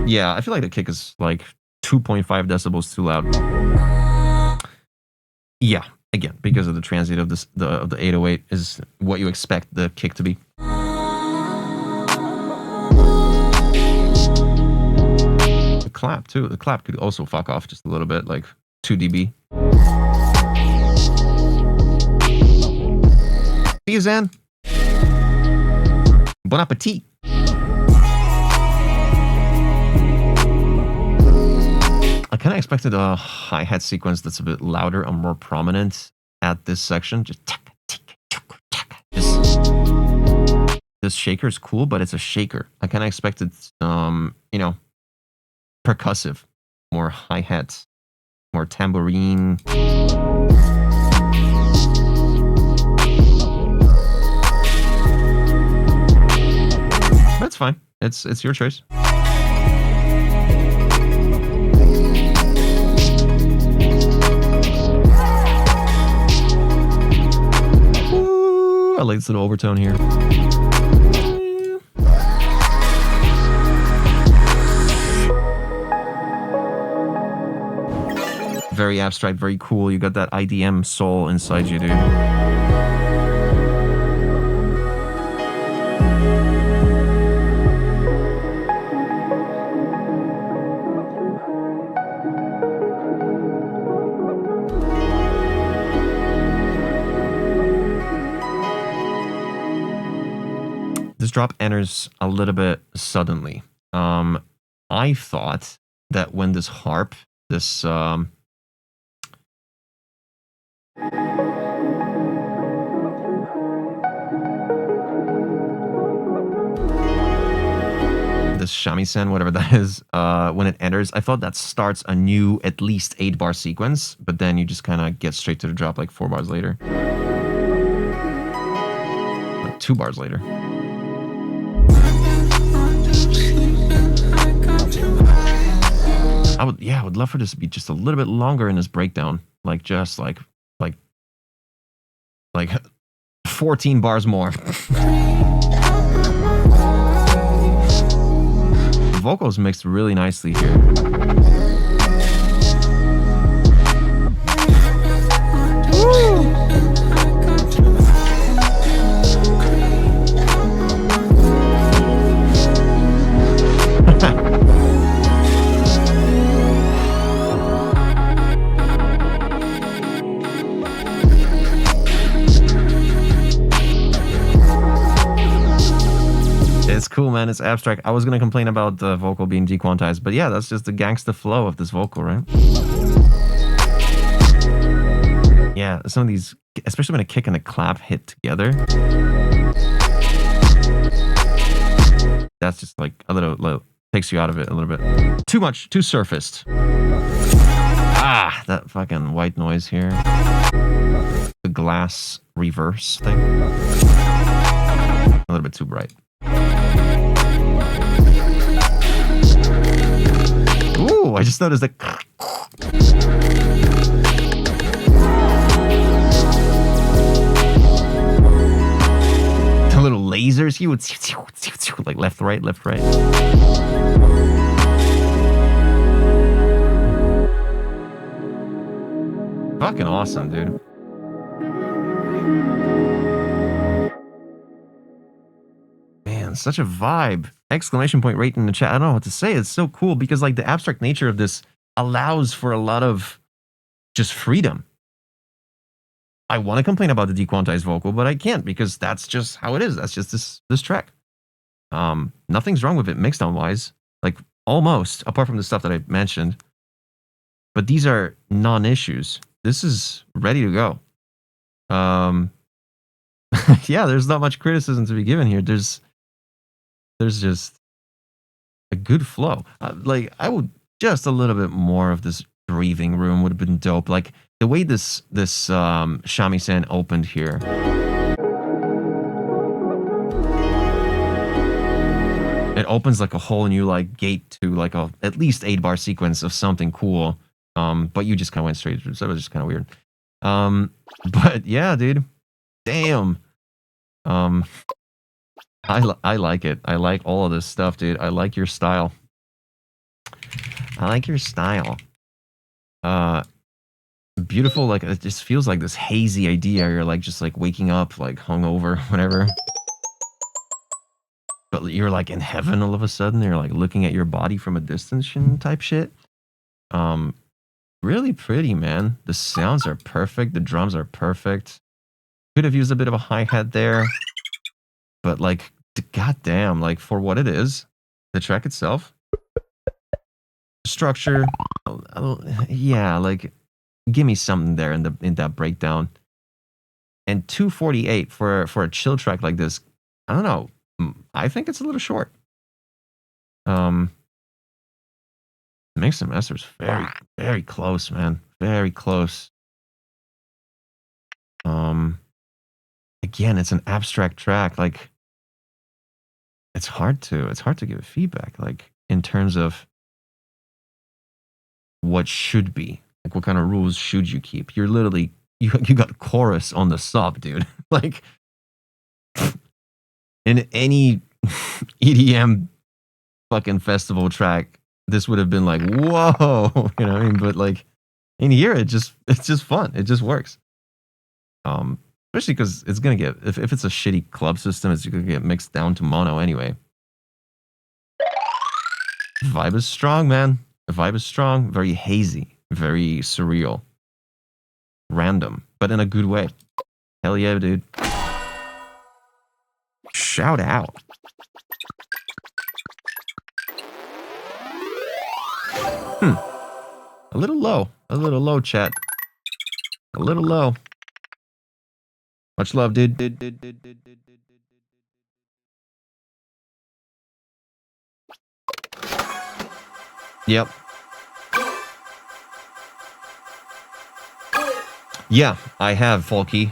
Yeah, I feel like the kick is like 2.5 decibels too loud. Yeah, again, because of the transient of this, of the 808 is what you expect the kick to be. The clap too. The clap could also fuck off just a little bit, like 2 dB. See you, Zan. Bon appetit. I kind of expected a hi-hat sequence that's a bit louder and more prominent at this section. Just this shaker is cool, but it's a shaker. I kind of expected, you know, percussive, more hi-hat, more tambourine. That's fine. It's your choice. Ooh, I like this little overtone here. Very abstract, very cool. You got that IDM soul inside you, dude. This drop enters a little bit suddenly. I thought that when this harp, this this shamisen, whatever that is, when it enters, I thought that starts a new at least 8-bar sequence, but then you just kind of get straight to the drop like 4 bars later. 2 bars later. I would love for this to be just a little bit longer in this breakdown, like just like 14 bars more. The vocals mixed really nicely here. It's cool, man. It's abstract. I was gonna complain about the vocal being dequantized, but yeah, that's just the gangsta flow of this vocal, right? Yeah, some of these, especially when a kick and a clap hit together, that's just like a little takes you out of it a little bit. Too much, too surfaced. Ah, that fucking white noise here. The glass reverse thing. A little bit too bright. Ooh, I just noticed that. The little lasers, he would like left, right, left, right. Fucking awesome, dude. Man, such a vibe. Exclamation point right in the chat. I don't know what to say. It's so cool because like the abstract nature of this allows for a lot of just freedom. I want to complain about the dequantized vocal, but I can't because that's just how it is. That's just this track. Nothing's wrong with it mixdown wise. Like almost, apart from the stuff that I mentioned. But these are non-issues. This is ready to go. Yeah, there's not much criticism to be given here. There's just a good flow. Like I would just a little bit more of this breathing room would have been dope. Like the way this shamisen opened here. it opens like a whole new like gate to like a at least 8-bar sequence of something cool. But you just kind of went straight through, so it was just kind of weird. But yeah, dude, damn. I like it. I like all of this stuff, dude. I like your style. I like your style. Beautiful. Like it just feels like this hazy idea. You're like just like waking up, like hungover, whatever. But you're like in heaven all of a sudden. You're like looking at your body from a distance type shit. Really pretty, man. The sounds are perfect. The drums are perfect. Could have used a bit of a hi-hat there. But like, goddamn, like for what it is, the track itself, structure, yeah, like give me something there in that breakdown. And 248 for a chill track like this, I don't know. I think it's a little short. Mix and master's very, very close, man. Very close. Again, it's an abstract track. Like, it's hard to give it feedback. Like, in terms of what should be, like, what kind of rules should you keep? You're literally you got chorus on the sub, dude. Like, in any EDM fucking festival track, this would have been like, whoa, you know what I mean? But like in here, it's just fun. It just works. Especially because it's gonna get if it's a shitty club system, it's gonna get mixed down to mono anyway. The vibe is strong, man. The vibe is strong, very hazy, very surreal, random, but in a good way. Hell yeah, dude. Shout out. A little low, chat. A little low. Much love, dude. Yep. Yeah, I have, Folky.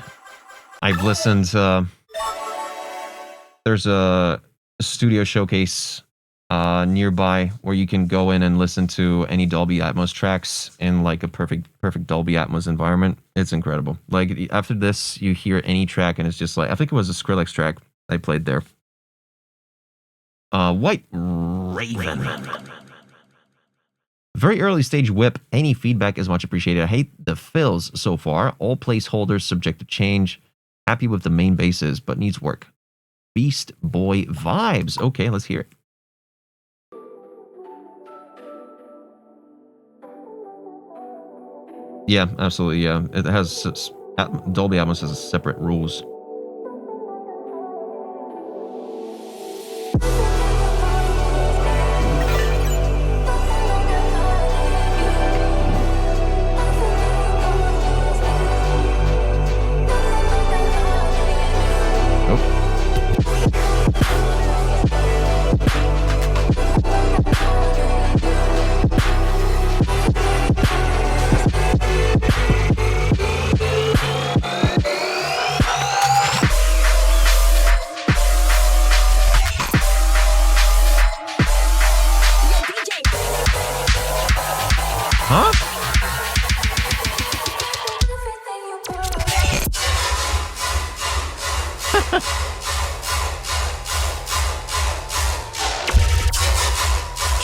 I've listened. There's a studio showcase nearby where you can go in and listen to any Dolby Atmos tracks in like a perfect Dolby Atmos environment. It's incredible. Like after this, you hear any track and it's just like, I think it was a Skrillex track I played there. White Raven. Very early stage whip. Any feedback is much appreciated. I hate the fills so far. All placeholders subject to change. Happy with the main bases, but needs work. Beast Boy vibes. Okay, let's hear it. Yeah, absolutely. Yeah, it has Dolby Atmos has separate rules.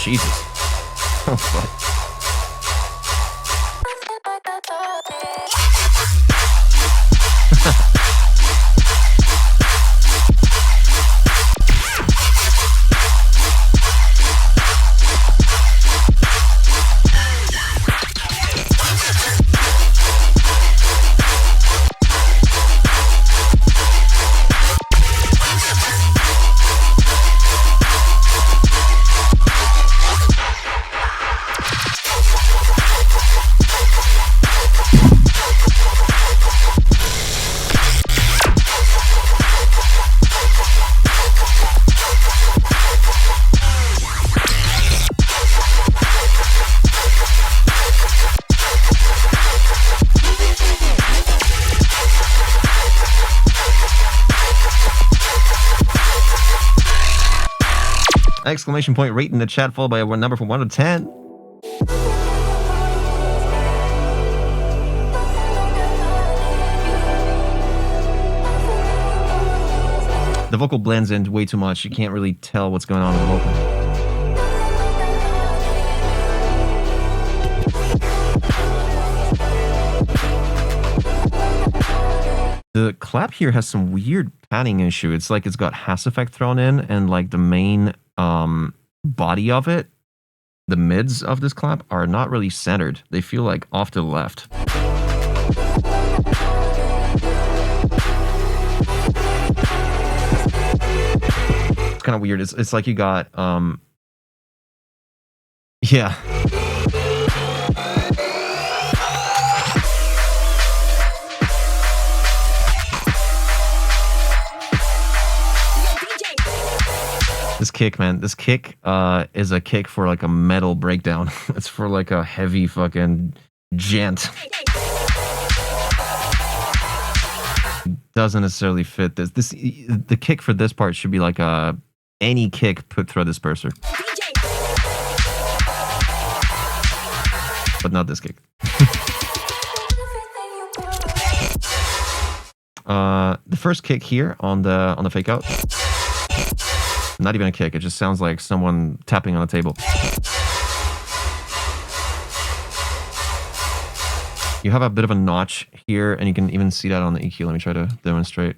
Jesus. Oh, fuck. Exclamation point rate in the chat, followed by a number from 1 to 10. The vocal blends in way too much. You can't really tell what's going on with the vocal. The clap here has some weird panning issue. It's like it's got Hass effect thrown in, and like the main body of it, the mids of this clap are not really centered. They feel like off to the left. It's kind of weird. It's like you got yeah. This kick, man. This kick is a kick for like a metal breakdown. It's for like a heavy fucking gent. Doesn't necessarily fit this. The kick for this part should be like any kick put through a disperser. But not this kick. The first kick here on the fake out. Not even a kick, it just sounds like someone tapping on a table. You have a bit of a notch here, and you can even see that on the EQ. Let me try to demonstrate.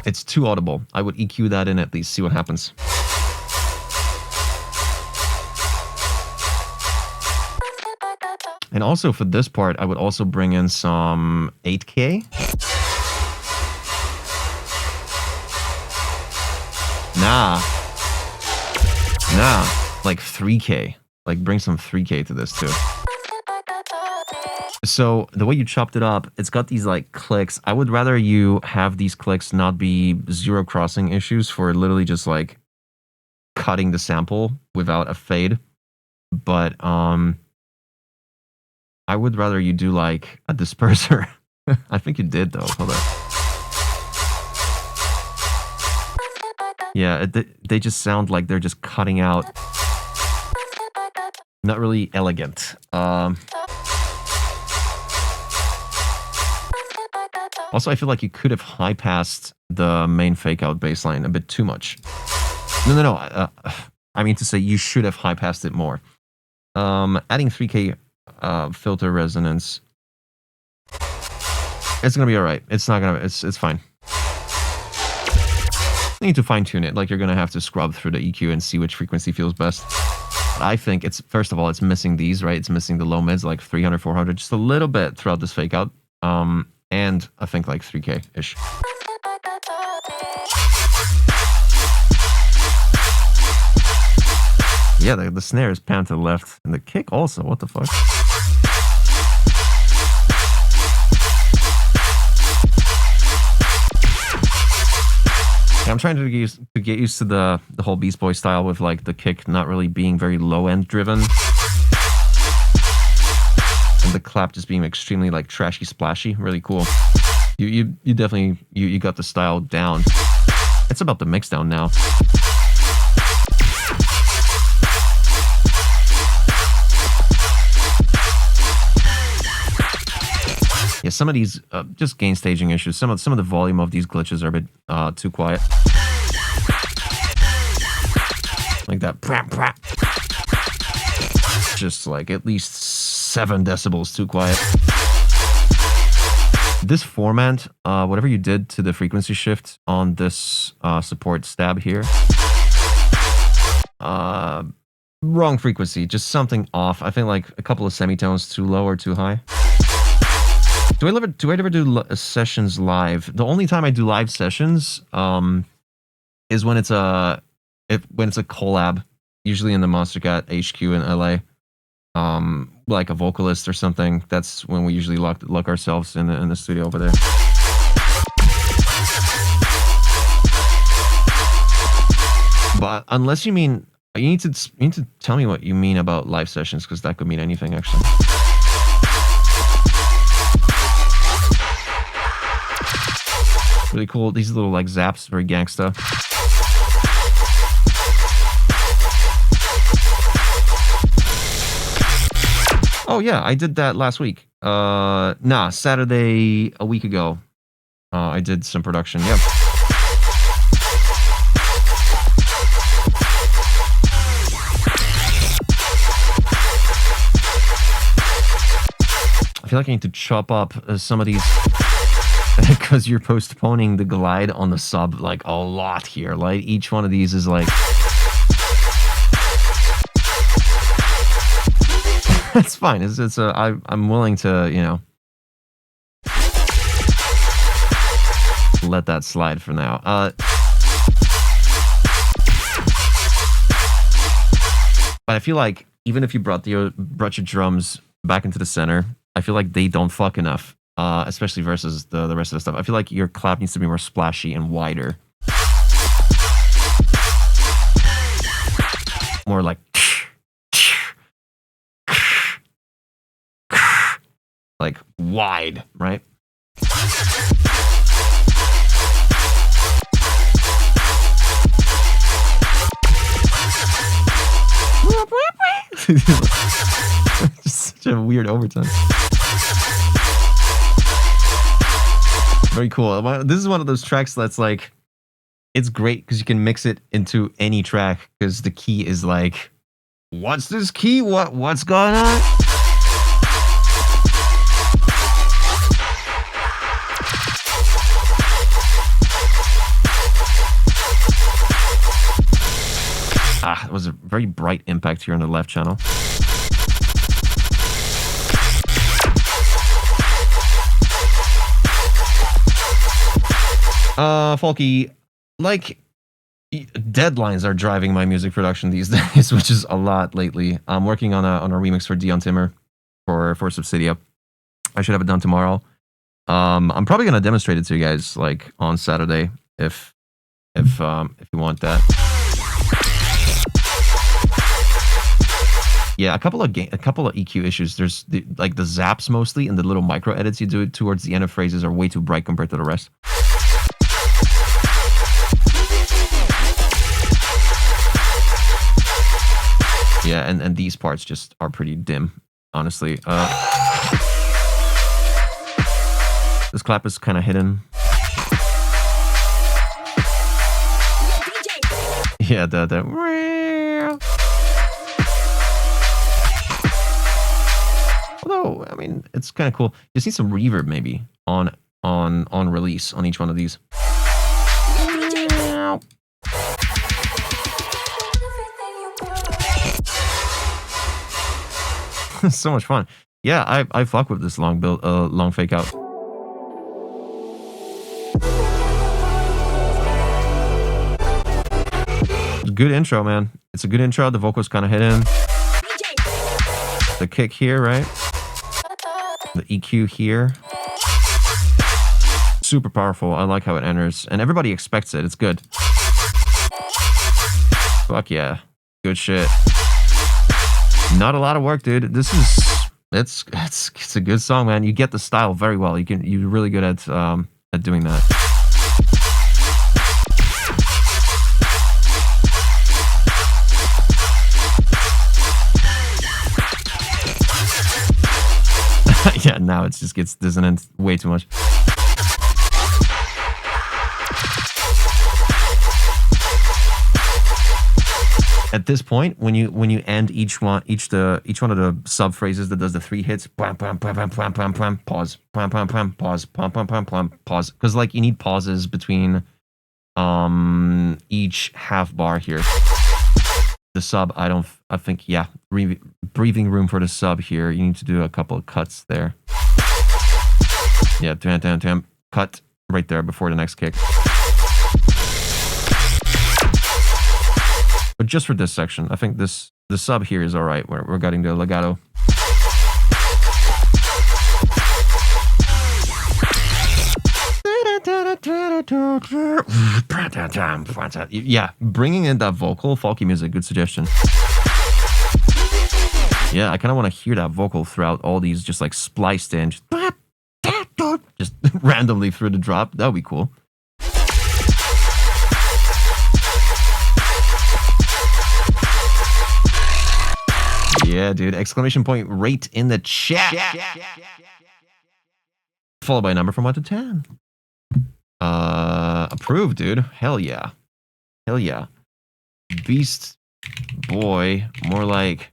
It's too audible. I would EQ that in at least, see what happens. And also for this part, I would also bring in some 8K. Nah, like 3K. Like bring some 3K to this too. So the way you chopped it up, it's got these like clicks. I would rather you have these clicks not be zero crossing issues for literally just like cutting the sample without a fade. But I would rather you do like a disperser. I think you did though. Hold on. Yeah, they just sound like they're just cutting out. Not really elegant. Also, I feel like you could have high-passed the main fake-out bassline a bit too much. No. I mean to say you should have high-passed it more. Adding 3K filter resonance. It's gonna be alright. It's not gonna. It's fine. You need to fine-tune it. Like you're gonna have to scrub through the EQ and see which frequency feels best. But I think it's, first of all, it's missing these, right? It's missing the low mids, like 300, 400, just a little bit throughout this fake-out. And I think like 3K-ish. Yeah, the snare is panned to the left, and the kick also. What the fuck? Yeah, I'm trying to get used to the whole Beast Boy style with like the kick not really being very low end driven, and the clap just being extremely like trashy splashy. Really cool. You definitely you got the style down. It's about the mix down now. Yeah, some of these just gain staging issues. Some of the volume of these glitches are a bit too quiet. Like that. Just like at least 7 decibels too quiet. This format, whatever you did to the frequency shift on this support stab here, wrong frequency, just something off. I think like a couple of semitones too low or too high. Do I ever do sessions live? The only time I do live sessions is when it's a collab, usually in the Monstercat HQ in LA. Like a vocalist or something. That's when we usually lock ourselves in the studio over there. But unless you mean, you need to tell me what you mean about live sessions, because that could mean anything actually. Really cool. These little like zaps, very gangsta. Oh yeah, I did that last week. Nah, Saturday a week ago. I did some production. Yep. I feel like I need to chop up some of these because you're postponing the glide on the sub like a lot here. Like each one of these is like that's fine. I'm willing to, you know, let that slide for now. But I feel like even if you brought your drums back into the center, I feel like they don't fuck enough, especially versus the rest of the stuff. I feel like your clap needs to be more splashy and wider. More like wide, right? Just such a weird overtone. Very cool. This is one of those tracks that's like, it's great because you can mix it into any track because the key is like, what's this key? What's going on? It was a very bright impact here on the left channel. Folky, like, deadlines are driving my music production these days, which is a lot lately. I'm working on a remix for Dion Timmer for Subsidia. I should have it done tomorrow. I'm probably gonna demonstrate it to you guys like on Saturday if you want that. Yeah, a couple of EQ issues. There's the zaps mostly, and the little micro edits you do towards the end of phrases are way too bright compared to the rest. Yeah, and these parts just are pretty dim, honestly. This clap is kind of hidden. Yeah, although, I mean, it's kind of cool. Just need some reverb maybe on release on each one of these. So much fun. Yeah, I fuck with this long fake out. Good intro, man. It's a good intro. The vocals kind of hidden. The kick here, right? The EQ here. Super powerful. I like how it enters. And everybody expects it. It's good. Fuck yeah. Good shit. Not a lot of work, dude. It's a good song, man. You get the style very well. You're really good at doing that. Yeah, now it just gets dissonant way too much. At this point, when you end each one of the sub phrases that does the 3 hits, pause, pause, pause, because like you need pauses between each half bar here. The sub, I think, yeah, breathing room for the sub here. You need to do a couple of cuts there. Yeah, cut right there before the next kick. But just for this section, I think the sub here is all right. We're getting the legato. Yeah, bringing in that vocal, folky music, good suggestion. Yeah, I kind of want to hear that vocal throughout all these, just like spliced in, just randomly through the drop. That would be cool. Yeah, dude. Exclamation point rate in the chat. Followed by a number from 1 to 10. Approved, dude. Hell yeah. Hell yeah. Beast boy. More like...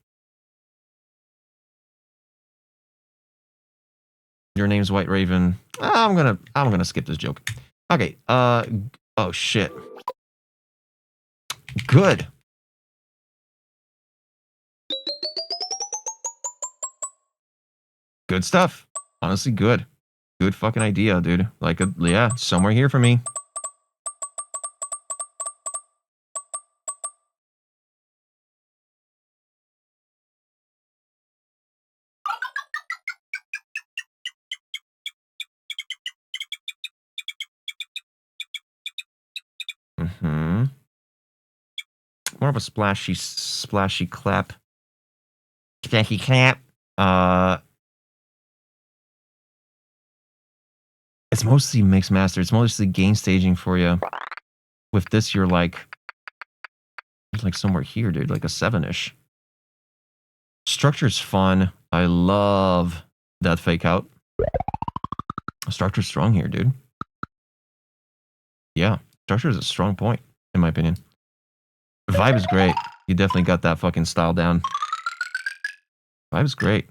Your name's White Raven. I'm gonna skip this joke. Okay. Oh shit. Good. Good stuff. Honestly, good. Good fucking idea, dude. Like, yeah, somewhere here for me. Mm-hmm. More of a splashy clap. Splashy clap. It's mostly mixed master. It's mostly gain staging for you. With this, you're like somewhere here, dude. Like a 7-ish. Structure's fun. I love that fake out. Structure's strong here, dude. Yeah, structure is a strong point, in my opinion. The vibe is great. You definitely got that fucking style down. Vibe is great.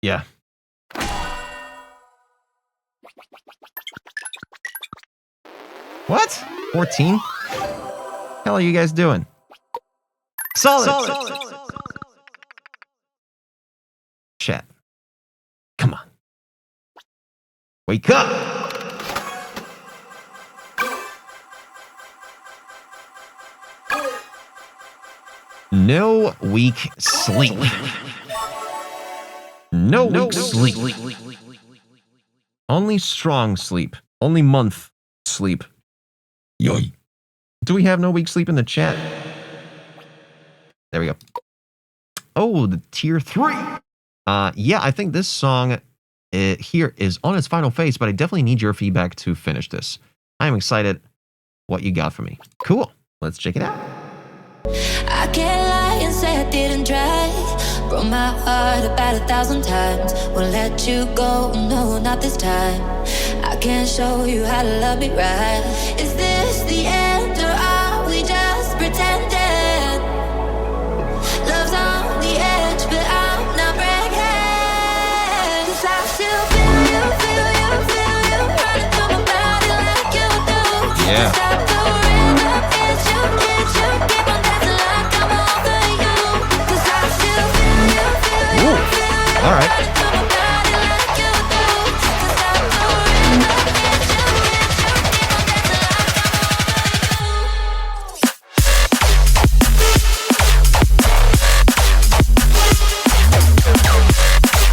Yeah. What? 14? Hell are you guys doing? Solid. Chat. Come on. Wake up! No weak sleep. No weak sleep. Only strong sleep. Only month sleep. Yoy. Do we have no weak sleep in the chat? There we go. Oh, the tier 3. Yeah, I think this song here is on its final phase, but I definitely need your feedback to finish this. I'm excited what you got for me. Cool. Let's check it out. I can't lie and say I didn't try. Broke my heart about 1,000 times. Won't let you go, no, not this time. I can't show you how to love me right. Is this the end or are we just pretending? Love's on the edge, but I'm not breaking. 'Cause I still feel you, feel you, feel you running through my body like you do. Yeah. Stop the rhythm, it's you, keep on dancing like I'm over you. 'Cause I still feel you, feel you, feel you All right. running through my body like you do. Stop the rhythm, it's you, keep on dancing like I'm over you.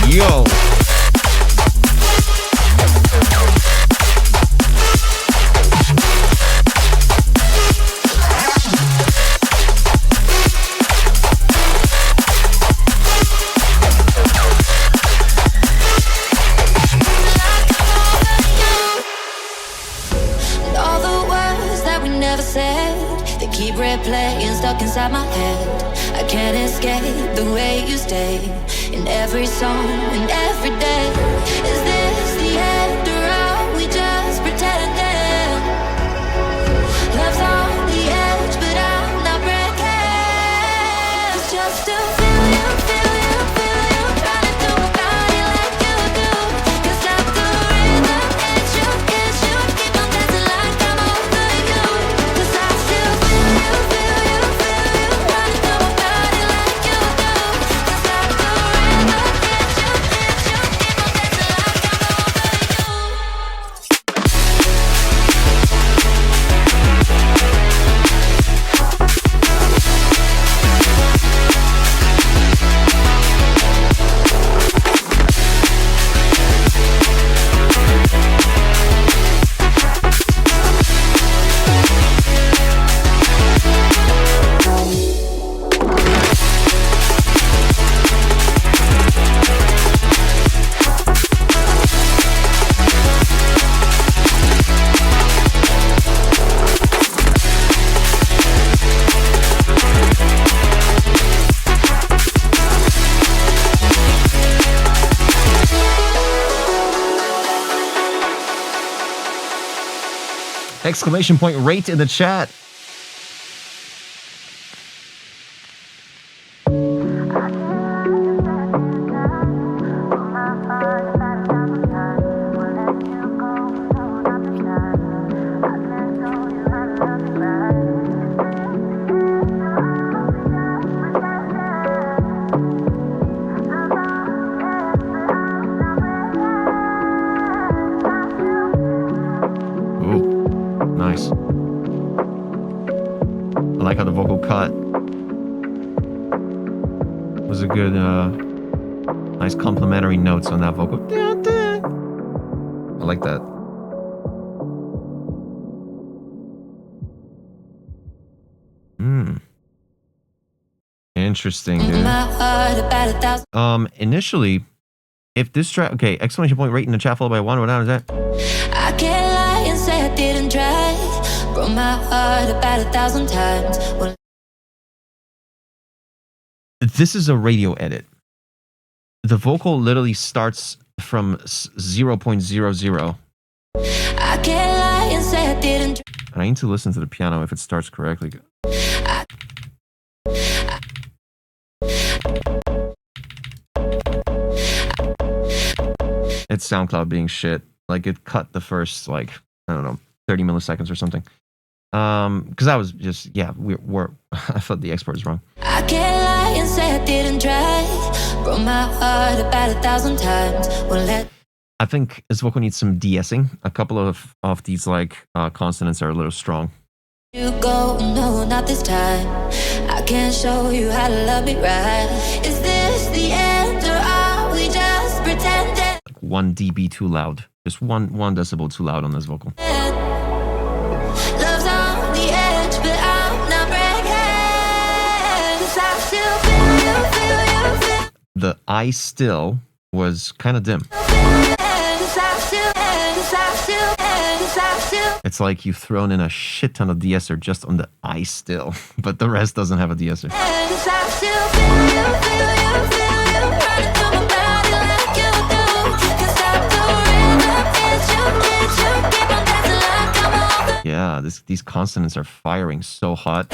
Yo. And all the words that we never said, they keep replaying, stuck inside my head. I can't escape the way you stay in every song and every day. Is this the end or are we just pretending? Love's on the edge, but I'm not breaking. It's just to feel you, feel you, feel you running through my body like you do. 'Cause stop the rhythm, it's you, keep on dancing like I'm over you. 'Cause I still feel you, feel you, feel you running through my body like you do. 'Cause stop the rhythm, it's you, keep on dancing like I'm over you. Exclamation point rate in the chat. Nice. I like how the vocal cut was a good, nice complementary notes on that vocal. I like that. Interesting, dude. Initially, if this track, okay, exclamation point rate in the chat followed by one, what is that? I can't lie and say I didn't try. Broke my heart about 1,000 times. Well, This is a radio edit. The vocal literally starts from 0.00. I can't lie and say I didn't And I need to listen to the piano if it starts correctly. It's SoundCloud being shit. Like, it cut the first, like, I don't know, 30 milliseconds or something. Because I was just, yeah, we're I thought the export is wrong. I can't lie and say I didn't try. Broke my heart about 1,000 times. Well, I think this vocal needs some de-essing. A couple of these, like, consonants are a little strong. you go, no, not this time. I can't show you how to love me right. Is this the end or are we just pretending? Like 1 dB too loud. Just one decibel too loud on this vocal. Love's on the edge, but I'm not breaking. 'Cause I still feel you, feel you. The I still was kind of dim. It's like you've thrown in a shit ton of de-esser just on the I still, but the rest doesn't have a de-esser. Yeah, these consonants are firing so hot.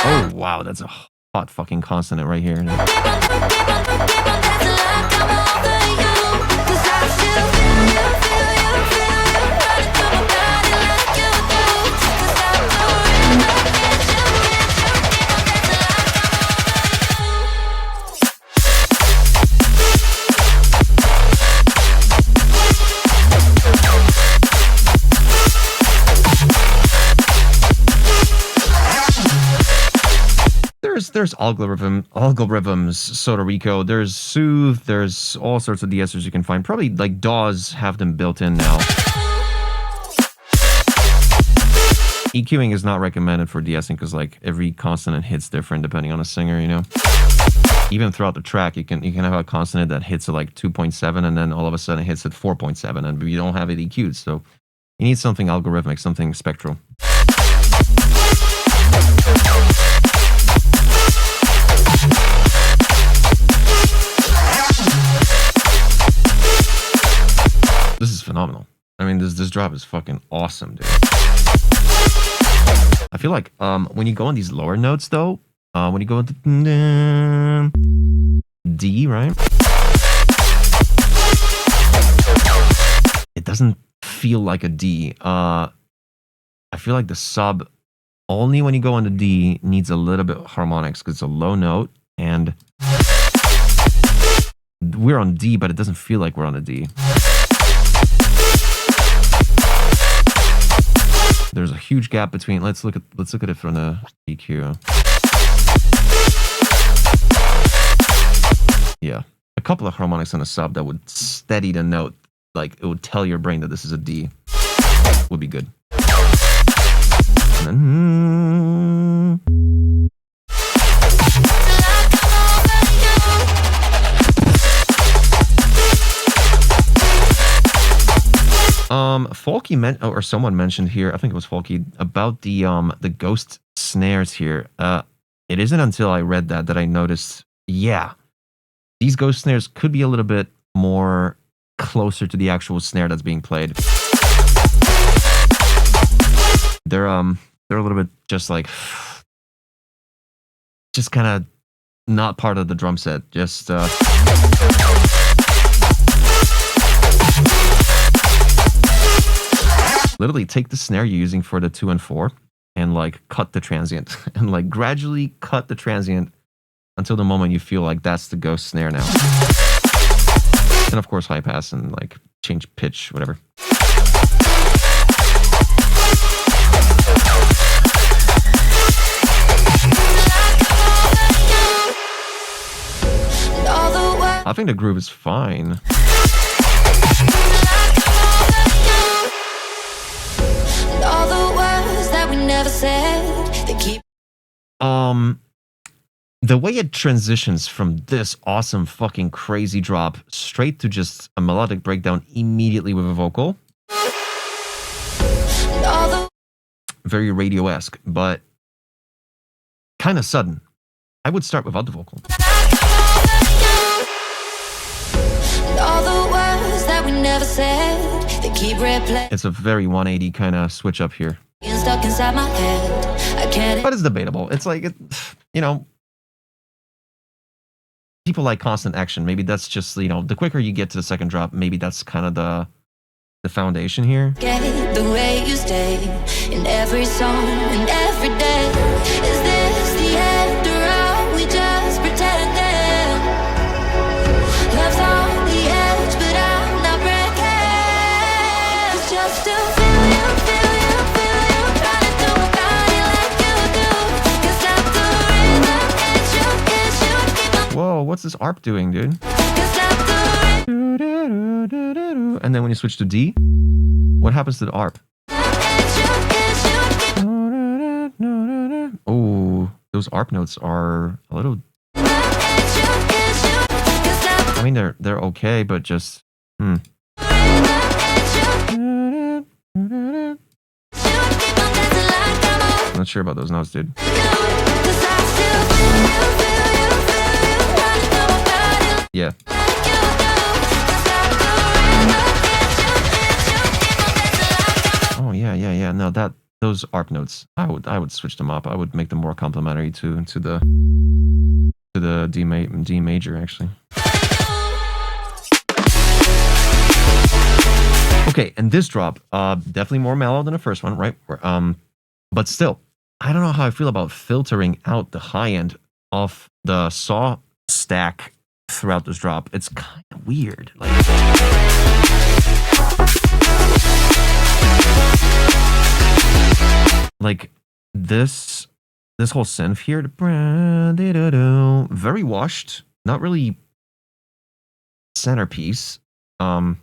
Oh wow, that's a hot fucking consonant right here. There's algorithms, Soda Rico, there's Soothe, there's all sorts of de-essers you can find. Probably like DAWs have them built in now. EQing is not recommended for de-essing because like every consonant hits different depending on a singer, you know. Even throughout the track, you can have a consonant that hits at like 2.7 and then all of a sudden it hits at 4.7 and you don't have it EQ'd, so you need something algorithmic, something spectral. This is phenomenal. I mean, this drop is fucking awesome, dude. I feel like when you go on these lower notes, though, when you go into D, right? It doesn't feel like a D. I feel like the sub, only when you go into D, needs a little bit of harmonics because it's a low note, and we're on D, but it doesn't feel like we're on a D. There's a huge gap between. Let's look at it from the EQ. Yeah, a couple of harmonics on a sub that would steady the note, like it would tell your brain that this is a D. Would be good. And then, Folky or someone mentioned here, I think it was Folky, about the ghost snares here. It isn't until I read that I noticed, yeah, these ghost snares could be a little bit more closer to the actual snare that's being played. They're a little bit just like, just kind of not part of the drum set. Just literally take the snare you're using for the 2 and 4 and like cut the transient and like gradually cut the transient until the moment you feel like that's the ghost snare now. And of course high pass and like change pitch, whatever. I think the groove is fine. All the words that we never said, they keep. The way it transitions from this awesome fucking crazy drop straight to just a melodic breakdown immediately with a vocal. Very radio-esque, but kind of sudden. I would start without the vocal. All the words that we never said, they keep replaying. It's a very 180 kind of switch up here. Stuck inside my head. I can't. But it's debatable. It's like, you know, people like constant action. Maybe that's just, you know, the quicker you get to the second drop, maybe that's kind of the foundation here. Get the way you stay in every song and every day. Is this the end or are we just pretending? Love's on the edge, but I'm not breaking. It's just to feel you, feel you, feel you. Trying to do a body like you do. Can't stop the rhythm. It's you, keep on. Whoa, what's this ARP doing, dude? Can't stop the And then when you switch to D, what happens to the ARP? Oh, those ARP notes are a little. I mean, they're okay, but just. I'm not sure about those notes, dude. Yeah. Oh yeah. No, those ARP notes, I would switch them up. I would make them more complementary to the D major actually. Okay, and this drop, definitely more mellow than the first one, right? But still, I don't know how I feel about filtering out the high end of the saw stack throughout this drop. It's kind of weird. Like this whole synth here, very washed, not really centerpiece. And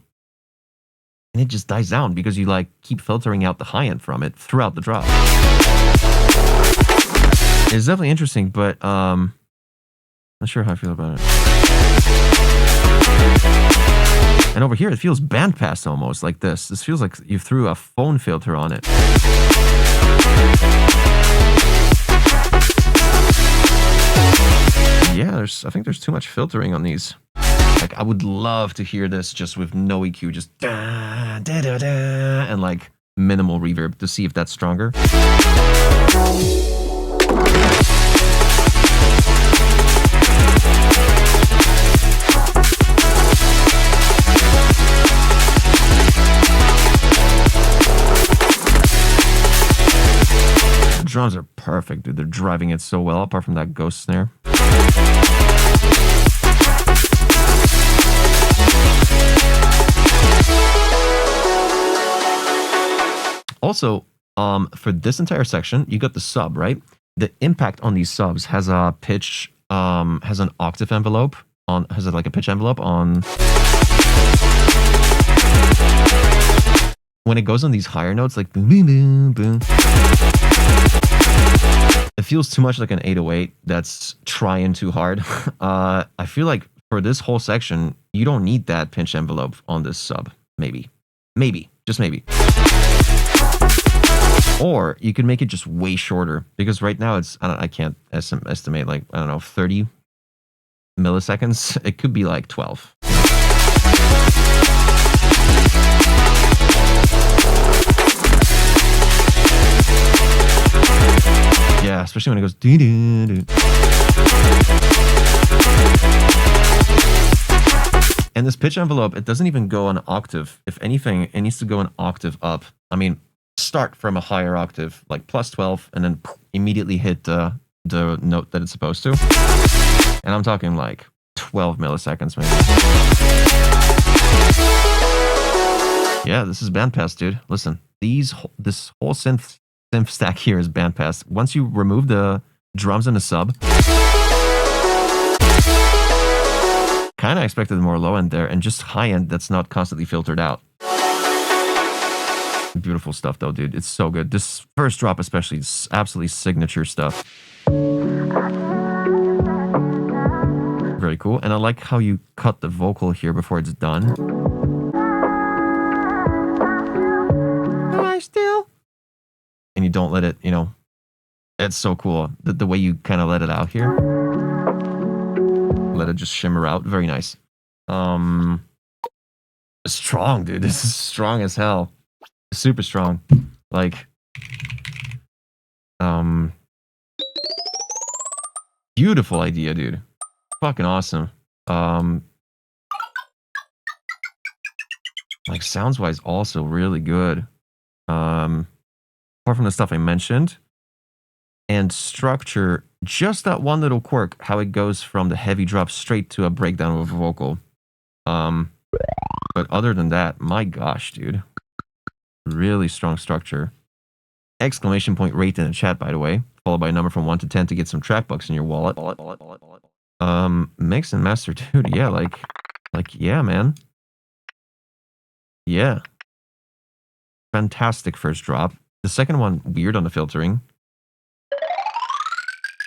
it just dies down because you like keep filtering out the high end from it throughout the drop. It's definitely interesting, but not sure how I feel about it. And over here, it feels bandpass almost like this. This feels like you threw a phone filter on it. Yeah, I think there's too much filtering on these. Like, I would love to hear this just with no EQ, just da, da, da, da, and like minimal reverb to see if that's stronger. The drums are perfect, dude. They're driving it so well, apart from that ghost snare. Also, for this entire section, you got the sub, right? The impact on these subs has a pitch, has an octave envelope on, has like a pitch envelope on. When it goes on these higher notes, like boom, boom, boom, boom, it feels too much like an 808 that's trying too hard. I feel like for this whole section, you don't need that pitch envelope on this sub. Maybe, just maybe. Or you could make it just way shorter, because right now it's, I can't estimate, like, I don't know, 30 milliseconds. It could be like 12. Yeah, especially when it goes doo-doo-doo. And this pitch envelope, it doesn't even go an octave. If anything, it needs to go an octave up. I mean, start from a higher octave, like plus 12, and then immediately hit the note that it's supposed to. And I'm talking like 12 milliseconds, maybe. Yeah, this is bandpass, dude. Listen, this whole synth stack here is bandpass. Once you remove the drums and the sub, kind of expected more low end there, and just high end that's not constantly filtered out. Beautiful stuff though, dude. It's so good. This first drop especially is absolutely signature stuff. Very cool. And I like how you cut the vocal here before it's done. I still. And you don't let it, you know, it's so cool. The way you kind of let it out here. Let it just shimmer out. Very nice. Strong, dude. This is strong as hell. Super strong. Like, beautiful idea, dude. Fucking awesome. Like, sounds wise also really good. Apart from the stuff I mentioned. And structure, just that one little quirk, how it goes from the heavy drop straight to a breakdown of a vocal. But other than that, my gosh, dude. Really strong structure. Exclamation point rate in the chat, by the way. Followed by a number from 1 to 10 to get some track bucks in your wallet. Mix and master, dude. Yeah, like, yeah, man. Yeah. Fantastic first drop. The second one, weird on the filtering.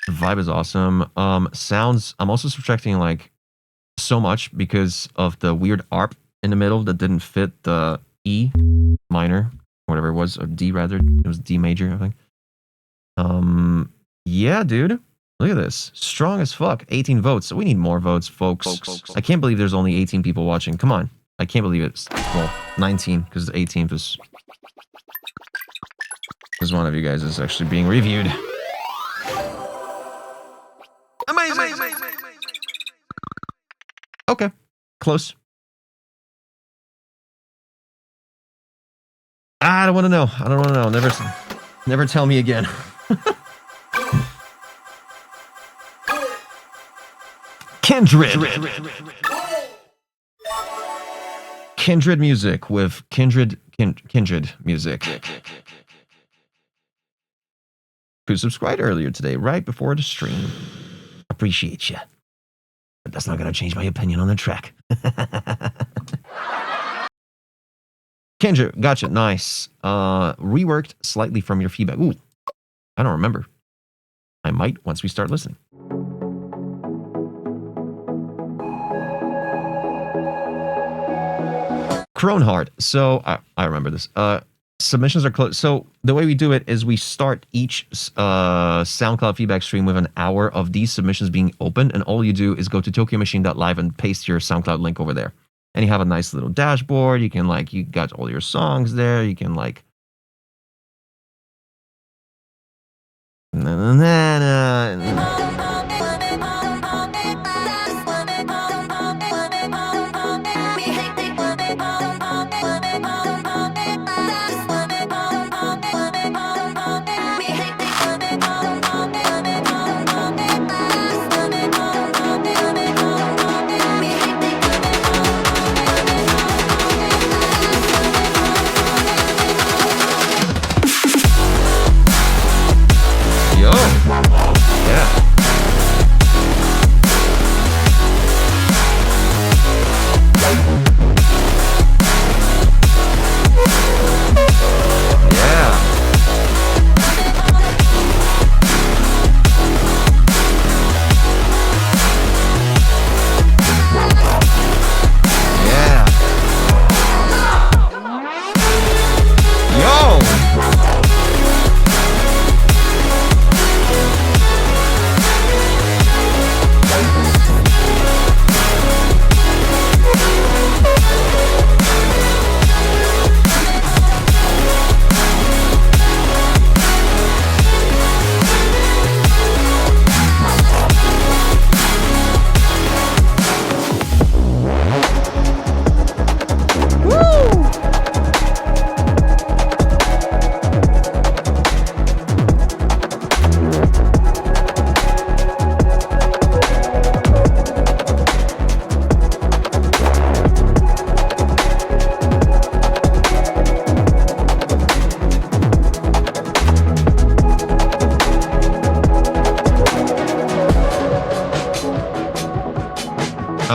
The vibe is awesome. Sounds, I'm also subtracting like so much because of the weird ARP in the middle that didn't fit the E minor, whatever it was, or D rather. It was D major, I think. Yeah, dude. Look at this. Strong as fuck. 18 votes. So we need more votes, folks. I can't believe there's only 18 people watching. Come on. I can't believe it's, well, 19, because the 18th is... because one of you guys is actually being reviewed. Amazing! Okay. Close. I don't want to know. I don't want to know. Never tell me again. Kindred. Kindred music with Kindred music. Who subscribed earlier today, right before the stream. Appreciate you. But that's not going to change my opinion on the track. Kindred, gotcha. Nice. Reworked slightly from your feedback. Ooh, I don't remember. I might once we start listening. Kronhard. So I remember this. Submissions are closed. So the way we do it is we start each SoundCloud feedback stream with an hour of these submissions being open, and all you do is go to tokyomachine.live and paste your SoundCloud link over there. And you have a nice little dashboard. You can like, you got all your songs there. You can like, yeah.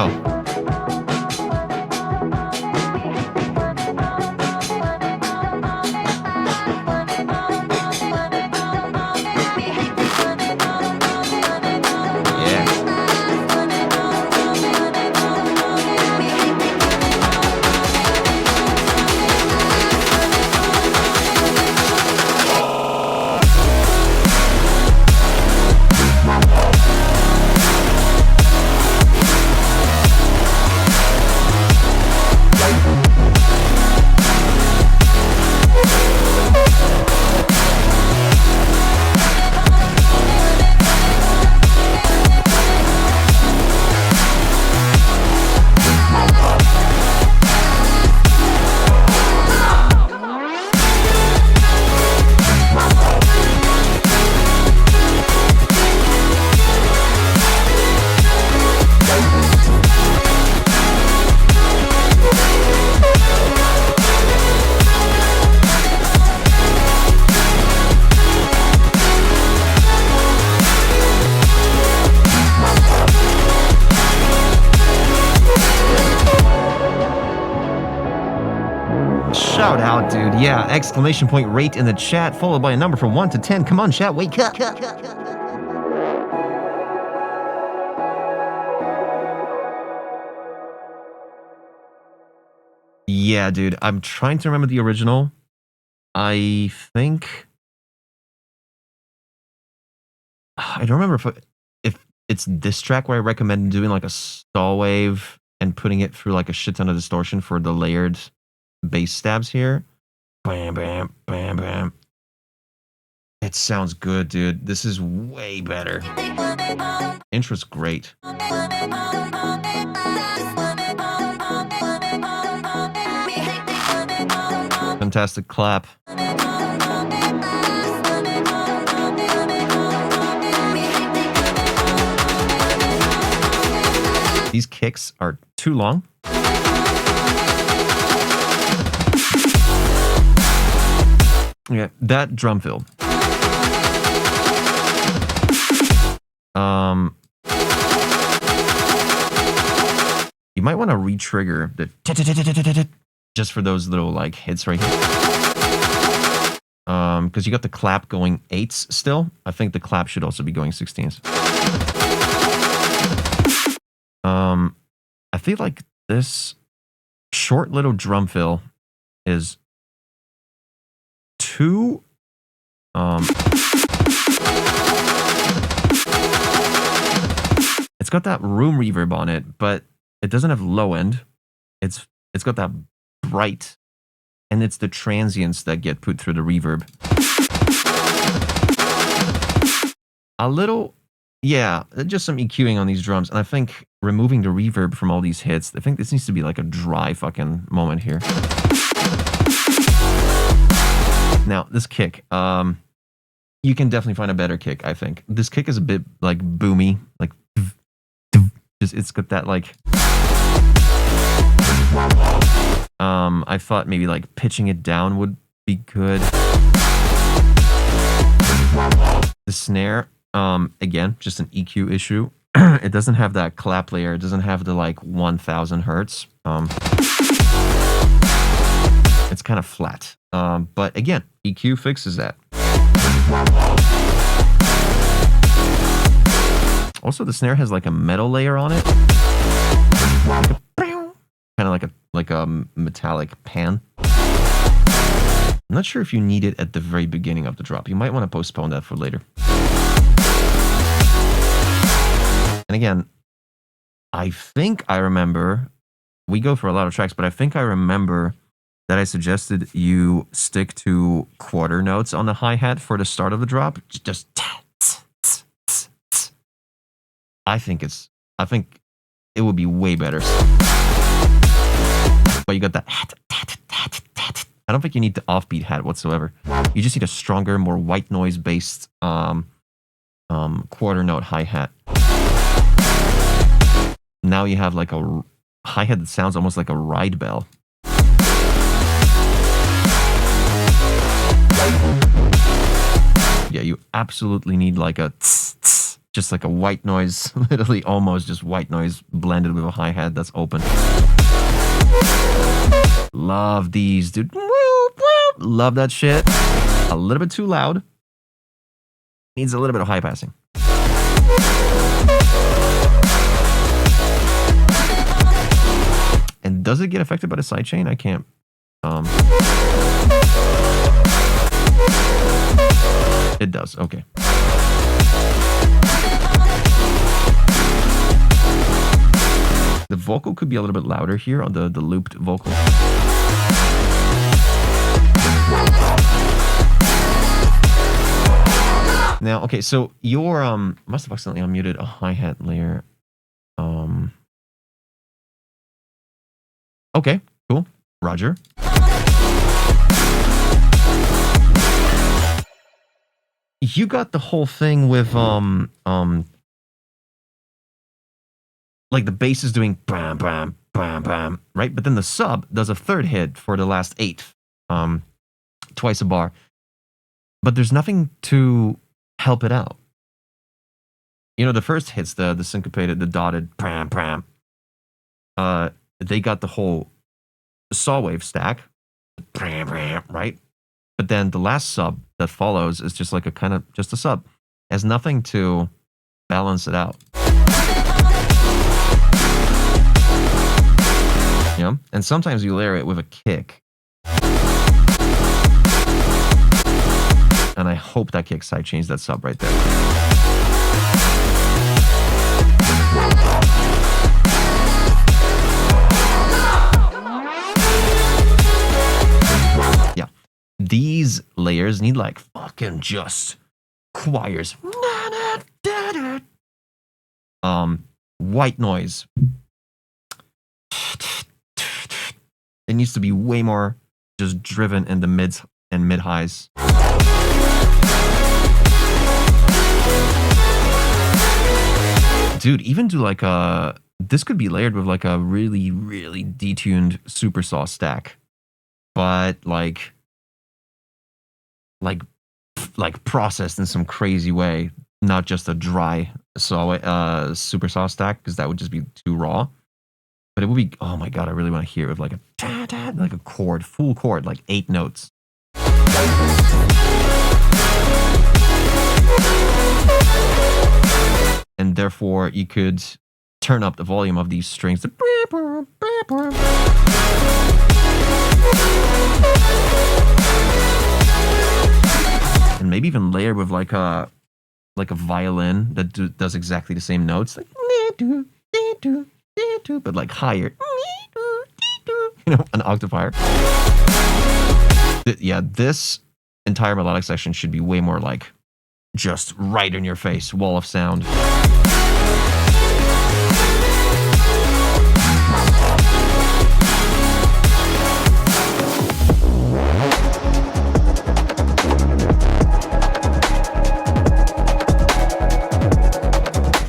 go. Shout out, dude. Yeah, exclamation point rate in the chat, followed by a number from 1 to 10. Come on, chat, wake up. Yeah, dude, I'm trying to remember the original. I think... I don't remember if it's this track where I recommend doing like a stall wave and putting it through like a shit ton of distortion for the layered bass stabs here. Bam, bam, bam, bam. It sounds good, dude. This is way better. Intro's great. Fantastic clap. These kicks are too long. Yeah, that drum fill. You might want to re-trigger the just for those little like hits right here. Because you got the clap going 8s still. I think the clap should also be going 16s. I feel like this short little drum fill is too it's got that room reverb on it, but it doesn't have low end. It's got that bright, and it's the transients that get put through the reverb. A little, yeah, just some EQing on these drums, and I think removing the reverb from all these hits, I think this needs to be like a dry fucking moment here. Now, this kick, you can definitely find a better kick, I think. This kick is a bit, like, boomy. Like, it's got that, like... I thought maybe, like, pitching it down would be good. The snare, again, just an EQ issue. It doesn't have that clap layer. It doesn't have the, like, 1000 hertz. It's kind of flat. But again, EQ fixes that. Also, the snare has like a metal layer on it. Kind of like a metallic pan. I'm not sure if you need it at the very beginning of the drop. You might want to postpone that for later. And again, I think I remember, we go for a lot of tracks, but I think I remember that I suggested you stick to quarter notes on the hi-hat for the start of the drop. Just I think it would be way better. But you got that. I don't think you need the offbeat hat whatsoever. You just need a stronger, more white noise based quarter note hi-hat. Now you have like a hi-hat that sounds almost like a ride bell. Yeah, you absolutely need like a just like a white noise, literally almost just white noise blended with a hi-hat that's open. Love these, dude. Love that shit. A little bit too loud. Needs a little bit of high passing. And does it get affected by the sidechain? I can't. It does. Okay. The vocal could be a little bit louder here on the looped vocal. Now, okay, so your must have accidentally unmuted a hi-hat layer. Okay, cool. Roger. You got the whole thing with like the bass is doing bam bam bam bam, right? But then the sub does a third hit for the last eighth, twice a bar. But there's nothing to help it out. You know, the first hits, the syncopated, the dotted bam bam. They got the whole saw wave stack, right? But then the last sub that follows is just like a kind of just a sub. Has nothing to balance it out. Yeah, and sometimes you layer it with a kick. And I hope that kick sidechains that sub right there. Yeah. These layers need like fucking just choirs. White noise. It needs to be way more just driven in the mids and mid highs. Dude, even do like a, this could be layered with like a really, really detuned super saw stack. But like processed in some crazy way, not just a dry saw super saw stack, because that would just be too raw. But it would be, oh my god, I really want to hear it with like a chord, full chord, like 8 notes. And therefore you could turn up the volume of these strings to and maybe even layer with like a violin that does exactly the same notes, like but like higher, you know, an octave higher. Yeah, this entire melodic section should be way more like just right in your face, wall of sound.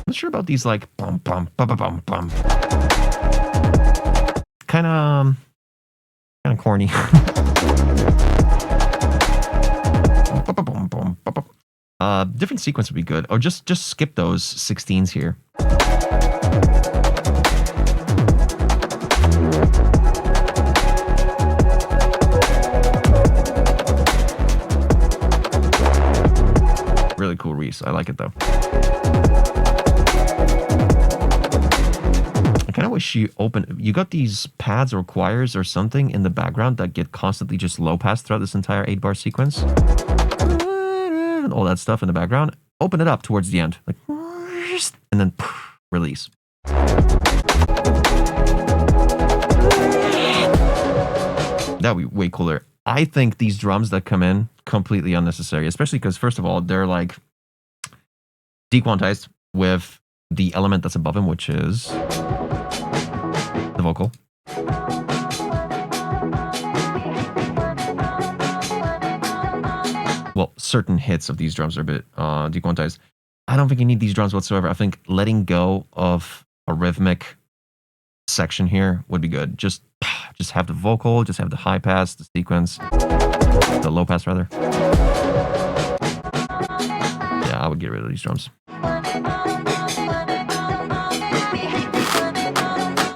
Not sure about these like bum bum bum bum bum bum. Kind of corny. Different sequence would be good. Or just skip those 16s here. Really cool Reese. I like it though. I kind of wish you you got these pads or choirs or something in the background that get constantly just low pass throughout this entire 8-bar sequence. And all that stuff in the background. Open it up towards the end. Like, and then release. That would be way cooler. I think these drums that come in, completely unnecessary. Especially because, first of all, they're like dequantized with the element that's above them, which is the vocal. Well, certain hits of these drums are a bit dequantized. I don't think you need these drums whatsoever. I think letting go of a rhythmic section here would be good. Just have the vocal, just have the high pass, the sequence, the low pass rather. Yeah, I would get rid of these drums.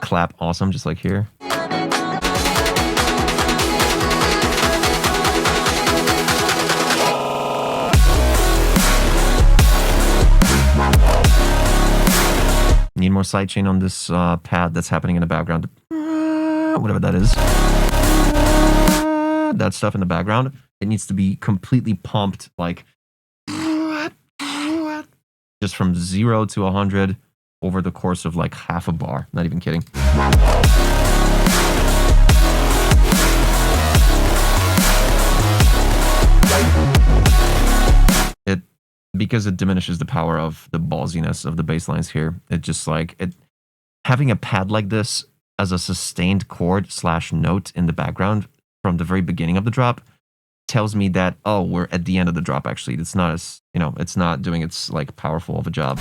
Clap, awesome, just like here. Need more sidechain on this pad that's happening in the background. Whatever that is. That stuff in the background. It needs to be completely pumped, like just from 0 to 100 over the course of like half a bar. Not even kidding. Because it diminishes the power of the ballsiness of the bass lines here. It just like it having a pad like this as a sustained chord / note in the background from the very beginning of the drop tells me that, oh, we're at the end of the drop. Actually, it's not as, you know, it's not doing its like powerful of a job.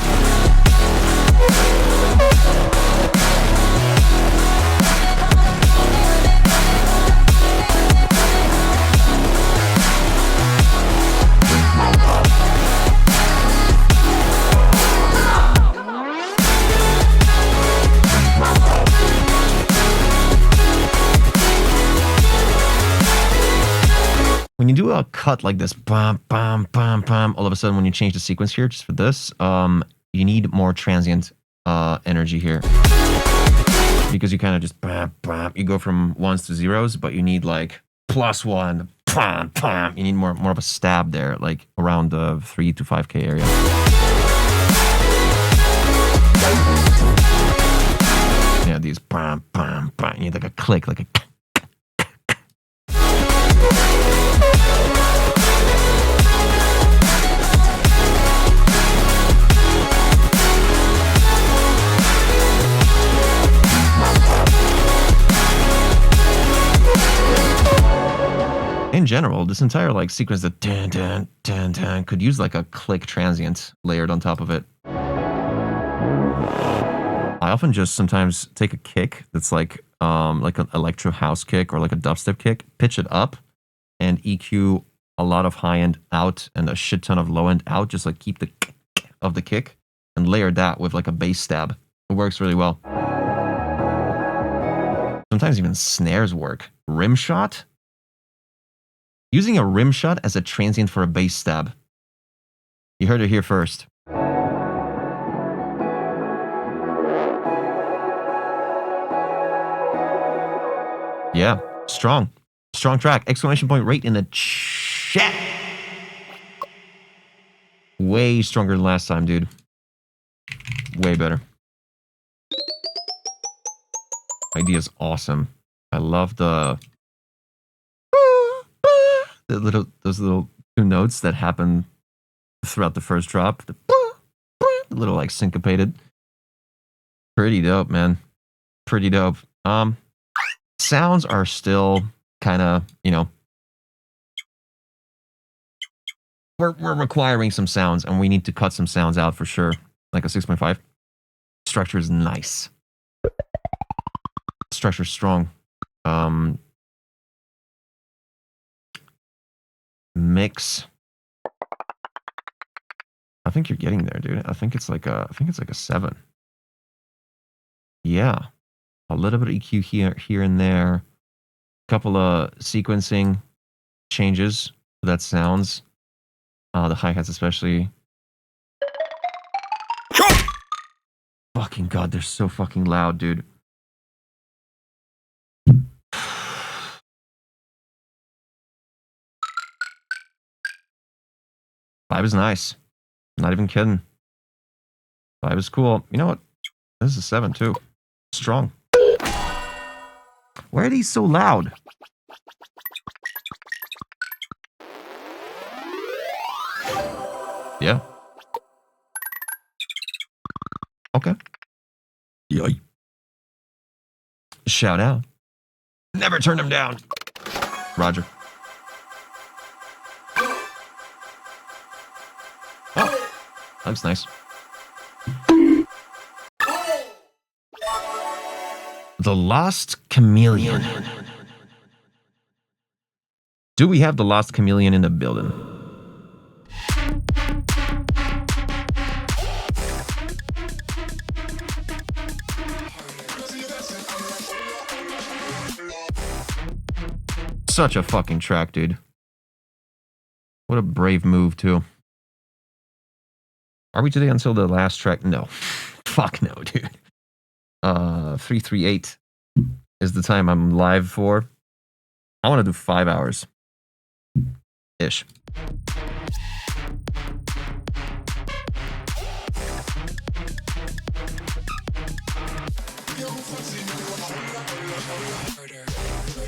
When you do a cut like this, bam, bam, bam, bam, all of a sudden when you change the sequence here, just for this, you need more transient energy here. Because you kind of just, bam, bam, you go from ones to zeros, but you need like +1, bam, bam. You need more of a stab there, like around the 3 to 5K area. Yeah, these bam, bam, bam. You need like a click, like a... In general, this entire like sequence that dan, dan, dan, dan, could use like a click transient layered on top of it. I often just sometimes take a kick that's like an electro house kick or like a dubstep kick, pitch it up, and EQ a lot of high end out and a shit ton of low end out. Just like keep the of the kick and layer that with like a bass stab. It works really well. Sometimes even snares work. Rim shot. Using a rim shot as a transient for a bass stab. You heard it here first. Yeah, strong. Strong track. Exclamation point rate in the chat. Way stronger than last time, dude. Way better. Idea's awesome. I love those little two notes that happen throughout the first drop. The little like syncopated. Pretty dope, man. Pretty dope. Sounds are still kind of, you know, we're requiring some sounds and we need to cut some sounds out for sure. Like a 6.5. Structure is nice. Structure's strong. Mix. I think you're getting there, dude. I think it's like a 7. Yeah. A little bit of EQ here and there. A couple of sequencing changes that sounds. The hi-hats especially. Fucking God, they're so fucking loud, dude. Vibe is nice. Not even kidding. Vibe is cool. You know what? This is a 7 too. Strong. Why are these so loud? Yeah. Okay. Yay. Shout out. Never turn them down. Roger. Oh, that's nice. The Lost Chameleon. Do we have the Lost Chameleon in the building? such a fucking track, dude. What a brave move, too. Are we today until the last track? No. Fuck no, dude. 338 is the time I'm live for. I want to do 5 hours. Ish.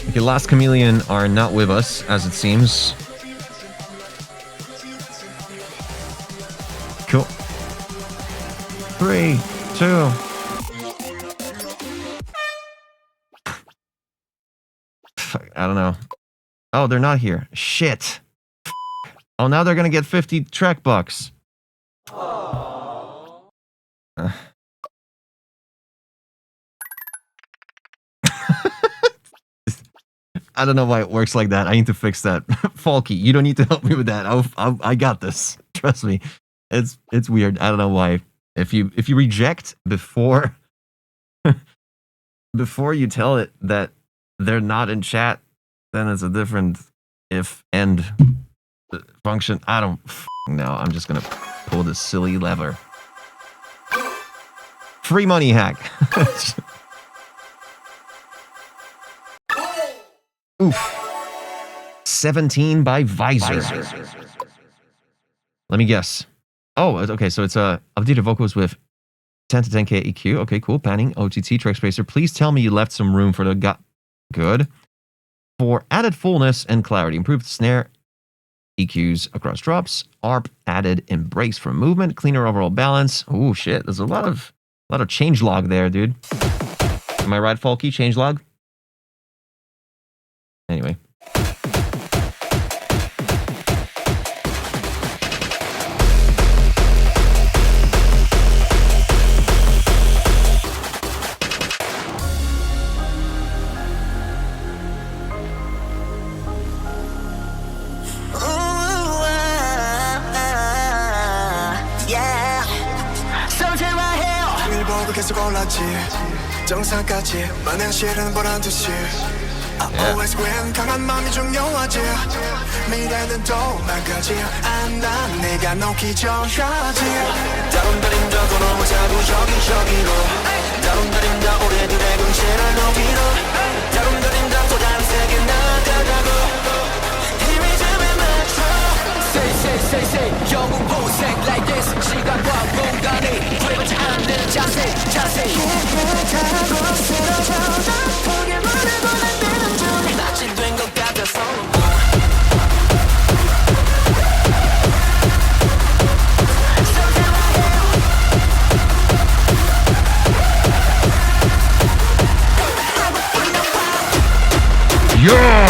Okay, Last Chameleon are not with us, as it seems. Cool. 3, 2. I don't know. Oh, they're not here. Shit. Oh, now they're gonna get 50 track bucks. I don't know why it works like that. I need to fix that. Falky, you don't need to help me with that. I got this. Trust me. It's weird. I don't know why. If you reject before before you tell it that they're not in chat, then it's a different if end function. I don't know. I'm just gonna pull this silly lever. Free money hack. Oof. 17 by Visor. Let me guess. Oh, okay. So it's updated vocals with 10 to 10k EQ. Okay, cool. Panning, OTT, track spacer. Please tell me you left some room for the good. For added fullness and clarity, improved snare EQs across drops. ARP added embrace for movement, cleaner overall balance. Oh shit, there's a lot of changelog there, dude. Am I right, Falky? Changelog. Anyway. 계속 올랐지 정상까지 마냥 실은 보란 듯이 I always win 강한 마음이 중요하지 미래는 또 망가지 안다 내가 놓기 전까지 다룬다림다 넘어자고 저기로 다룬다림다 우리들의 근처를 높이로 다룬다림다 또 다른 세계 나가자고 힘이 좀 맞춰 Say 영웅 보색 like this 시간과 공간이 돌아가지 않는 자세 힘을 쓰러져 포기를 보내고 난 되는 중 낯이 된 것 같아서 Yeah!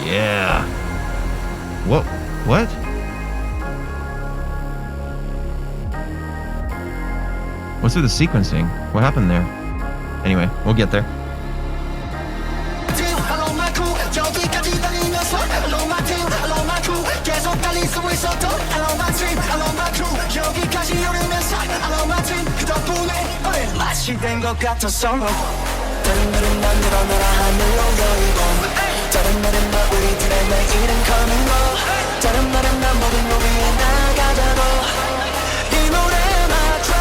Yeah. What? What's with the sequencing? What happened there? Anyway, we'll get there. 다른 날은 난 늘어나라 하늘로 열고 다른 날은 나 우리들의 내일은 coming up 다른 날은 난 모든 놈 위에 나가자고 이 노래에 맞춰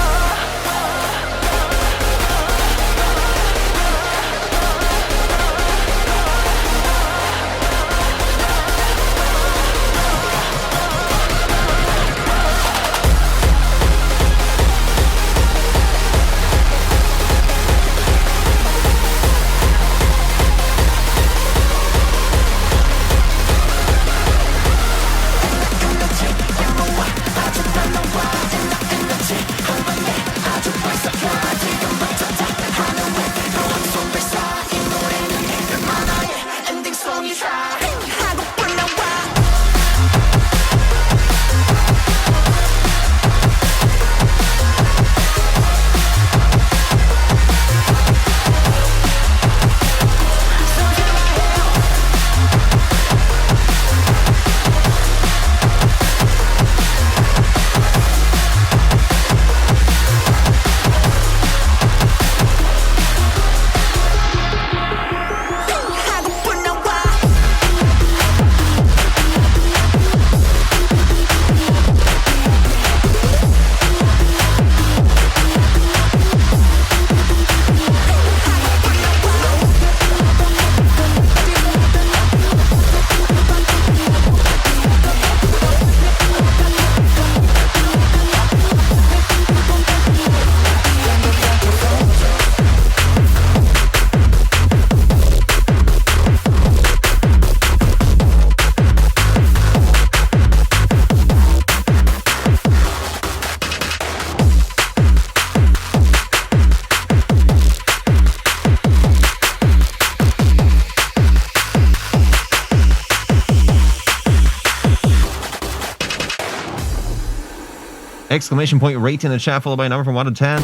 Exclamation point rate in the chat, followed by a number from 1 to 10.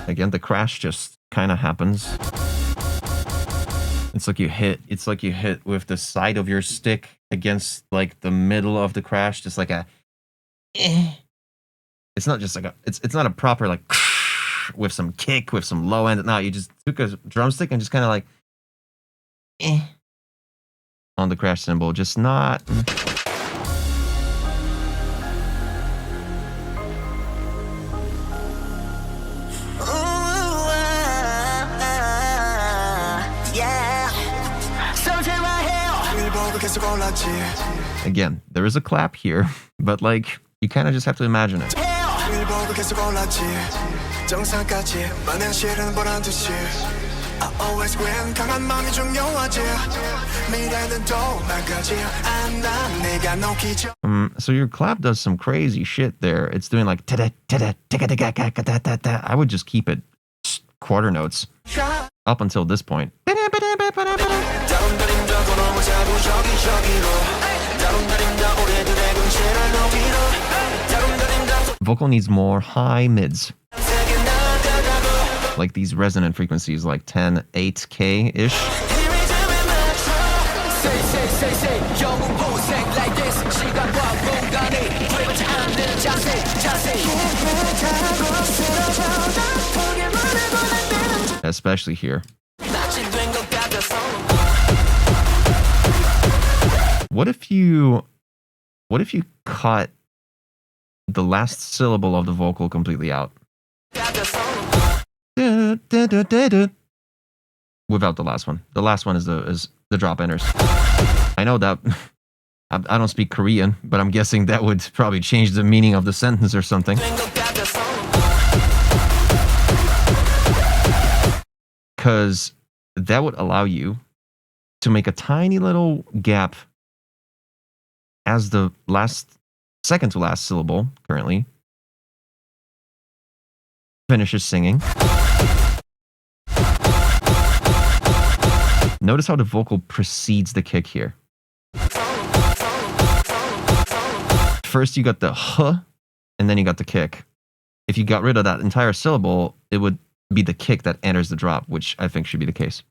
Again, the crash just kind of happens. It's like you hit with the side of your stick against like the middle of the crash, just like a It's not just like it's not a proper like with some kick, with some low end. No, you just took a drumstick and just kind of like on the crash cymbal, just not. Again, there is a clap here, but like you kind of just have to imagine it. So your clap does some crazy shit there. It's doing like I would just keep it quarter notes up until this point. Vocal needs more high mids. Like these resonant frequencies, like 10, 8K-ish. Especially here. What if you cut the last syllable of the vocal completely out? Without the last one. The last one is the drop enters. I know that I don't speak Korean, but I'm guessing that would probably change the meaning of the sentence or something. Because that would allow you to make a tiny little gap as the second to last syllable currently finishes singing. Notice how the vocal precedes the kick here. First you got the huh, and then you got the kick. If you got rid of that entire syllable, it would be the kick that enters the drop, which I think should be the case.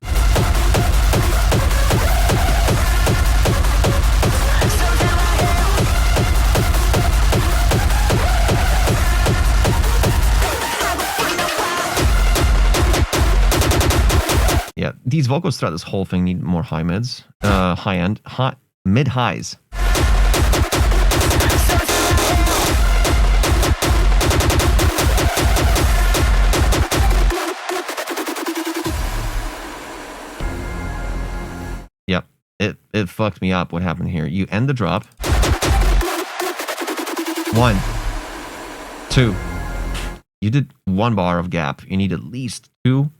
Yeah, these vocals throughout this whole thing need more high mids, mid highs. Yep, it fucked me up. What happened here? You end the drop. 1, 2. You did 1 bar of gap. You need at least 2.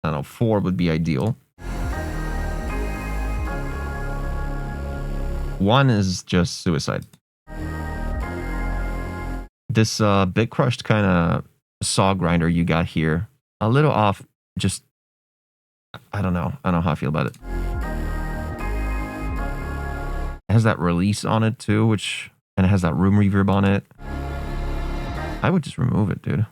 I don't know, 4 would be ideal. 1 is just suicide. This bit crushed kind of saw grinder you got here, a little off, just, I don't know how I feel about it. It has that release on it too, and it has that room reverb on it. I would just remove it, dude.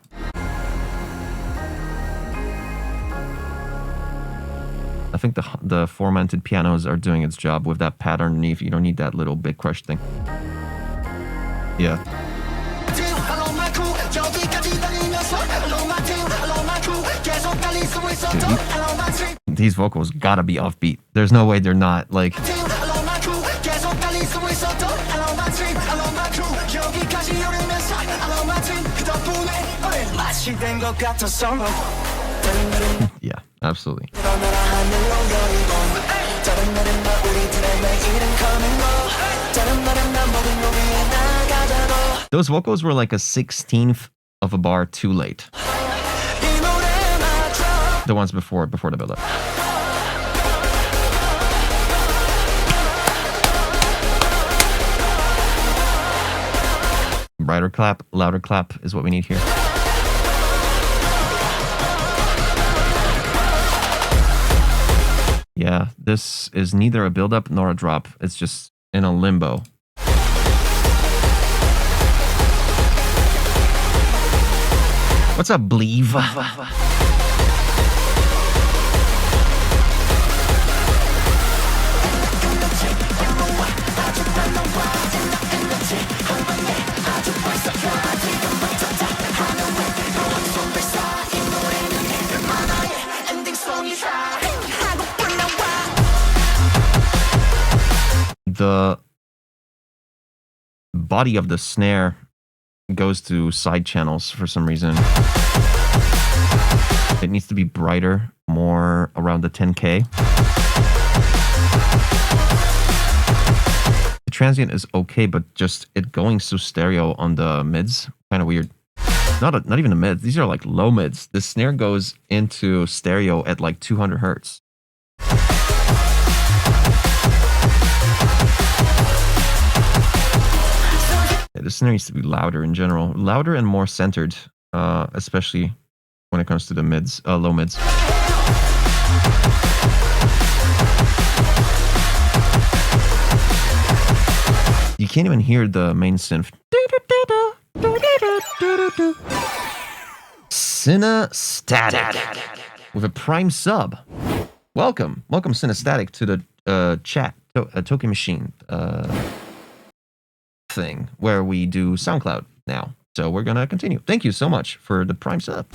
I think the formatted pianos are doing its job with that pad underneath. You don't need that little bit crush thing. Yeah. Dude, these vocals gotta be offbeat. There's no way they're not. Like, yeah, absolutely. Those vocals were like a 16th of a bar too late. The ones before the build-up. Brighter clap, louder clap is what we need here. Yeah, this is neither a build-up nor a drop. It's just in a limbo. What's up, Believe? The body of the snare goes to side channels for some reason. It needs to be brighter, more around the 10K. The transient is okay, but just it going so stereo on the mids, kind of weird. Not even the mids. These are like low mids. The snare goes into stereo at like 200 hertz. Yeah, the snare needs to be louder in general, louder and more centered, especially when it comes to the mids, low mids. You can't even hear the main synth. Cinestatic with a prime sub. Welcome, Cinestatic, to the chat token machine thing where we do SoundCloud now. So we're gonna continue. Thank you so much for the prime sub.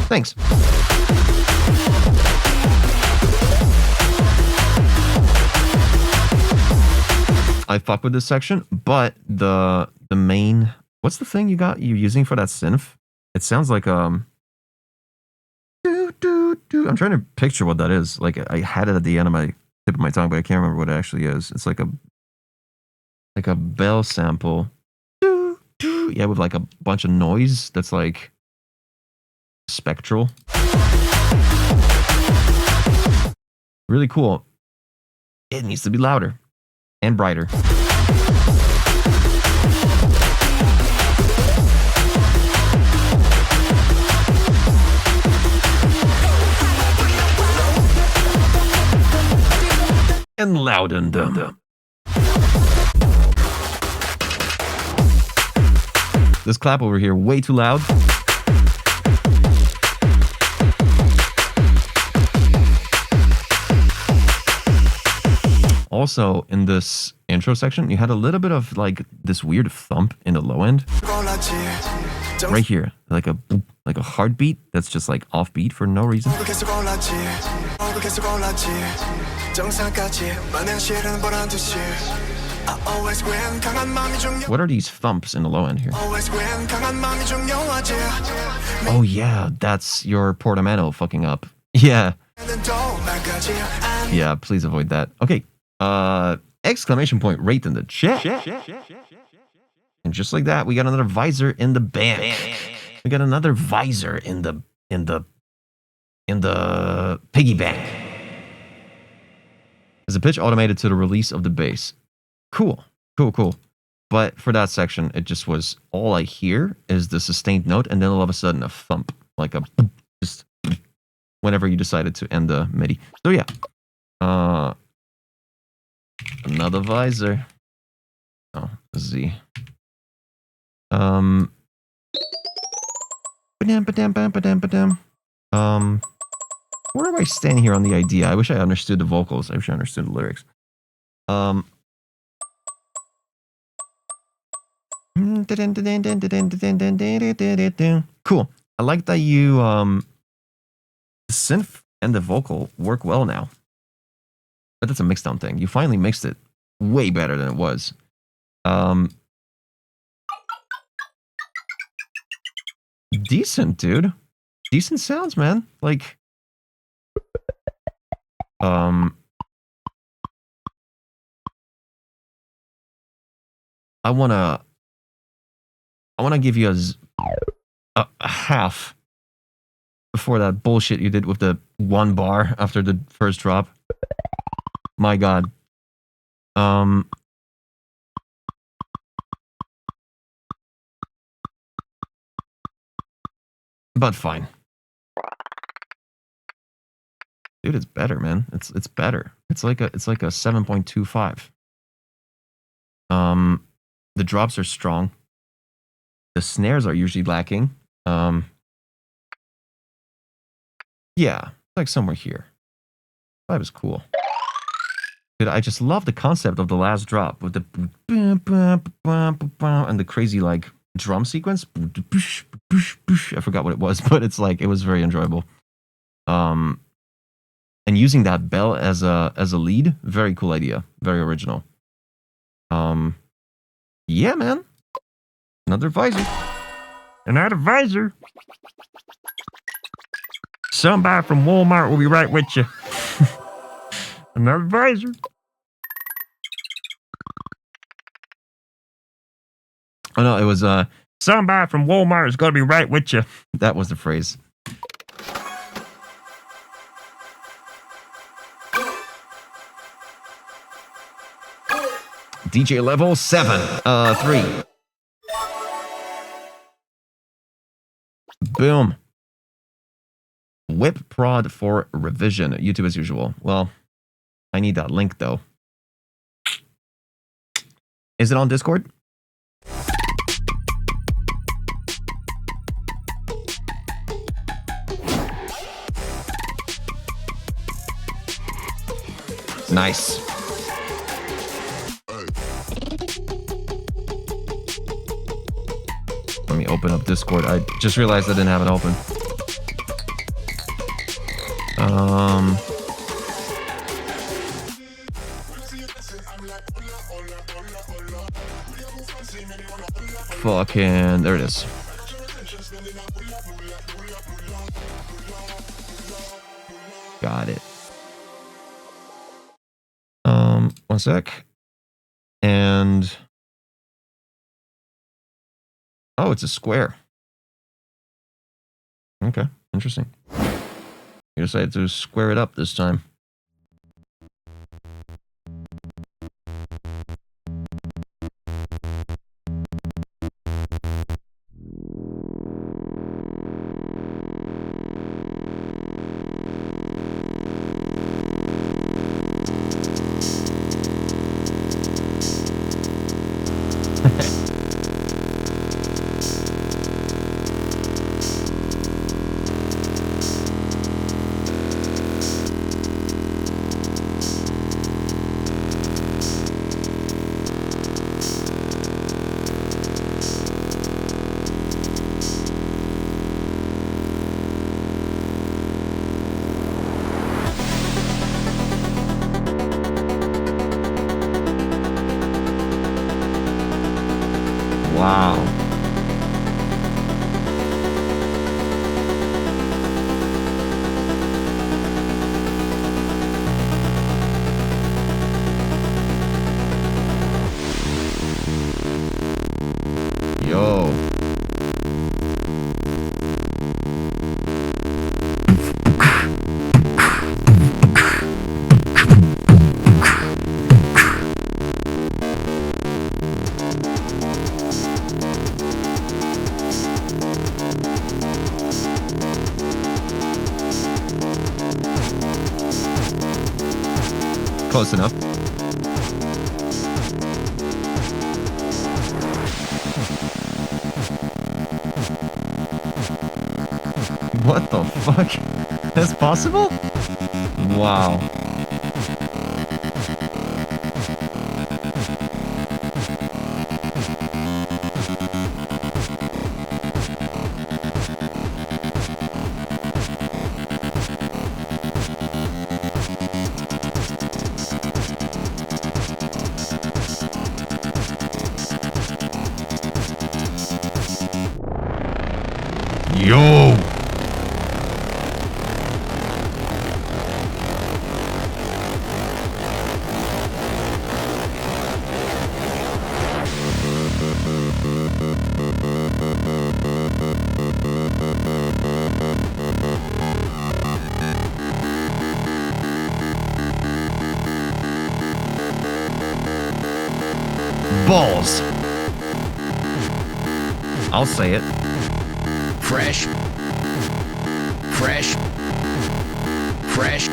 Thanks. I fuck with this section, but the main, what's the thing you're using for that synth? It sounds like I'm trying to picture what that is. Like I had it at the end of my tip of my tongue, but I can't remember what it actually is. It's like a bell sample. Yeah, with like a bunch of noise that's like spectral. Really cool. It needs to be louder and brighter. And loudened them. This clap over here, way too loud. Also, in this intro section, you had a little bit of like this weird thump in the low end. Right here, like a heartbeat that's just like offbeat for no reason. What are these thumps in the low end here? Oh yeah, that's your portamento fucking up. Yeah. Yeah, please avoid that. Okay. Exclamation point rate in the chat. And just like that, we got another visor in the bank. We got another visor in the piggy bank. Is the pitch automated to the release of the bass? Cool. But for that section, it just was, all I hear is the sustained note, and then all of a sudden a thump, like a just whenever you decided to end the MIDI. So yeah, another visor. Oh, Z. Where am I standing here on the idea? I wish I understood the vocals. I wish I understood the lyrics. Cool. I like that you the synth and the vocal work well now. But that's a mixdown thing. You finally mixed it way better than it was. Decent, dude. Decent sounds, man. Like I wanna give you a half before that bullshit you did with the one bar after the first drop. My God. but fine. Dude, it's better, man. It's better. It's like a 7.25. The drops are strong. The snares are usually lacking. Yeah, like somewhere here. That was cool. Dude, I just love the concept of the last drop with the and the crazy like drum sequence. I forgot what it was, but it's like it was very enjoyable. And using that bell as a lead, very cool idea, very original. Yeah, man. Another visor. Another visor. Somebody from Walmart will be right with you. Another visor. Oh no, it was somebody from Walmart is gonna be right with you. That was the phrase. DJ level 3. Boom. Whip prod for revision. YouTube as usual. Well, I need that link though. Is it on Discord? Nice. Let me open up Discord. I just realized I didn't have it open. Fucking, there it is. Got it. One sec. And oh, it's a square. Okay, interesting. You decided to square it up this time. Wow. Yo. Close enough. What the fuck? That's possible? Wow. Yo! Balls. I'll say it. Fresh. Fresh. Fresh.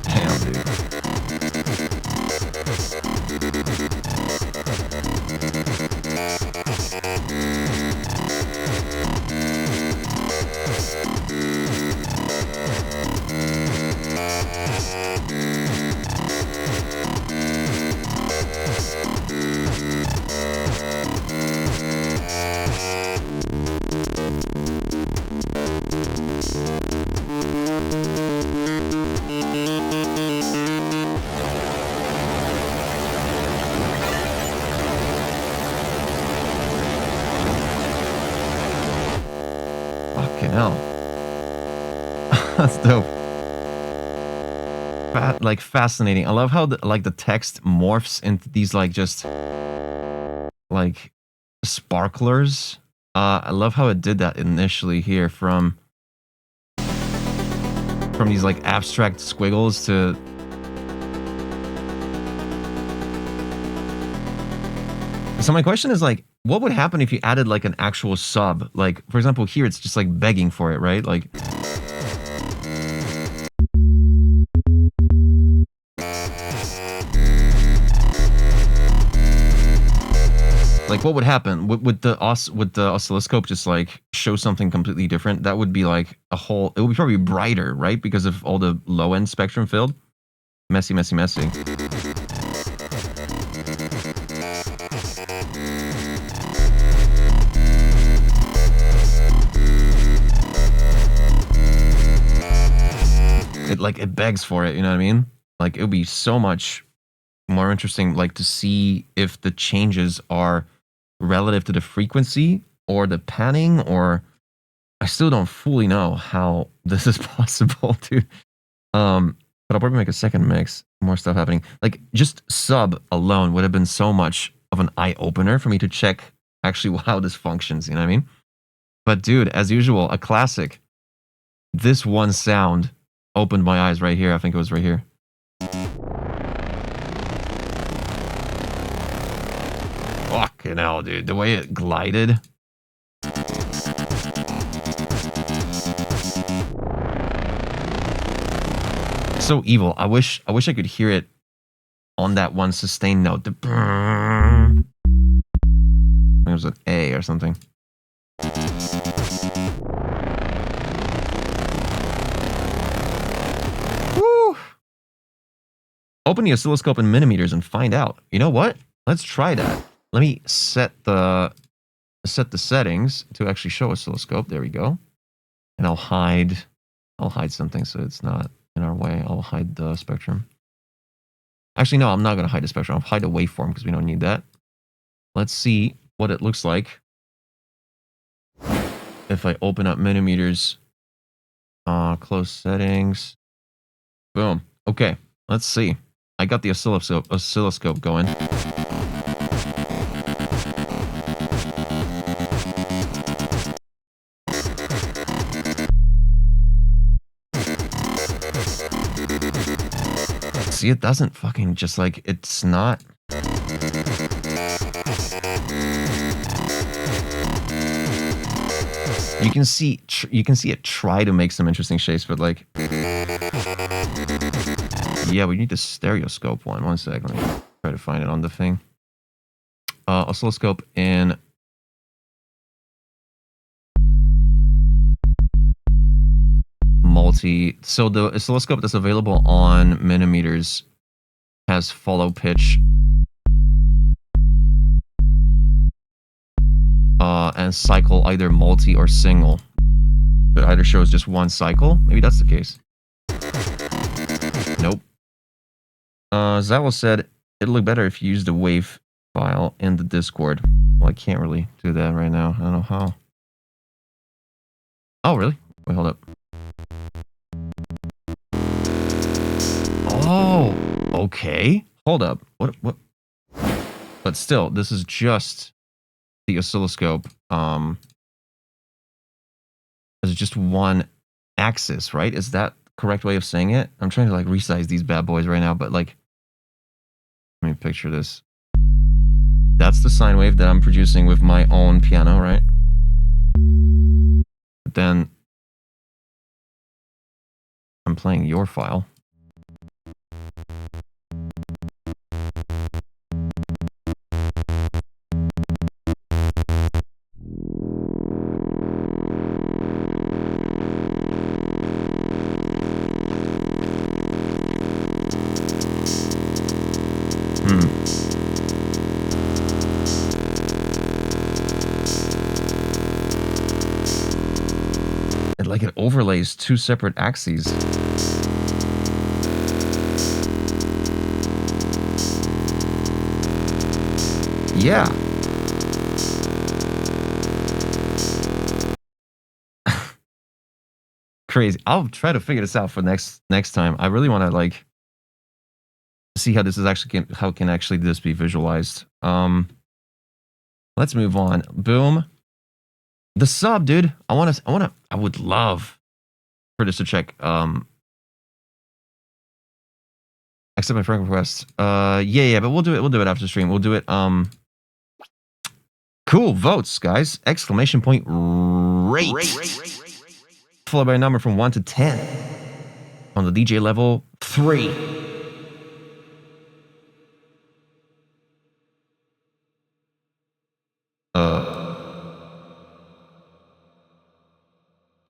Damn, dude. Fucking hell. That's dope. Like fascinating. I love how the text morphs into these like just like sparklers. I love how it did that initially here from these like abstract squiggles to so my question is like, what would happen if you added like an actual sub? Like, for example, here it's just like begging for it, right? Like what would happen? Would the oscilloscope just like show something completely different? That would be like a whole, it would be probably brighter, right? Because of all the low end spectrum filled. Messy, messy, messy. It begs for it, you know what I mean? Like it would be so much more interesting like to see if the changes are relative to the frequency or the panning, or I still don't fully know how this is possible, dude. But I'll probably make a second mix, more stuff happening. Like just sub alone would have been so much of an eye opener for me to check actually how this functions, you know what I mean? But dude, as usual, a classic. This one sound opened my eyes right here. I think it was right here. Fucking hell, dude. The way it glided. So evil. I wish I could hear it on that one sustained note. The I think it was an A or something. Woo! Open the oscilloscope in millimeters and find out. You know what? Let's try that. Let me set the settings to actually show oscilloscope. There we go. And I'll hide something so it's not in our way. I'll hide the spectrum. Actually, no, I'm not going to hide the spectrum. I'll hide the waveform because we don't need that. Let's see what it looks like if I open up millimeters. Close settings. Boom. Okay, let's see. I got the oscilloscope going. See, it doesn't fucking just like, it's not. You can see it try to make some interesting shapes, but like, yeah, we need the stereoscope one. One sec, let me try to find it on the thing. Oscilloscope in multi. So the oscilloscope that's available on millimeters has follow pitch. And cycle either multi or single. It either shows just one cycle. Maybe that's the case. Nope. Zawel said it'll look better if you use the wave file in the Discord. Well, I can't really do that right now. I don't know how. Oh, really? Wait, hold up. Oh, okay. Hold up. What? But still, this is just the oscilloscope. as just one axis, right? Is that the correct way of saying it? I'm trying to like resize these bad boys right now, but like, let me picture this. That's the sine wave that I'm producing with my own piano, right? But then I'm playing your file. Like it overlays two separate axes. Yeah. Crazy. I'll try to figure this out for next time. I really want to like see how this is actually how can actually this be visualized. Let's move on. Boom. The sub, dude. I would love for this to check. Accept my friend request. Yeah, but we'll do it after stream. We'll do it. Cool votes, guys. Exclamation point rate. Followed by a number from 1 to 10. On the DJ level, 3.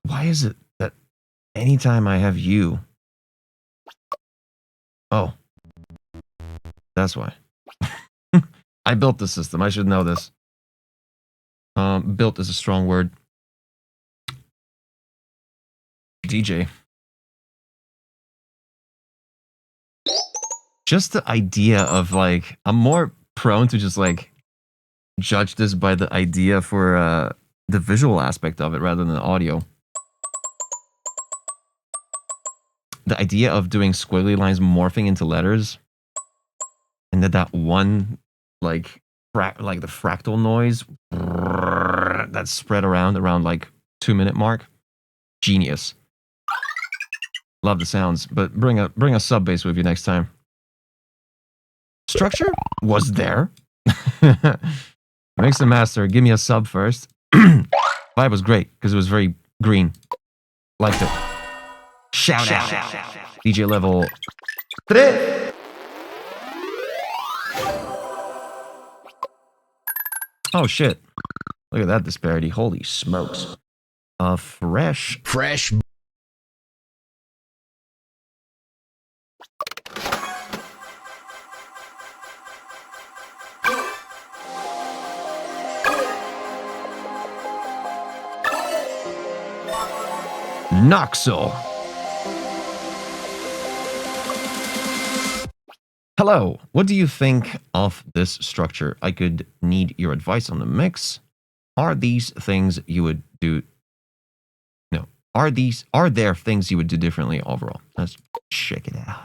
Why is it that anytime I have you? Oh. That's why. I built the system. I should know this. Built is a strong word. DJ. Just the idea of like, I'm more prone to just like judge this by the idea for the visual aspect of it rather than the audio. The idea of doing squiggly lines morphing into letters, and that one like the fractal noise that's spread around like 2-minute mark. Genius. Love the sounds, but bring a sub bass with you next time. Structure was there. Mix and master. Give me a sub first. Vibe was great because it was very green. Liked it. Shout out. DJ level 3. Oh shit. Look at that disparity. Holy smokes. Fresh. Noxel. Hello, what do you think of this structure? I could need your advice on the mix. Are these things you would do? No. Are there things you would do differently overall? Let's check it out.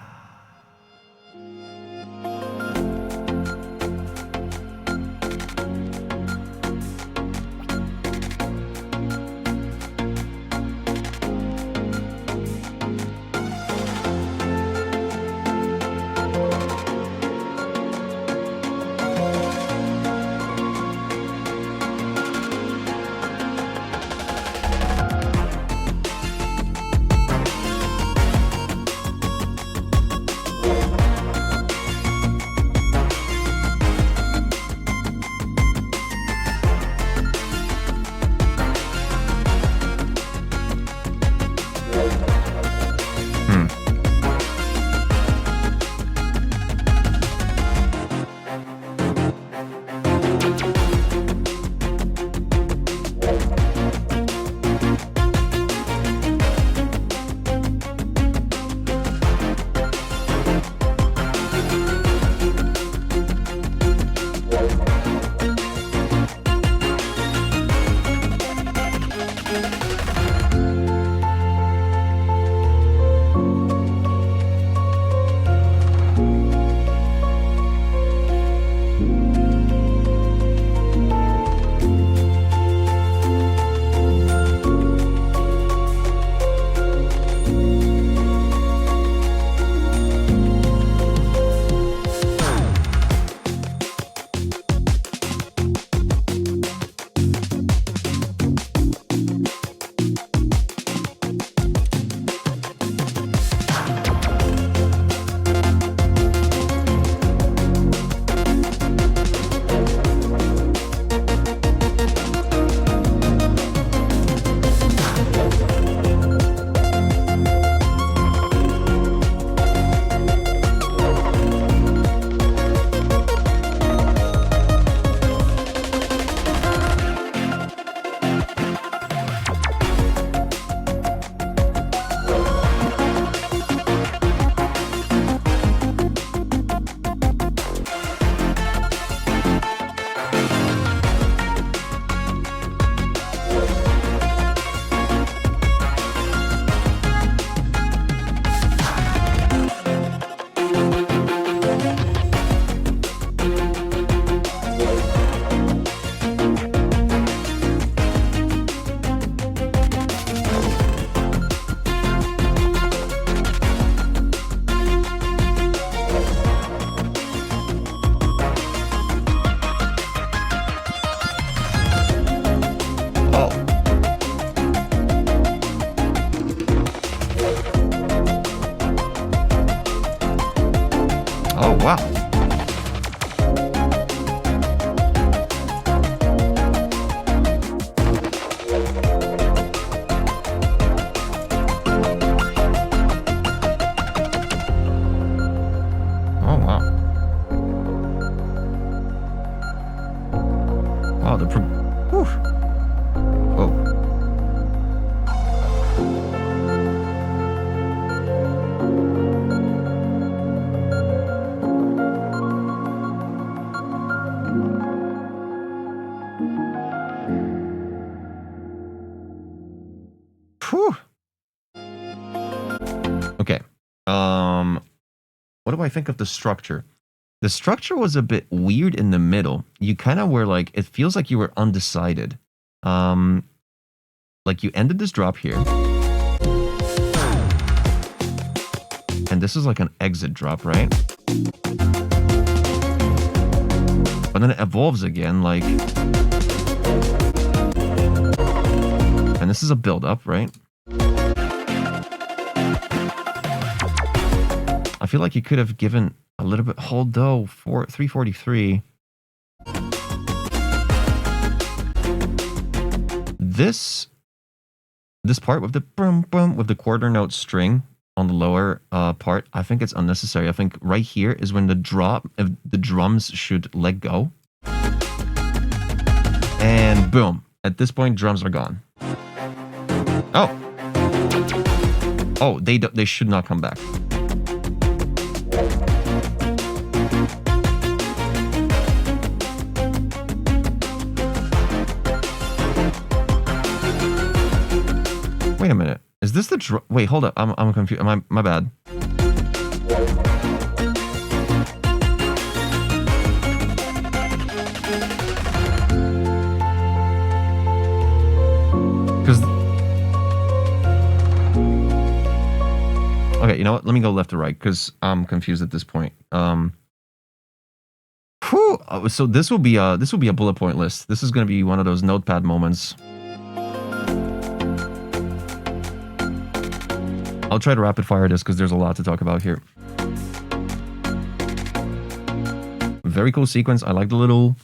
Oh, wow. Oh, wow. Wow, whew. Whoa. Whew. Okay. What do I think of the structure? The structure was a bit weird in the middle. You kind of were like, it feels like you were undecided. Like you ended this drop here. And this is like an exit drop, right? But then it evolves again, like... And this is a build-up, right? I feel like you could have given a little bit... Hold though, 343. This part with the brum brum with the quarter note string on the lower part, I think it's unnecessary. I think right here is when the drums should let go. And boom. At this point, drums are gone. Oh. Oh, they should not come back. Wait a minute. Is this the wait, hold up. I'm confused. My bad. Because okay, you know what? Let me go left to right because I'm confused at this point. So this will be a bullet point list. This is going to be one of those notepad moments. I'll try to rapid fire this because there's a lot to talk about here. Very cool sequence. I like the little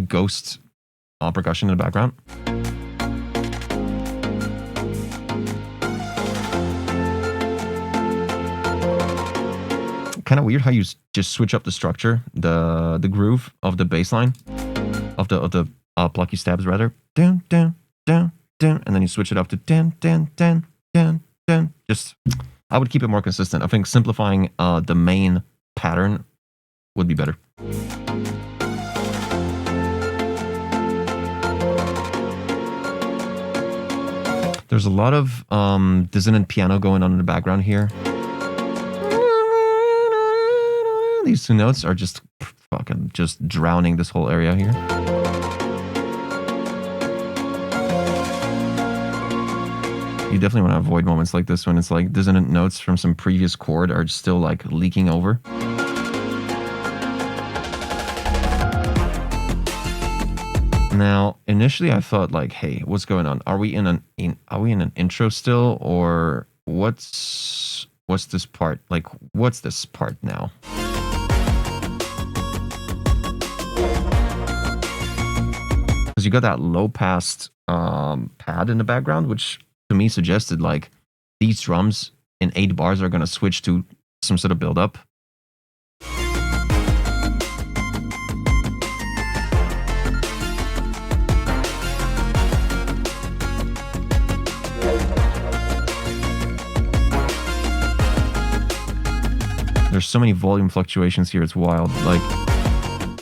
ghost percussion in the background. Kind of weird how you just switch up the structure, the groove of the bass line, of the plucky stabs rather. Down, down, down, down, and then you switch it up to down, down, down, down. Just, I would keep it more consistent. I think simplifying the main pattern would be better. There's a lot of dissonant piano going on in the background here. These two notes are just fucking just drowning this whole area here. You definitely want to avoid moments like this when it's like dissonant notes from some previous chord are still like leaking over. Now, initially I thought like, hey, what's going on? Are we in an intro still, or what's this part? Like, what's this part now? Because you got that low pass pad in the background, which to me suggested like these drums in 8 bars are going to switch to some sort of build up. There's so many volume fluctuations here, it's wild. Like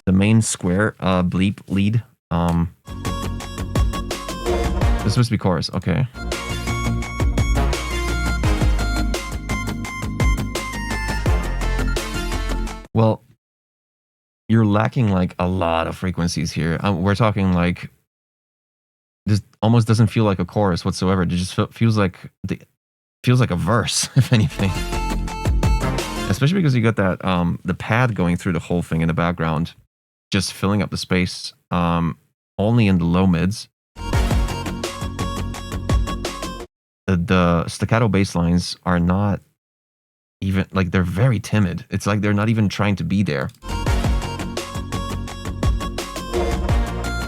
the main square bleep lead, this is supposed to be chorus, okay. Well, you're lacking like a lot of frequencies here. We're talking like this almost doesn't feel like a chorus whatsoever. It just feels like a verse, if anything. Especially because you got that the pad going through the whole thing in the background, just filling up the space. Only in the low mids. The staccato bass lines are not even like they're very timid. It's like they're not even trying to be there.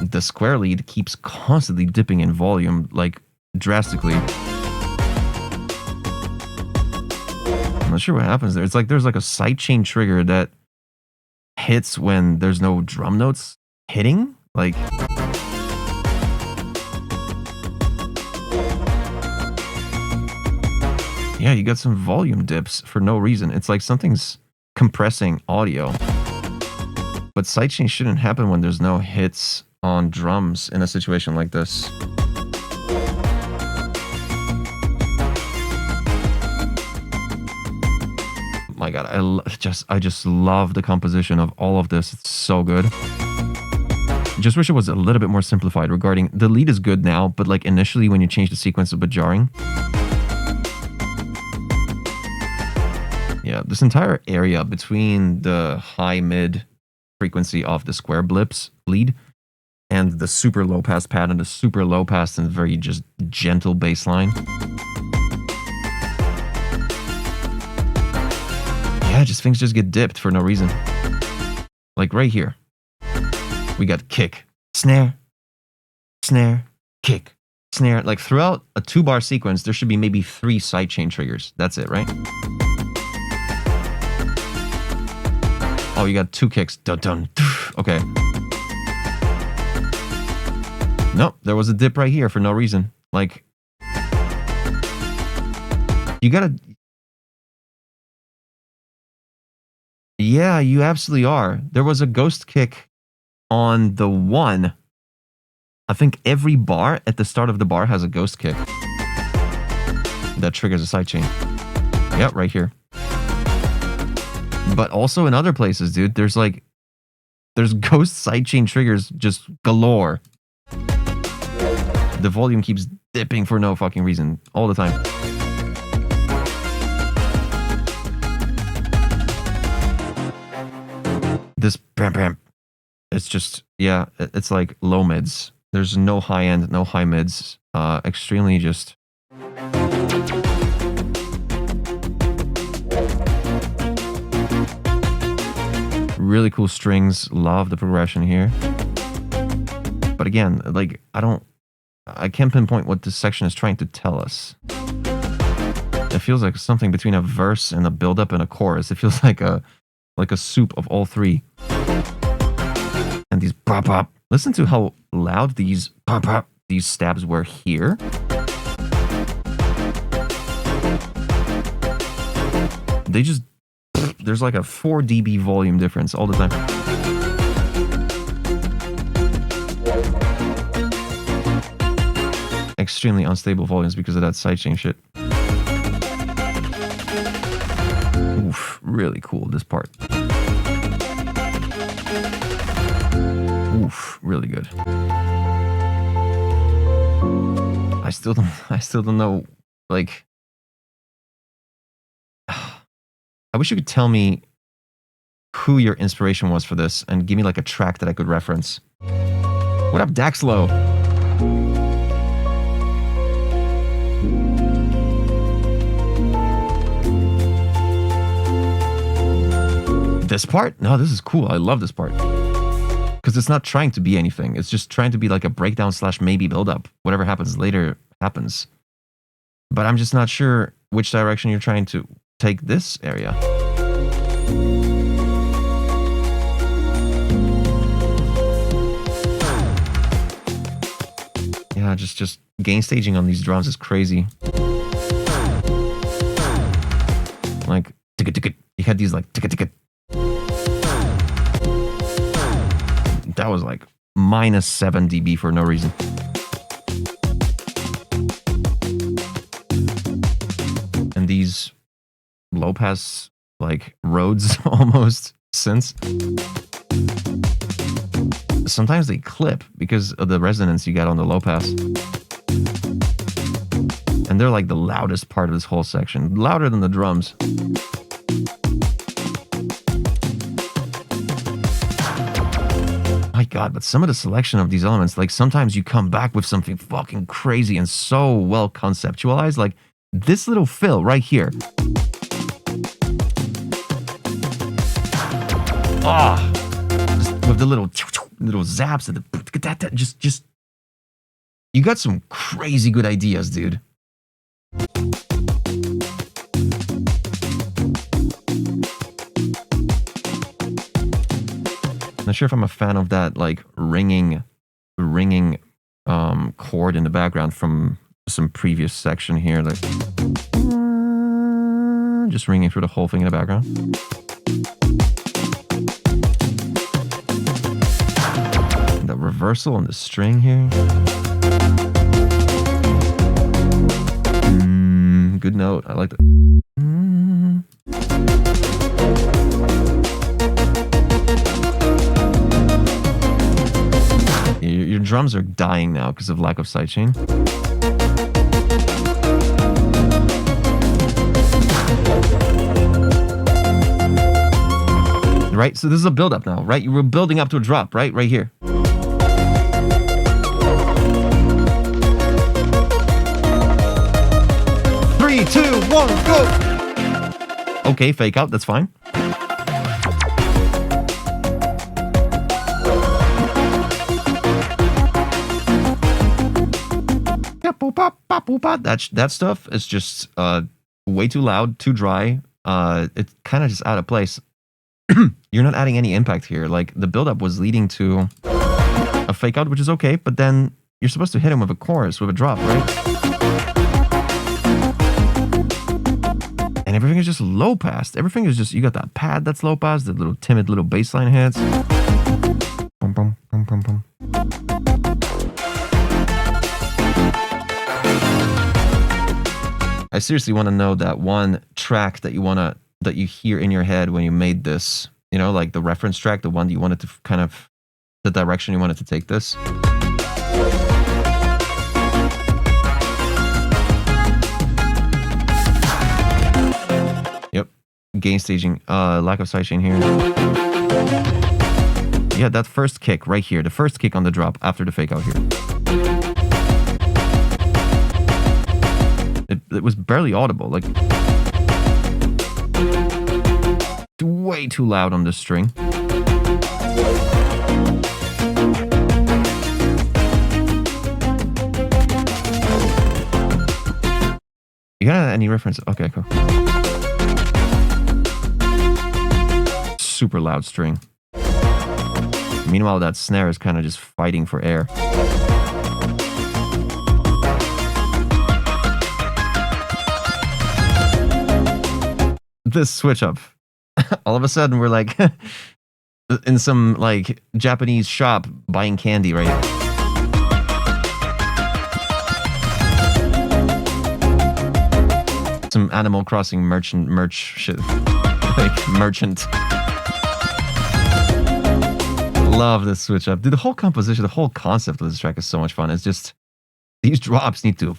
The square lead keeps constantly dipping in volume, like drastically. I'm not sure what happens there. It's like there's like a sidechain trigger that hits when there's no drum notes hitting. Like, yeah, you got some volume dips for no reason. It's like something's compressing audio. But sidechain shouldn't happen when there's no hits on drums in a situation like this. My God, I just love the composition of all of this. It's so good. Just wish it was a little bit more simplified regarding the lead is good now, but like initially when you change the sequence, it's a bit jarring. Yeah, this entire area between the high mid frequency of the square blips lead and the super low pass pad and the super low pass and very just gentle bass line. Yeah, just things just get dipped for no reason. Like right here. We got kick, snare, snare, kick, snare. Like throughout a 2-bar sequence, there should be maybe 3 sidechain triggers. That's it, right? Oh, you got 2 kicks. Dun dun. Okay. Nope, there was a dip right here for no reason. Like, you gotta. Yeah, you absolutely are. There was a ghost kick on the 1. I think every bar at the start of the bar has a ghost kick that triggers a sidechain. Yep, right here. But also in other places, dude, there's ghost sidechain triggers just galore. The volume keeps dipping for no fucking reason all the time. This bam bam. It's just, yeah, it's like low mids. There's no high end, no high mids. Extremely just. Really cool strings. Love the progression here. But again, like, I can't pinpoint what this section is trying to tell us. It feels like something between a verse and a build-up and a chorus. It feels like a soup of all 3. And these pop pop. Listen to how loud these pop pop, these stabs were here. They just, there's like a 4 dB volume difference all the time. Extremely unstable volumes because of that sidechain shit. Oof, really cool, this part. Oof, really good. I still don't know, like, I wish you could tell me who your inspiration was for this and give me like a track that I could reference. What up, Daxlow? This part? No, this is cool. I love this part. Because it's not trying to be anything. It's just trying to be like a breakdown / maybe build up. Whatever happens later happens. But I'm just not sure which direction you're trying to take this area. Yeah, just gain staging on these drums is crazy. Like, you had these like that was like -7 dB for no reason. And these low pass like roads almost synths. Sometimes they clip because of the resonance you got on the low pass. And they're like the loudest part of this whole section. Louder than the drums. My God, but some of the selection of these elements, like sometimes you come back with something fucking crazy and so well conceptualized. Like this little fill right here. Just with the little zaps and the just you got some crazy good ideas, dude. Not sure if I'm a fan of that like ringing chord in the background from some previous section here, like just ringing through the whole thing in the background. And the reversal on the string here. Good note. I like that. Your drums are dying now because of lack of sidechain. Right? So this is a build-up now, right? You were building up to a drop, right? Right here. Three, two, one, go! Okay, fake out, that's fine. That stuff is just way too loud, too dry. It's kind of just out of place. You're not adding any impact here. Like the buildup was leading to a fake out, which is okay, but then you're supposed to hit him with a chorus, with a drop, right? And everything is just low passed. Everything is just, you got that pad that's low passed, the little timid little bass line hits. Bum, bum, bum, bum, bum. I seriously want to know that one track that you hear in your head when you made this, you know, like the reference track, the one that you wanted to kind of, the direction you wanted to take this. Yep. Gain staging, lack of sidechain here. Yeah, that first kick right here, the first kick on the drop after the fake out here. It was barely audible, like way too loud on the string. You got any reference? Okay, cool. Super loud string. Meanwhile, that snare is kind of just fighting for air. This switch up. All of a sudden, we're like in some like Japanese shop buying candy, right? Some Animal Crossing merch shit. Like merchant. Love this switch up. Dude, the whole composition, the whole concept of this track is so much fun. It's just, these drops need to...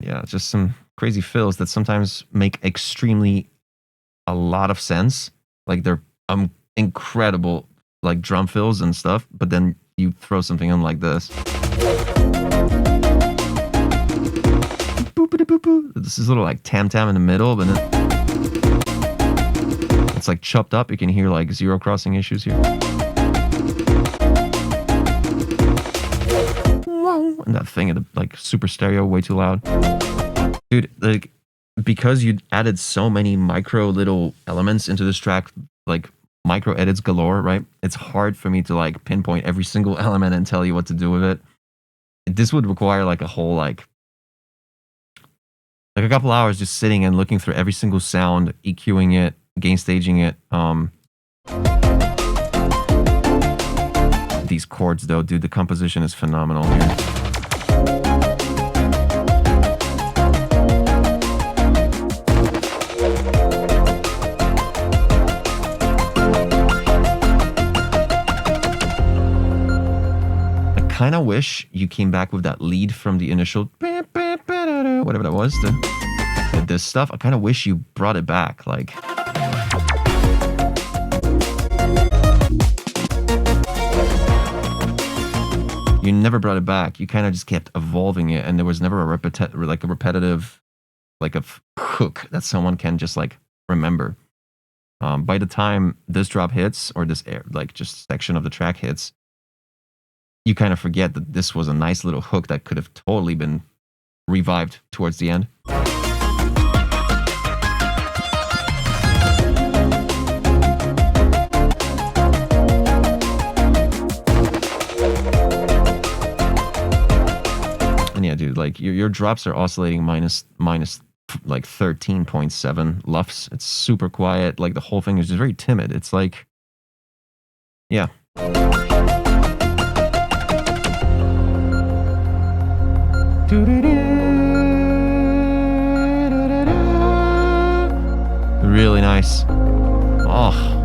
Yeah, just some crazy fills that sometimes make a lot of sense. Like they're incredible, like drum fills and stuff, but then you throw something in like this. This is a little like tam-tam in the middle, but then it's like chopped up. You can hear like zero crossing issues here. And that thing in the like super stereo, way too loud. Dude, like because you added so many micro little elements into this track, like micro edits galore, right? It's hard for me to like pinpoint every single element and tell you what to do with it. This would require like a whole like a couple hours just sitting and looking through every single sound, EQing it, gain staging it. These chords though, dude, the composition is phenomenal here. I kind of wish you came back with that lead from the initial whatever that was, this stuff. I kind of wish you brought it back, like you never brought it back. You kind of just kept evolving it, and there was never a repetitive like a hook that someone can just like remember. By the time this drop hits or this like just section of the track hits, you kind of forget that this was a nice little hook that could have totally been revived towards the end. And yeah, dude, like your drops are oscillating minus like 13.7 lufs. It's super quiet. Like the whole thing is just very timid. It's like, yeah. Really nice. Oh.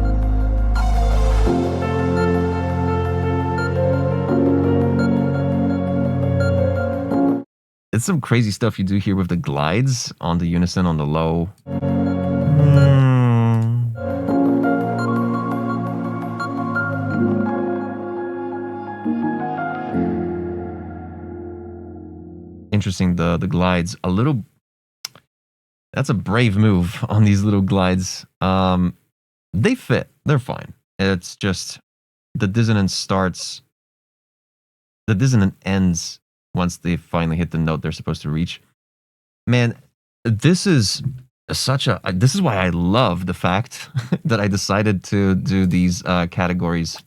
It's some crazy stuff you do here with the glides on the unison on the low. Interesting, the glides a little. That's a brave move on these little glides. They fit. They're fine. It's just the dissonance starts. The dissonance ends once they finally hit the note they're supposed to reach. Man, this is this is why I love the fact that I decided to do these categories.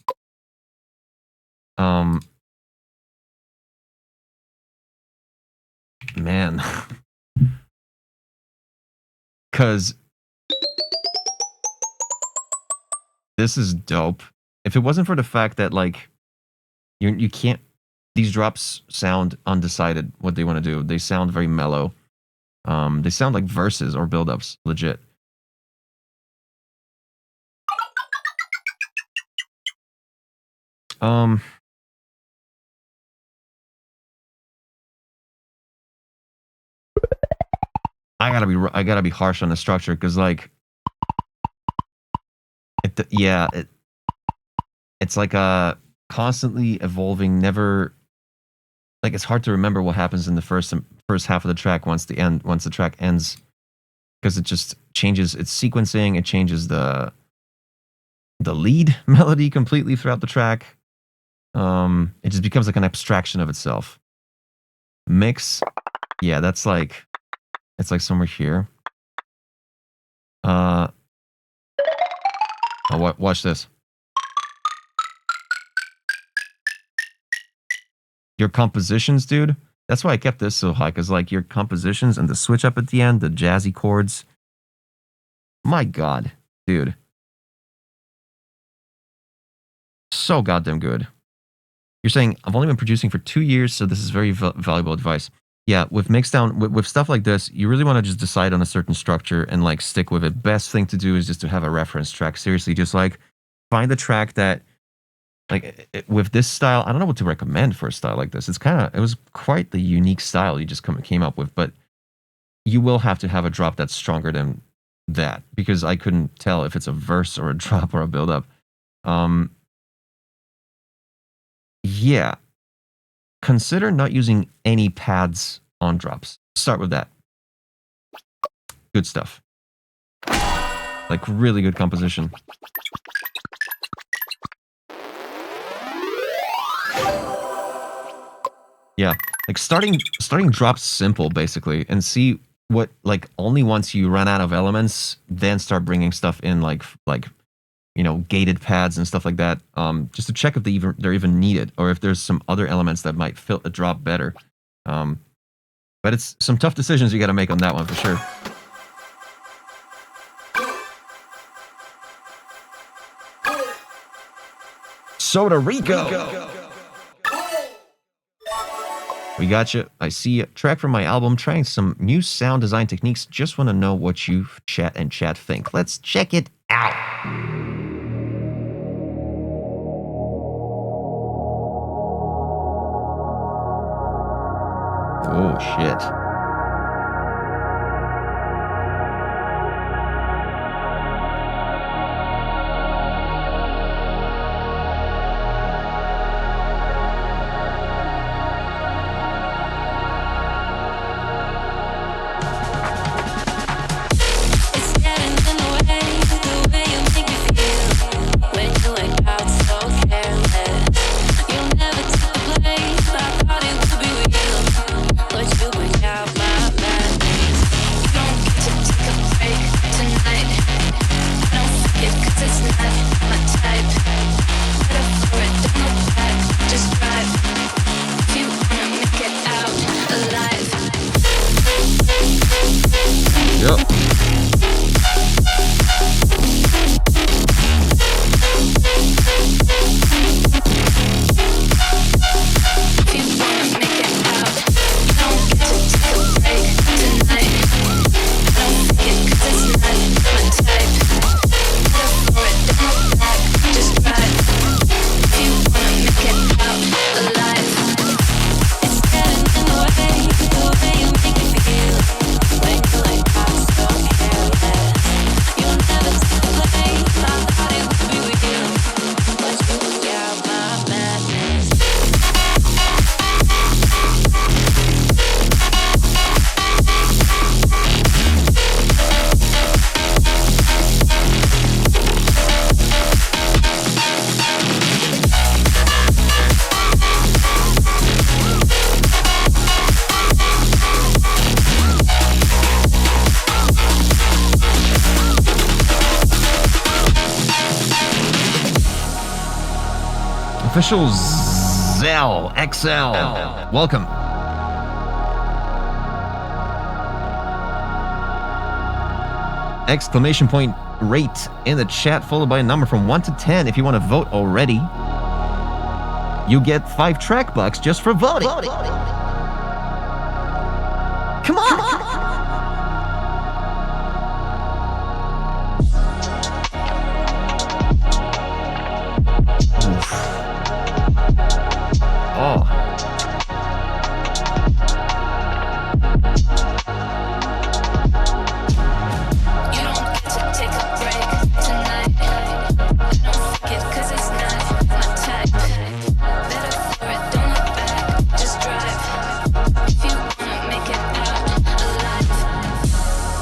Man. Because this is dope. If it wasn't for the fact that, like, you can't... These drops sound undecided what they want to do. They sound very mellow. They sound like verses or build-ups, legit. I gotta be harsh on the structure because, like, it's like a constantly evolving, never... Like, it's hard to remember what happens in the first half of the track once the track ends, because it just changes its sequencing. It changes the lead melody completely throughout the track. It just becomes like an abstraction of itself. Mix, yeah, that's like, it's like somewhere here. Watch this. Your compositions, dude. That's why I kept this so high, because, like, your compositions and the switch up at the end, the jazzy chords. My God, dude. So goddamn good. You're saying, I've only been producing for 2 years, so this is very valuable advice. Yeah, with mixdown, with stuff like this, you really want to just decide on a certain structure and, like, stick with it. Best thing to do is just to have a reference track. Seriously, just, like, find the track that... Like, with this style, I don't know what to recommend for a style like this. It was quite the unique style you just came up with, but you will have to have a drop that's stronger than that, because I couldn't tell if it's a verse or a drop or a build-up. Yeah. Consider not using any pads on drops. Start with that. Good stuff. Like, really good composition. Yeah, like starting drops simple, basically, and see what, like, only once you run out of elements, then start bringing stuff in, like you know, gated pads and stuff like that, just to check if they're even needed, or if there's some other elements that might fit the drop better. But it's some tough decisions you got to make on that one for sure. Soda Rico. We got you. I see a track from my album, trying some new sound design techniques. Just want to know what you chat think. Let's check it out. Oh, shit. Official Zell XL. Welcome. Exclamation point rate in the chat, followed by a number from 1 to 10. If you want to vote already, you get 5 track bucks just for voting. Come on. Oof. Oh.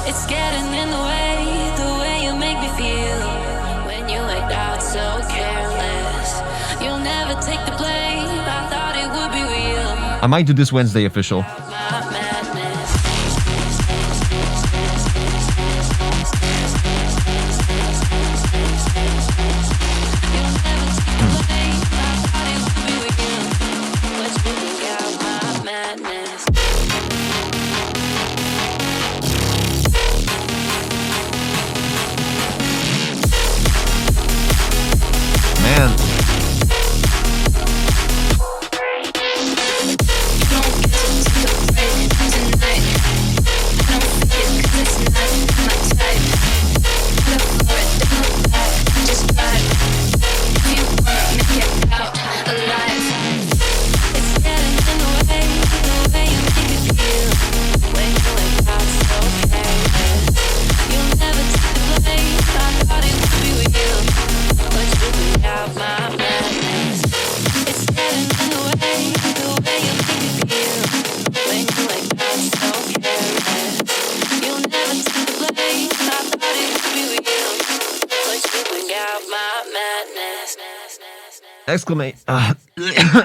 It's getting in the way you make me feel. When you act out so careless, you'll never take the blame. I thought it would be real. I might do this Wednesday official. Man.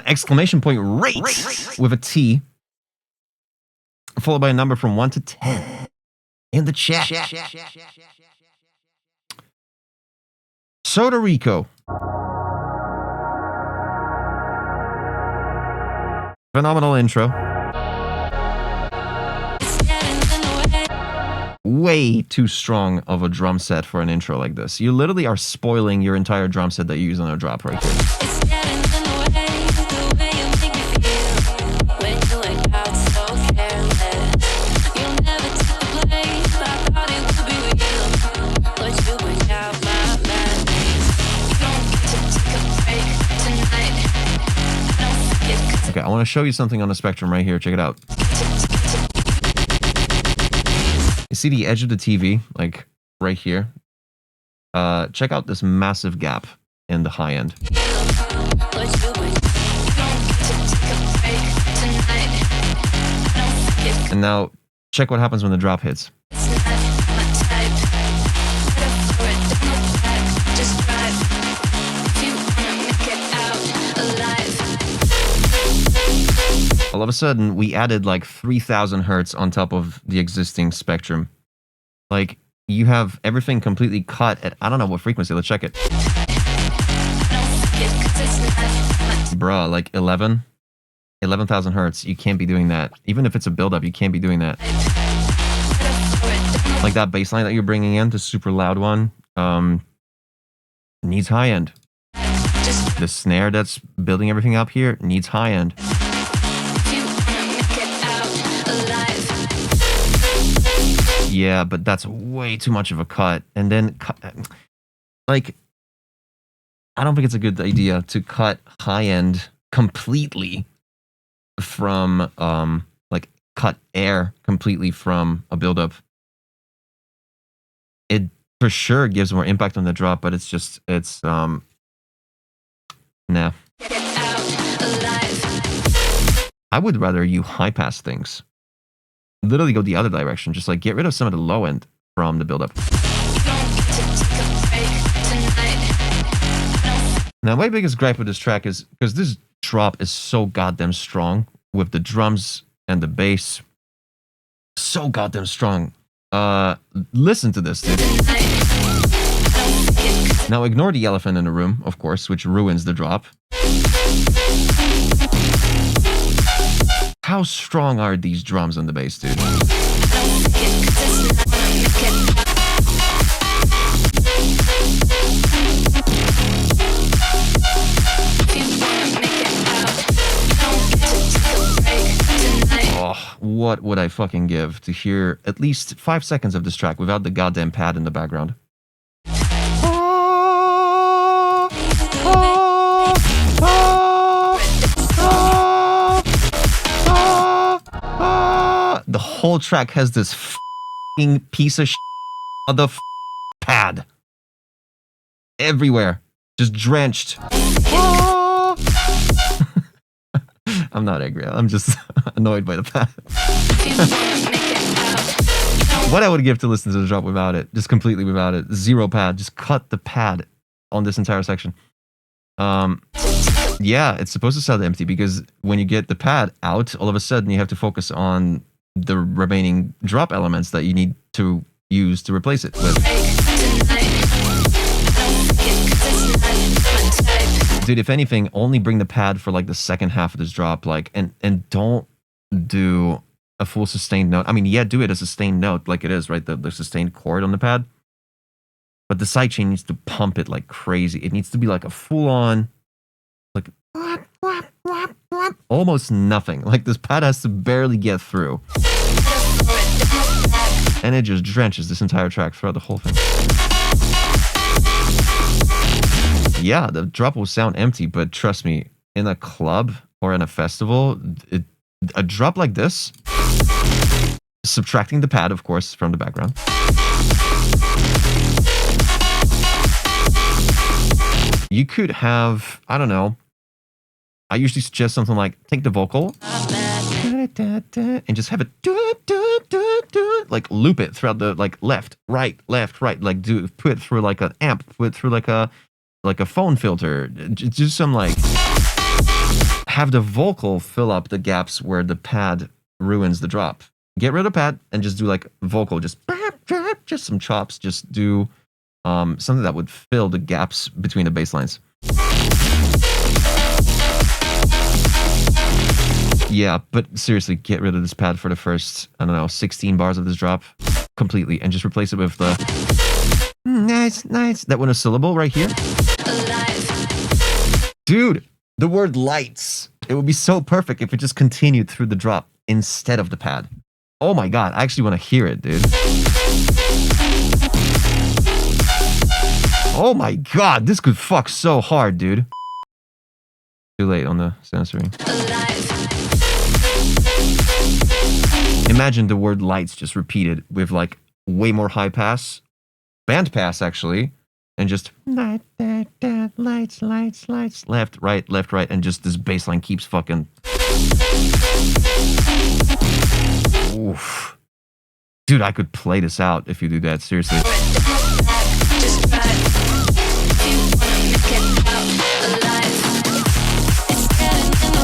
Exclamation point rate with a T, followed by a number from 1 to 10 in the chat. Soda Rico. Phenomenal intro. Way too strong of a drum set for an intro like this. You literally are spoiling your entire drum set that you use on a drop right here. Okay, I want to show you something on the spectrum right here. Check it out. You see the edge of the TV, like right here? Check out this massive gap in the high end. And now, check what happens when the drop hits. All of a sudden, we added like 3,000 hertz on top of the existing spectrum. Like, you have everything completely cut at, I don't know what frequency, let's check it. Bruh, like 11,000 hertz, you can't be doing that. Even if it's a build-up, you can't be doing that. Like that bass line that you're bringing in, the super loud one, needs high end. The snare that's building everything up here needs high end. Yeah, but that's way too much of a cut. And then, like, I don't think it's a good idea to cut high end completely from, like, cut air completely from a buildup. It for sure gives more impact on the drop, but it's just, nah. I would rather you high pass things. Literally go the other direction. Just like get rid of some of the low end from the buildup. Now, my biggest gripe with this track is because this drop is so goddamn strong with the drums and the bass. So goddamn strong. Listen to this, dude. Now ignore the elephant in the room, of course, which ruins the drop. How strong are these drums on the bass, dude? Oh, what would I fucking give to hear at least 5 seconds of this track without the goddamn pad in the background? The whole track has this f***ing piece of of the pad everywhere, just drenched. I'm not angry. I'm just annoyed by the pad. What I would give to listen to the drop without it, just completely without it, zero pad, just cut the pad on this entire section. Yeah, it's supposed to sound empty because when you get the pad out, all of a sudden you have to focus on the remaining drop elements that you need to use to replace it with. Dude, if anything, only bring the pad for like the second half of this drop, like, and don't do a full sustained note. I mean, yeah, do it a sustained note like it is, right? The sustained chord on the pad. But the sidechain needs to pump it like crazy. It needs to be like a full-on, like, almost nothing. Like, this pad has to barely get through. And it just drenches this entire track throughout the whole thing. Yeah, the drop will sound empty, but trust me, in a club or in a festival, a drop like this, subtracting the pad, of course, from the background, you could have, I don't know, I usually suggest something like, take the vocal and just have it like loop it throughout the like left, right, like put it through like an amp, put it through like a phone filter, just some like, have the vocal fill up the gaps where the pad ruins the drop. Get rid of the pad and just do like vocal, just some chops, just do something that would fill the gaps between the bass lines. Yeah, but seriously, get rid of this pad for the first, I don't know, 16 bars of this drop completely and just replace it with the nice, that one a syllable right here. Dude, the word lights. It would be so perfect if it just continued through the drop instead of the pad. Oh my god, I actually want to hear it, dude. Oh my god, this could fuck so hard, dude. Too late on the censoring. Imagine the word lights just repeated with like way more high pass, band pass actually, and just lights, left, right, and just this bass line keeps fucking. Oof. Dude, I could play this out if you do that, seriously.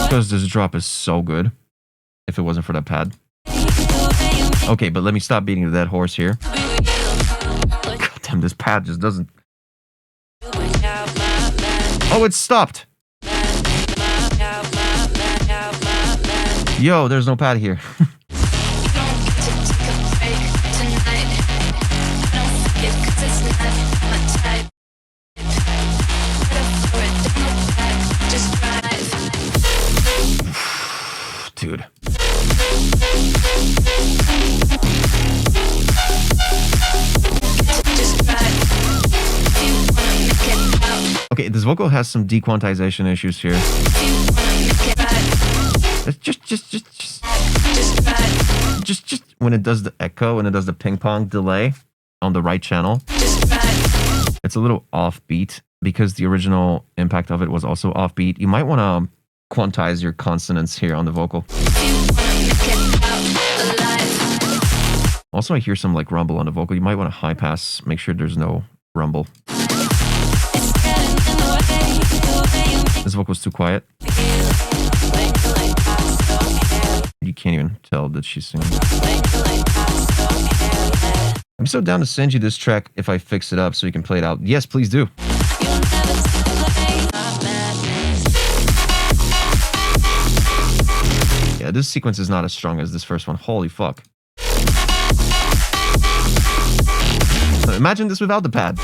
Because this drop is so good, if it wasn't for that pad. Okay, but let me stop beating the dead horse here. God damn, this pad just doesn't... Oh, it stopped! Yo, there's no pad here. Dude. Okay, this vocal has some dequantization issues here. Just when it does the echo, when it does the ping pong delay on the right channel, it's a little offbeat because the original impact of it was also offbeat. You might want to quantize your consonants here on the vocal. Also, I hear some like rumble on the vocal. You might want to high pass, make sure there's no rumble. This vocal's too quiet. You can't even tell that she's singing. I'm so down to send you this track if I fix it up so you can play it out. Yes, please do. Yeah, this sequence is not as strong as this first one. Holy fuck. So imagine this without the pad.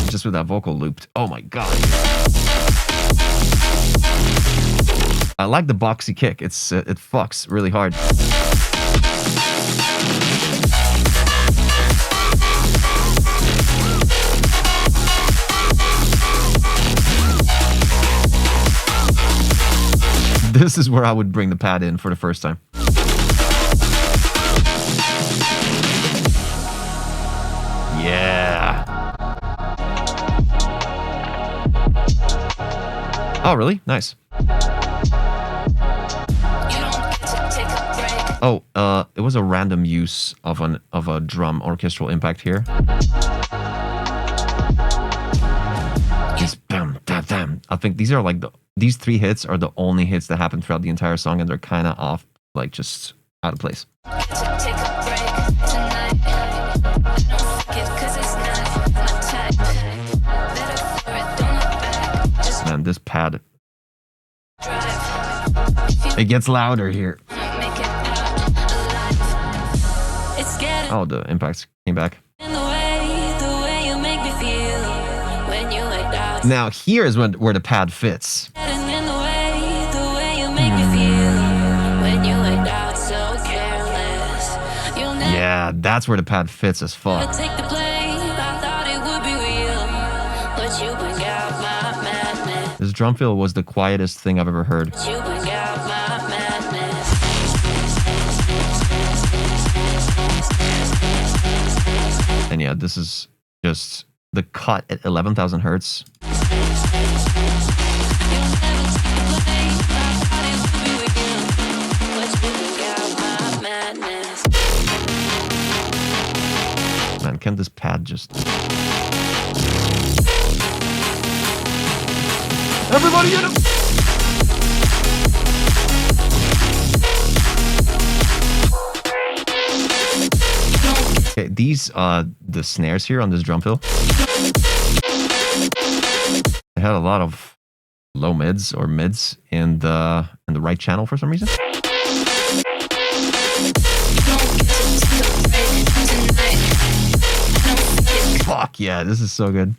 Just with that vocal looped. Oh my god. I like the boxy kick. It fucks really hard. This is where I would bring the pad in for the first time. Yeah. Oh, really? Nice. Oh, it was a random use of a drum orchestral impact here. Just bam, da, bam. I think these are like these 3 hits are the only hits that happen throughout the entire song, and they're kind of off, like just out of place. Man, this pad. It gets louder here. Oh, the impacts came back. Now here is where the pad fits. Yeah, that's where the pad fits as fuck. This drum fill was the quietest thing I've ever heard. And yeah, this is just the cut at 11,000 hertz. Man, can this pad just... Everybody get him! Okay, these the snares here on this drum fill. It had a lot of low mids or mids in the right channel for some reason. Fuck yeah, this is so good.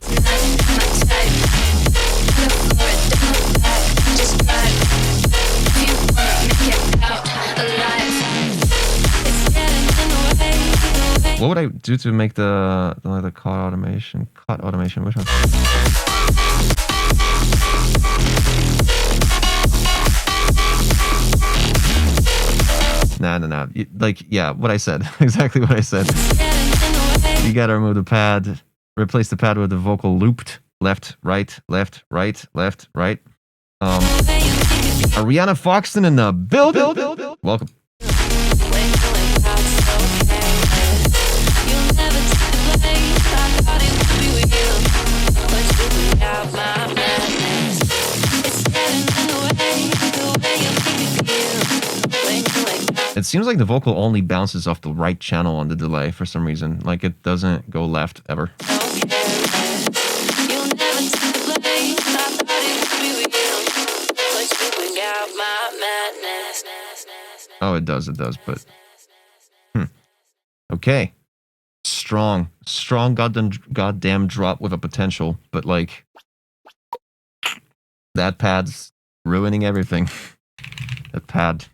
What would I do to make the cut automation? Cut automation, which one? Nah. Like, yeah, what I said. Exactly what I said. You gotta remove the pad. Replace the pad with the vocal looped. Left, right, left, right, left, right. Ariana Foxton in the building. Welcome. It seems like the vocal only bounces off the right channel on the delay for some reason. Like it doesn't go left ever. Oh, it does, but... Okay. Strong goddamn drop with a potential, but like... That pad's ruining everything. That pad...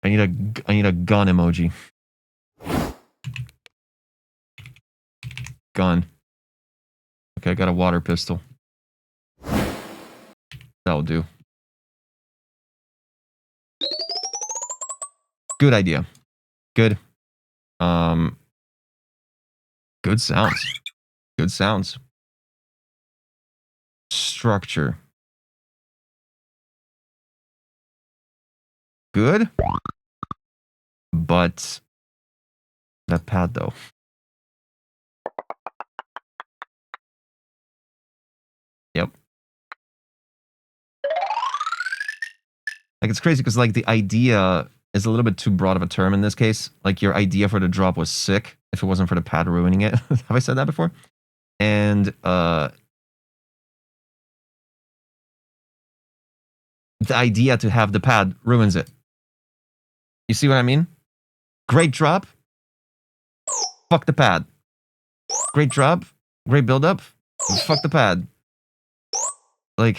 I need a gun emoji. Gun. Okay, I got a water pistol. That'll do. Good idea. Good. Good sounds. Good sounds. Structure. Good. But that pad though. Yep. Like it's crazy because like the idea is a little bit too broad of a term in this case. Like your idea for the drop was sick if it wasn't for the pad ruining it. Have I said that before? And the idea to have the pad ruins it. You see what I mean? Great drop. Fuck the pad. Great drop. Great build up. Fuck the pad. Like,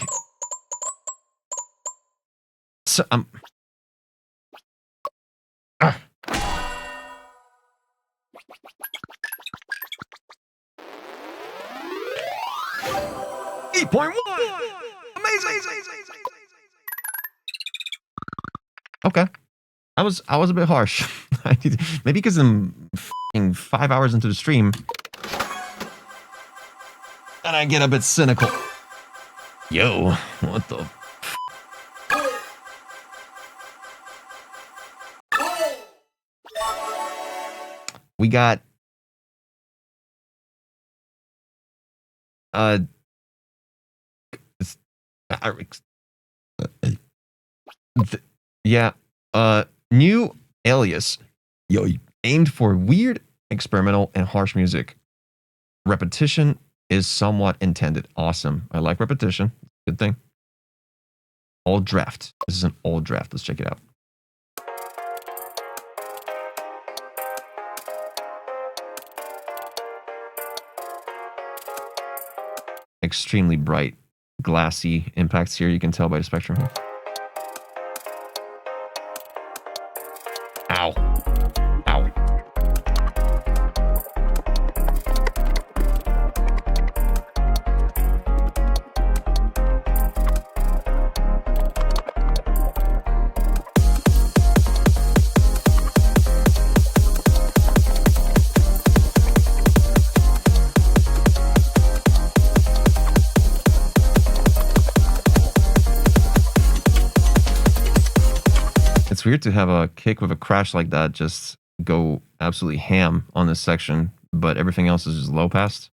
so I'm. 8.1. Amazing. Okay. I was a bit harsh. Maybe because I'm 5 hours into the stream and I get a bit cynical. Yo, what the? We got new alias, yo, aimed for weird, experimental, and harsh music. Repetition is somewhat intended. Awesome. I like repetition. Good thing. Old draft. This is an old draft. Let's check it out. Extremely bright, glassy impacts here. You can tell by the spectrum. Ow. Ow. It's weird to have a kick with a crash like that just go absolutely ham on this section, but everything else is just low passed.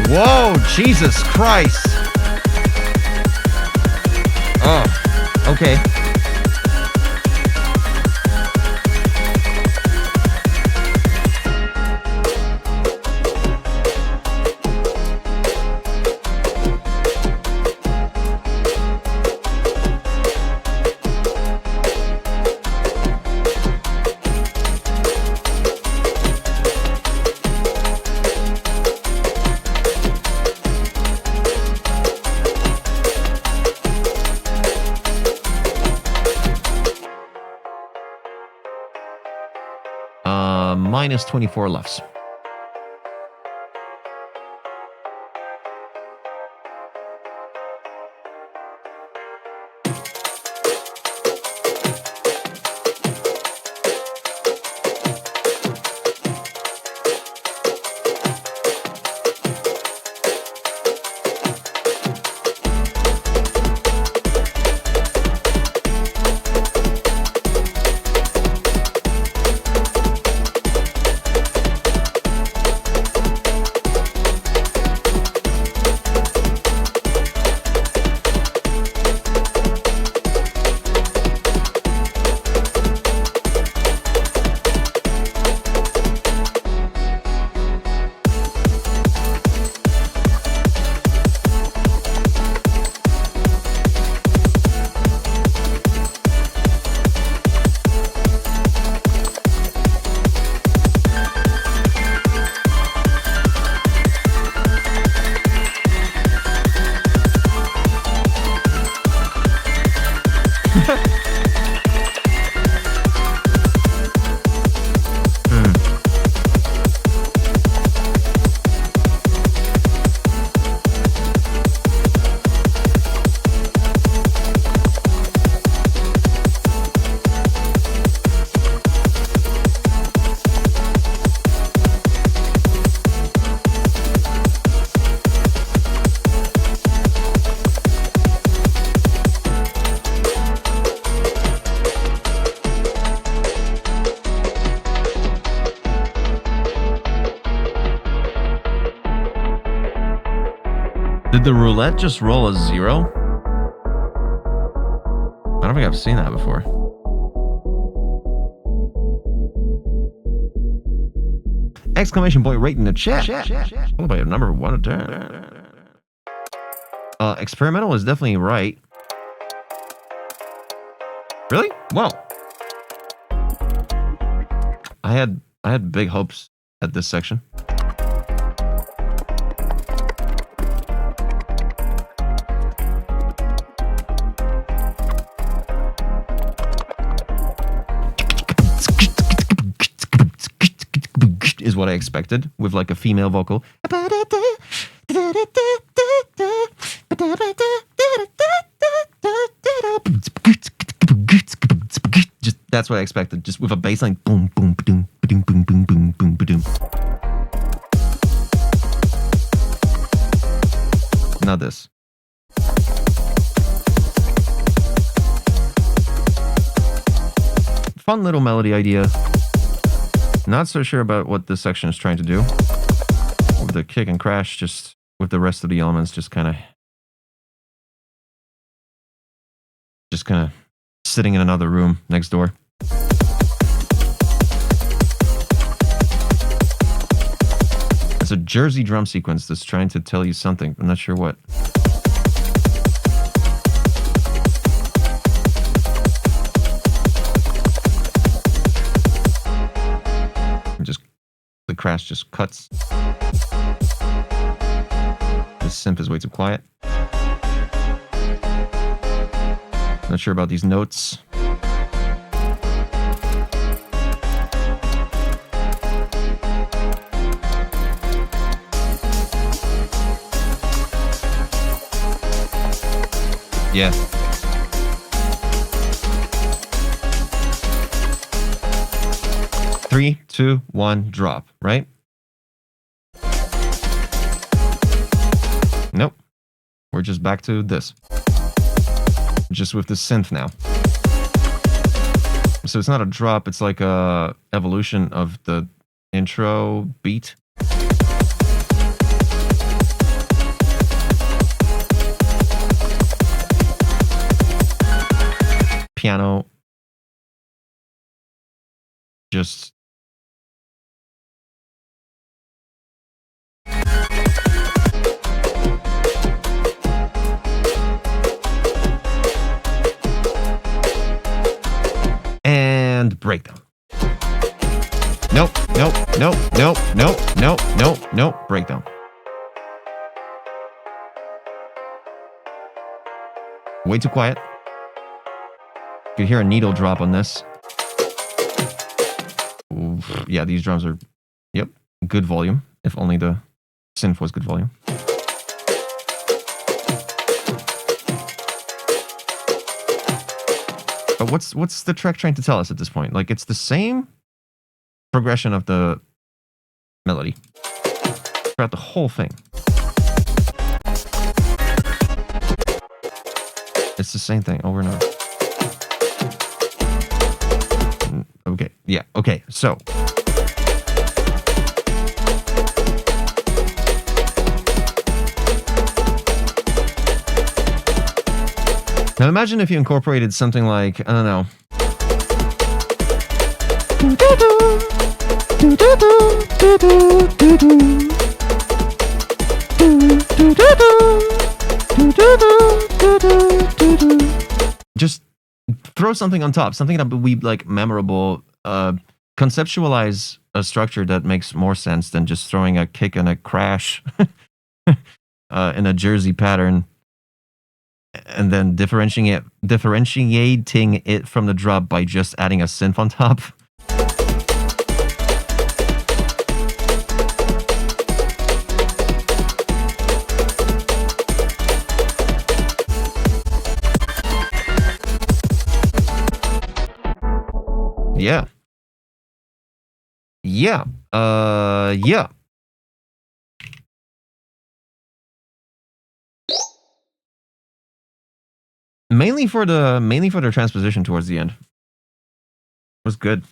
Whoa, Jesus Christ. Oh, okay. Minus 24 lefts. Did the roulette just roll a 0? I don't think I've seen that before. Exclamation point right in the chat. Followed by a number of 1 to 10. Experimental is definitely right. Really? Well, I had big hopes at this section. Is what I expected with like a female vocal. Just that's what I expected. Just with a bass line, boom, boom, boom, boom, boom, boom, boom, boom, boom. Not this. Fun little melody idea. Not so sure about what this section is trying to do. With the kick and crash, just with the rest of the elements, just kind of sitting in another room next door. It's a Jersey drum sequence that's trying to tell you something. I'm not sure what. The crash just cuts. The synth is way too quiet. Not sure about these notes. Yeah. Three, two, one, drop, right? Nope. We're just back to this. Just with the synth now. So it's not a drop, it's like a evolution of the intro beat. Piano. Just and breakdown. Nope, nope, nope, nope, nope, nope, nope, nope, breakdown. Way too quiet. You could hear a needle drop on this. Oof. Yeah, these drums are, yep, good volume. If only the synth was good volume. But what's the track trying to tell us at this point? Like, it's the same progression of the melody throughout the whole thing. It's the same thing over and over. Okay, yeah, okay, so. Now imagine if you incorporated something like, I don't know. Just throw something on top, something that would be like memorable. Conceptualize a structure that makes more sense than just throwing a kick and a crash in a Jersey pattern. And then differentiating it from the drop by just adding a synth on top. Yeah. Yeah. Yeah. Mainly for the transposition towards the end. It was good.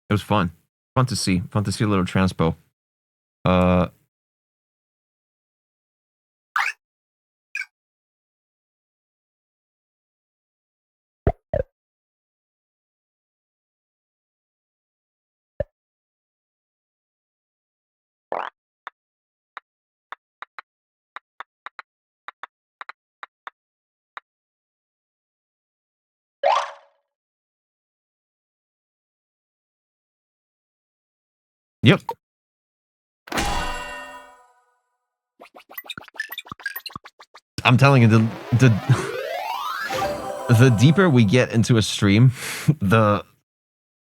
It was fun. Fun to see. Fun to see a little transpo. Yep. I'm telling you, the deeper we get into a stream, the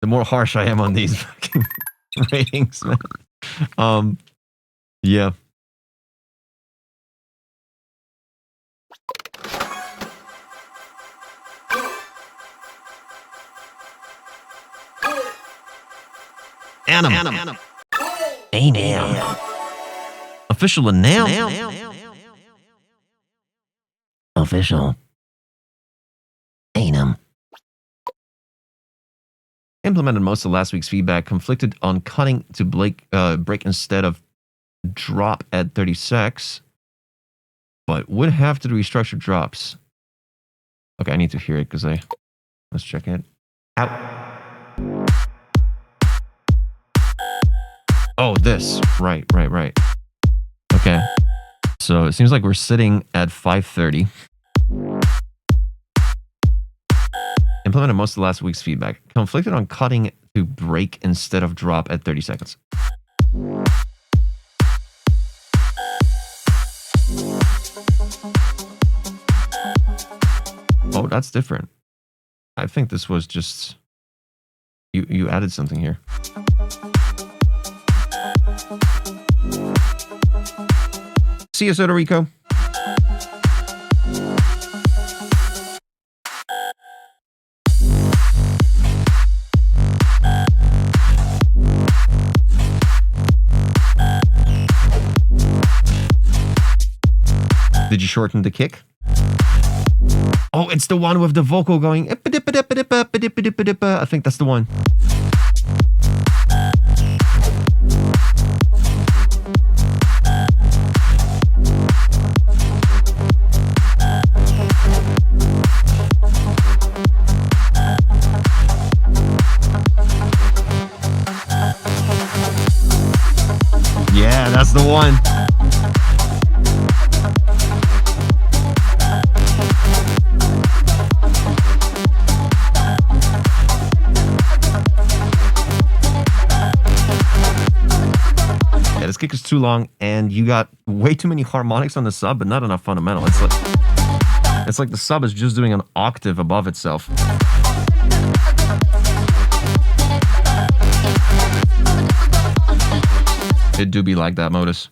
more harsh I am on these fucking ratings, man. Yeah. Anam. Official announce. Official. Anam. Implemented most of last week's feedback. Conflicted on cutting to break instead of drop at 36. But would have to restructure drops. Okay, I need to hear it because let's check it out. Oh, this. Right. Okay. So it seems like we're sitting at 5:30. Implemented most of last week's feedback. Conflicted on cutting to break instead of drop at 30 seconds. Oh, that's different. I think this was just... You added something here. See you, Soto Rico. Did you shorten the kick? Oh, it's the one with the vocal going. I think that's the one. Yeah, that's the one. Yeah, this kick is too long, and you got way too many harmonics on the sub, but not enough fundamental. It's like the sub is just doing an octave above itself. It do be like that, Modus.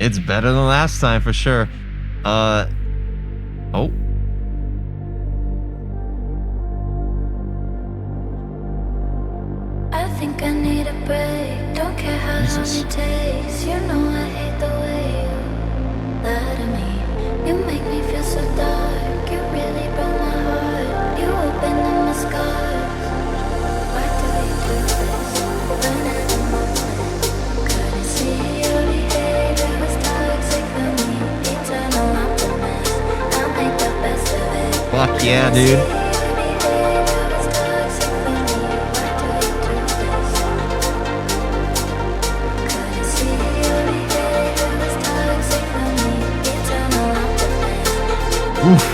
It's better than last time for sure. Oh. I think I need a break. Don't care how long it takes. You know I hate the way you lie to me. You make me feel so dark. You really broke my heart. You opened up my scars. Why do we do this? Running in the moment. Couldn't see your behavior was toxic for me. Eternal optimist. I'll make the best of it. Fuck yeah, dude. Oof.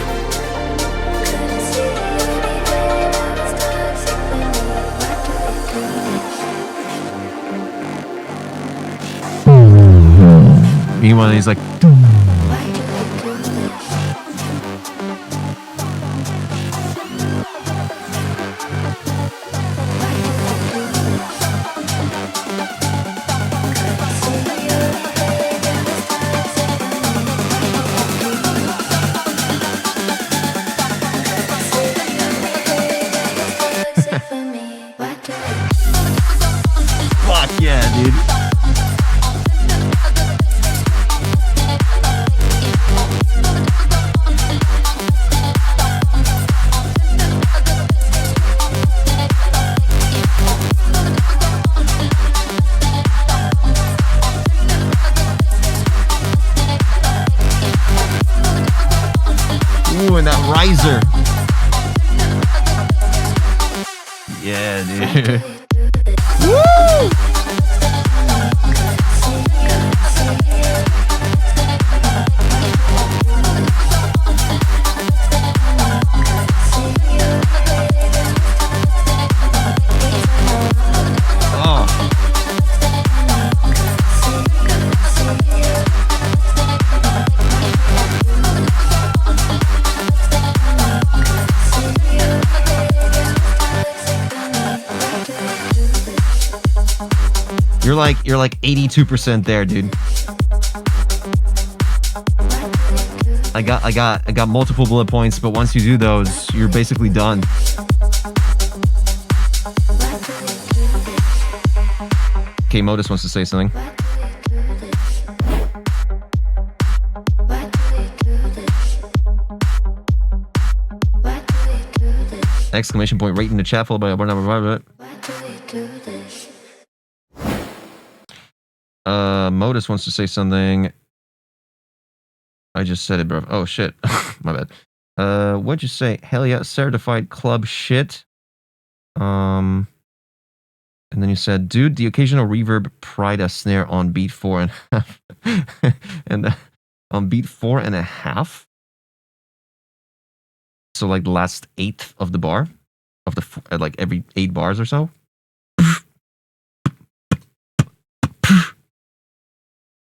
Meanwhile, he's like, dude. Ooh, and that riser. Yeah, dude. Woo! You're like 82% there, dude. I got multiple bullet points, but once you do those, you're basically done. Okay, Modus wants to say something. Exclamation point right in the chat, followed by a number. Modus wants to say something. I just said it, bro. Oh shit. My bad. What'd you say? Hell yeah, certified club shit. And then you said, dude, the occasional reverb pride a snare on beat 4.5. and on beat 4.5. So like the last eighth of the bar of the like every 8 bars or so.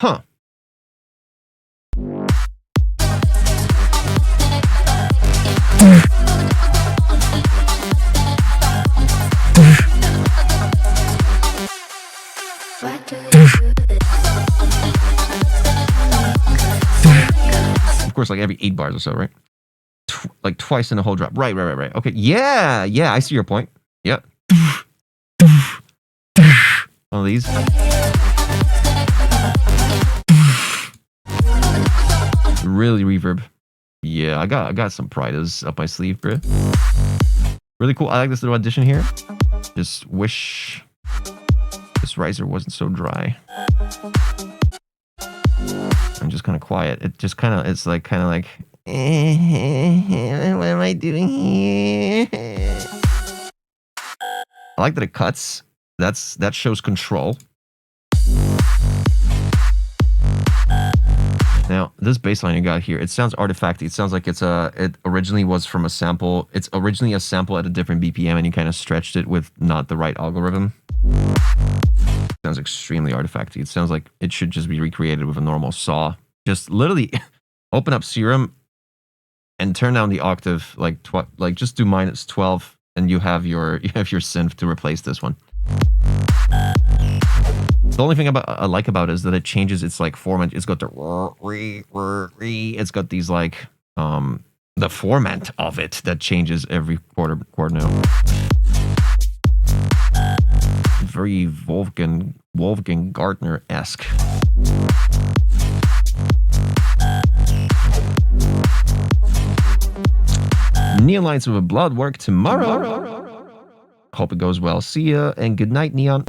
Huh. Of course, like every 8 bars or so, right? Like twice in the whole drop. Right. Okay. Yeah. I see your point. Yep. One of these. Really reverb. Yeah, I got some pridas up my sleeve, bro. Really cool. I like this little addition here. Just wish this riser wasn't so dry. I'm just kind of quiet. It just kind of, it's like kind of like, what am I doing here? I like that it cuts. That shows control. Now, this bass line you got here, it sounds artifacty. It sounds like it originally was from a sample. It's originally a sample at a different BPM, and you kind of stretched it with not the right algorithm. It sounds extremely artifacty. It sounds like it should just be recreated with a normal saw. Just literally open up Serum and turn down the octave, like just do -12, and you have your synth to replace this one. The only thing I like about it is that it changes its like format. It's got the it's got these like the format of it that changes every quarter note. Very Wolfgang Gardner-esque. Neon Lights with a Blood work tomorrow. Hope it goes well. See ya and good night, Neon.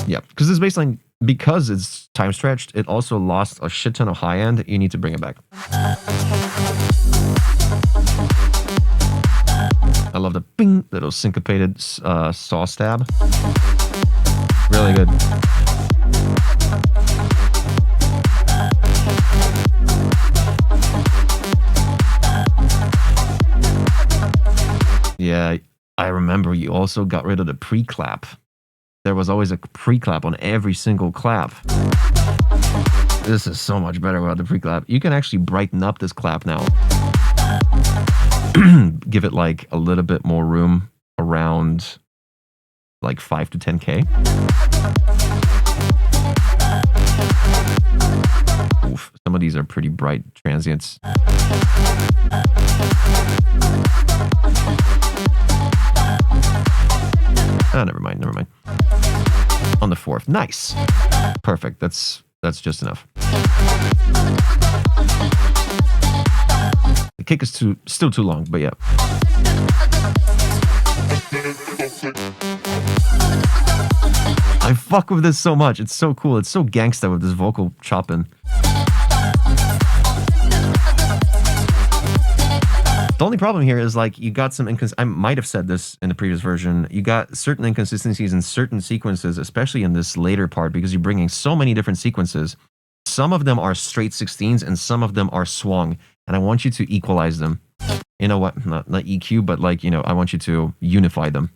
Yeah, because this bassline, because it's time stretched, it also lost a shit ton of high end. You need to bring it back. I love the bing, little syncopated saw stab. Really good. Yeah, I remember you also got rid of the pre-clap. There was always a pre-clap on every single clap. This is so much better without the pre-clap. You can actually brighten up this clap now. Give it like a little bit more room around like 5 to 10K. Oof, some of of these are pretty bright transients. Oh, never mind. On the 4th. Nice. Perfect. That's just enough. The kick is still too long, but yeah. I fuck with this so much. It's so cool. It's so gangsta with this vocal chopping. The only problem here is like you got some I might have said this in the previous version. You got certain inconsistencies in certain sequences, especially in this later part, because you're bringing so many different sequences. Some of them are straight 16s and some of them are swung, and I want you to equalize them. You know what? Not EQ, but like, you know, I want you to unify them.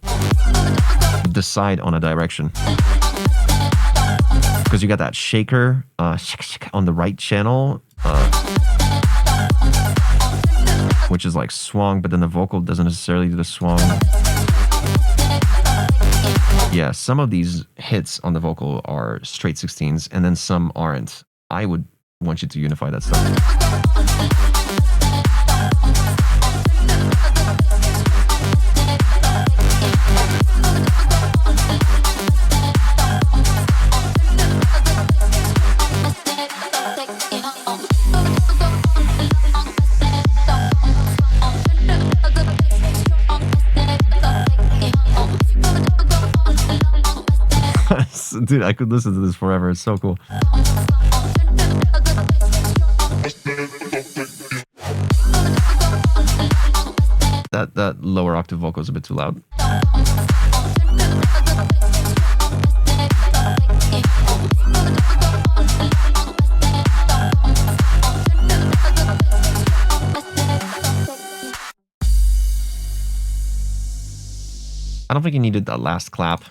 Decide on a direction. Because you got that shaker on the right channel, which is like swung, but then the vocal doesn't necessarily do the swung. Yeah, some of these hits on the vocal are straight 16s, and then some aren't. I would want you to unify that stuff. Dude, I could listen to this forever. It's so cool. That lower octave vocal is a bit too loud. I don't think you needed that last clap.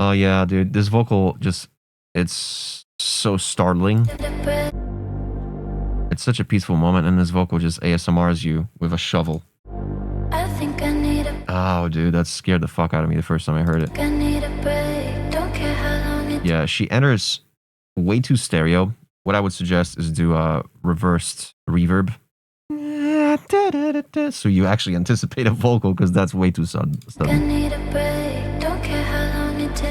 Oh yeah, dude, this vocal it's so startling. It's such a peaceful moment, and this vocal just ASMRs you with a shovel. Oh, dude, that scared the fuck out of me the first time I heard it. Yeah, she enters way too stereo. What I would suggest is do a reversed reverb. So you actually anticipate a vocal, because that's way too sudden.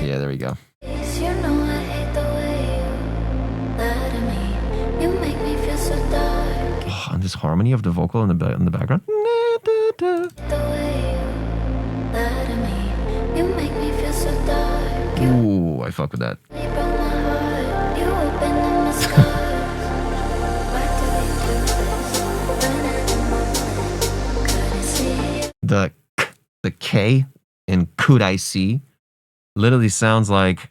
Yeah, there we go. Oh, and this harmony of the vocal in the background. Ooh, I fuck with that. The K in Could I See literally sounds like,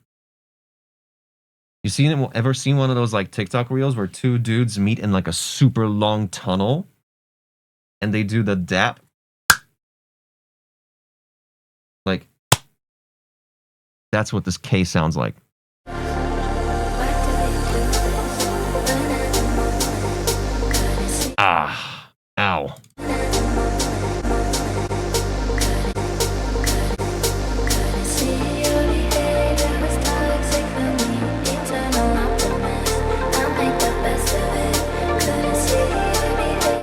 ever seen one of those like TikTok reels where two dudes meet in like a super long tunnel and they do the dap? Like, that's what this K sounds like. Ah, ow.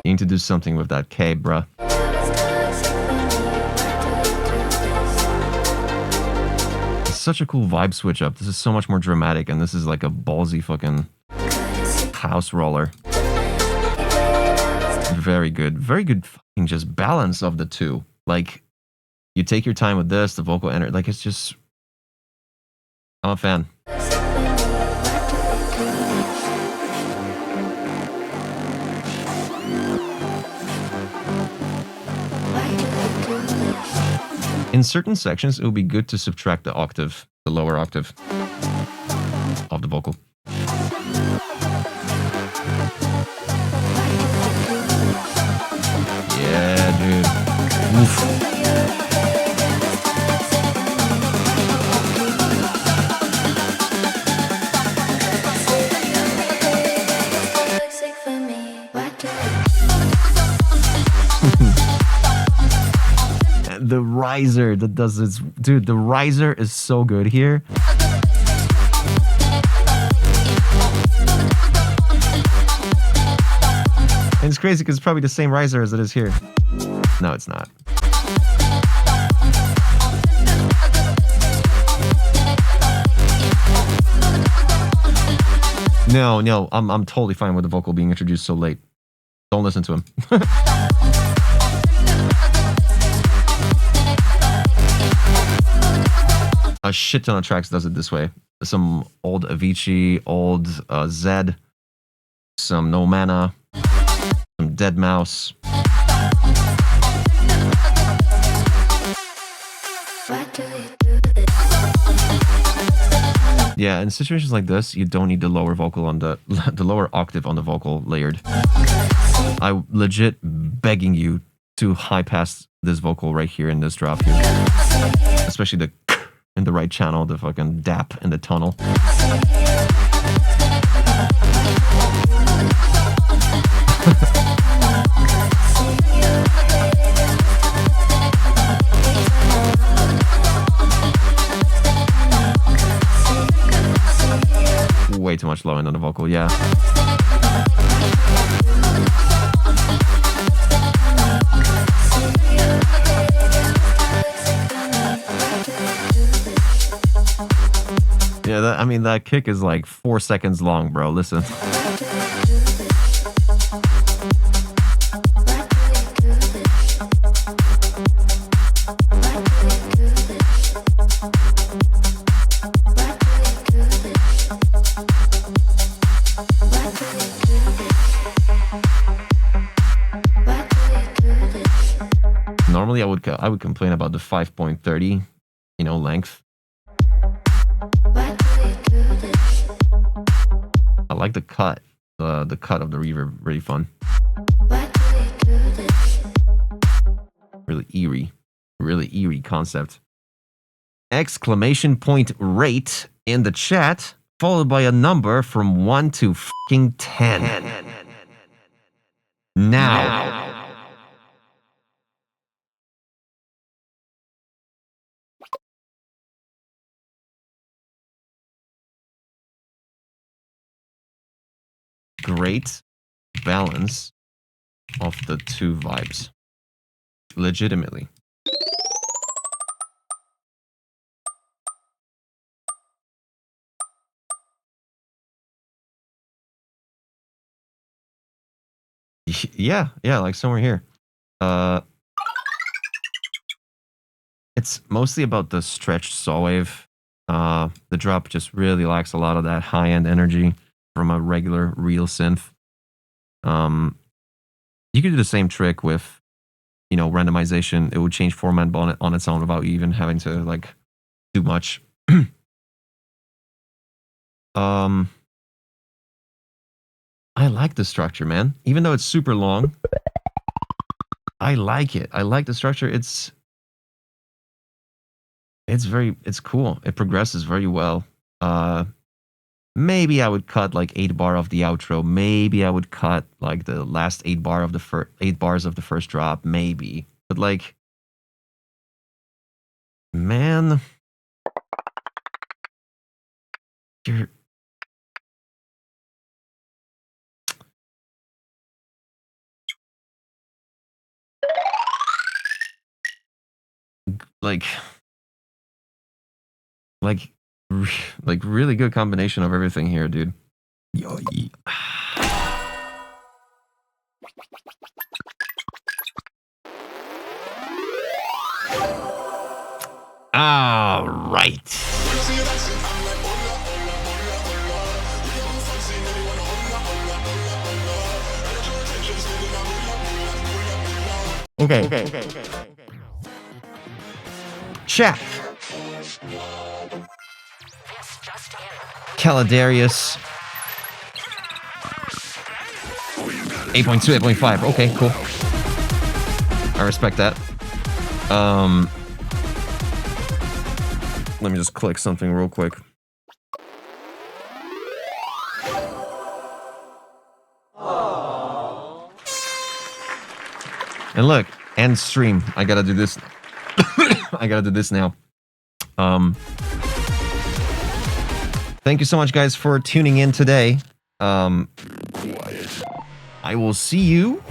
You need to do something with that K, bruh. It's such a cool vibe switch up. This is so much more dramatic, and this is like a ballsy fucking house roller. Very good. Very good fucking just balance of the two. Like, you take your time with this, the vocal enter, like, it's just... I'm a fan. In certain sections, it would be good to subtract the octave, the lower octave of the vocal. Yeah, dude. Oof. the riser that does this. Dude, the riser is so good here. And it's crazy because it's probably the same riser as it is here. No, it's not. No, I'm totally fine with the vocal being introduced so late. Don't listen to him. A shit ton of tracks does it this way. Some old Avicii, old Zed, some No Mana, some Dead Mouse. Yeah, in situations like this, you don't need the lower vocal on the lower octave on the vocal layered. I legit begging you to high pass this vocal right here in this drop here, especially the in the right channel, the fucking dap in the tunnel. Way too much low end on the vocal, yeah. Yeah, I mean, that kick is like 4 seconds long, bro. Listen. Normally, I would complain about the 5.30, length. I like the cut. The cut of the reverb, really fun. Really eerie concept. Exclamation point rate in the chat, followed by a number from 1 to fucking 10. Now. Great balance of the two vibes. Legitimately. Yeah, like somewhere here. It's mostly about the stretched saw wave. The drop just really lacks a lot of that high-end energy from a regular real synth. You could do the same trick with, randomization. It would change format on its own without you even having to do much. I like the structure, man. Even though it's super long, I like it. I like the structure. It's cool. It progresses very well. Maybe I would cut 8 bar of the outro. Maybe I would cut the last 8 bars of the first drop. Maybe, but man, you're really good combination of everything here, dude. Yo, yeah. All right. Okay. Chat. Caladarius. 8.2, 8.5. Okay, cool. I respect that. Let me just click something real quick. And look, end stream. I gotta do this. I gotta do this now. Thank you so much, guys, for tuning in today. I will see you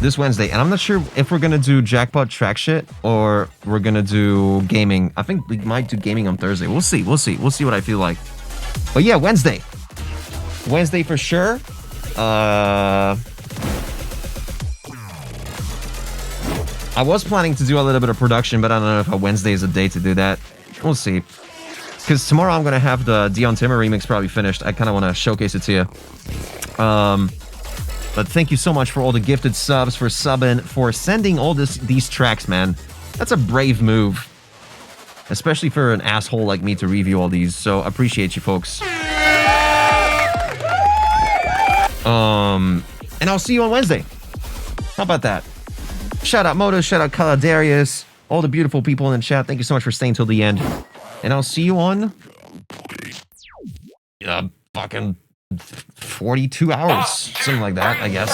this Wednesday, and I'm not sure if we're gonna do jackpot track shit or we're gonna do gaming. I think we might do gaming on Thursday. We'll see. We'll see what I feel like. But yeah, Wednesday for sure. I was planning to do a little bit of production, but I don't know if Wednesday is a day to do that. We'll see. Because tomorrow I'm going to have the Dion Timmer remix probably finished. I kind of want to showcase it to you. But thank you so much for all the gifted subs, for subbing, for sending all these tracks, man. That's a brave move. Especially for an asshole like me to review all these. So appreciate you, folks. And I'll see you on Wednesday. How about that? Shout out Moto, shout out Caladarius, all the beautiful people in the chat. Thank you so much for staying till the end. And I'll see you on fucking 42 hours. Something like that, I guess.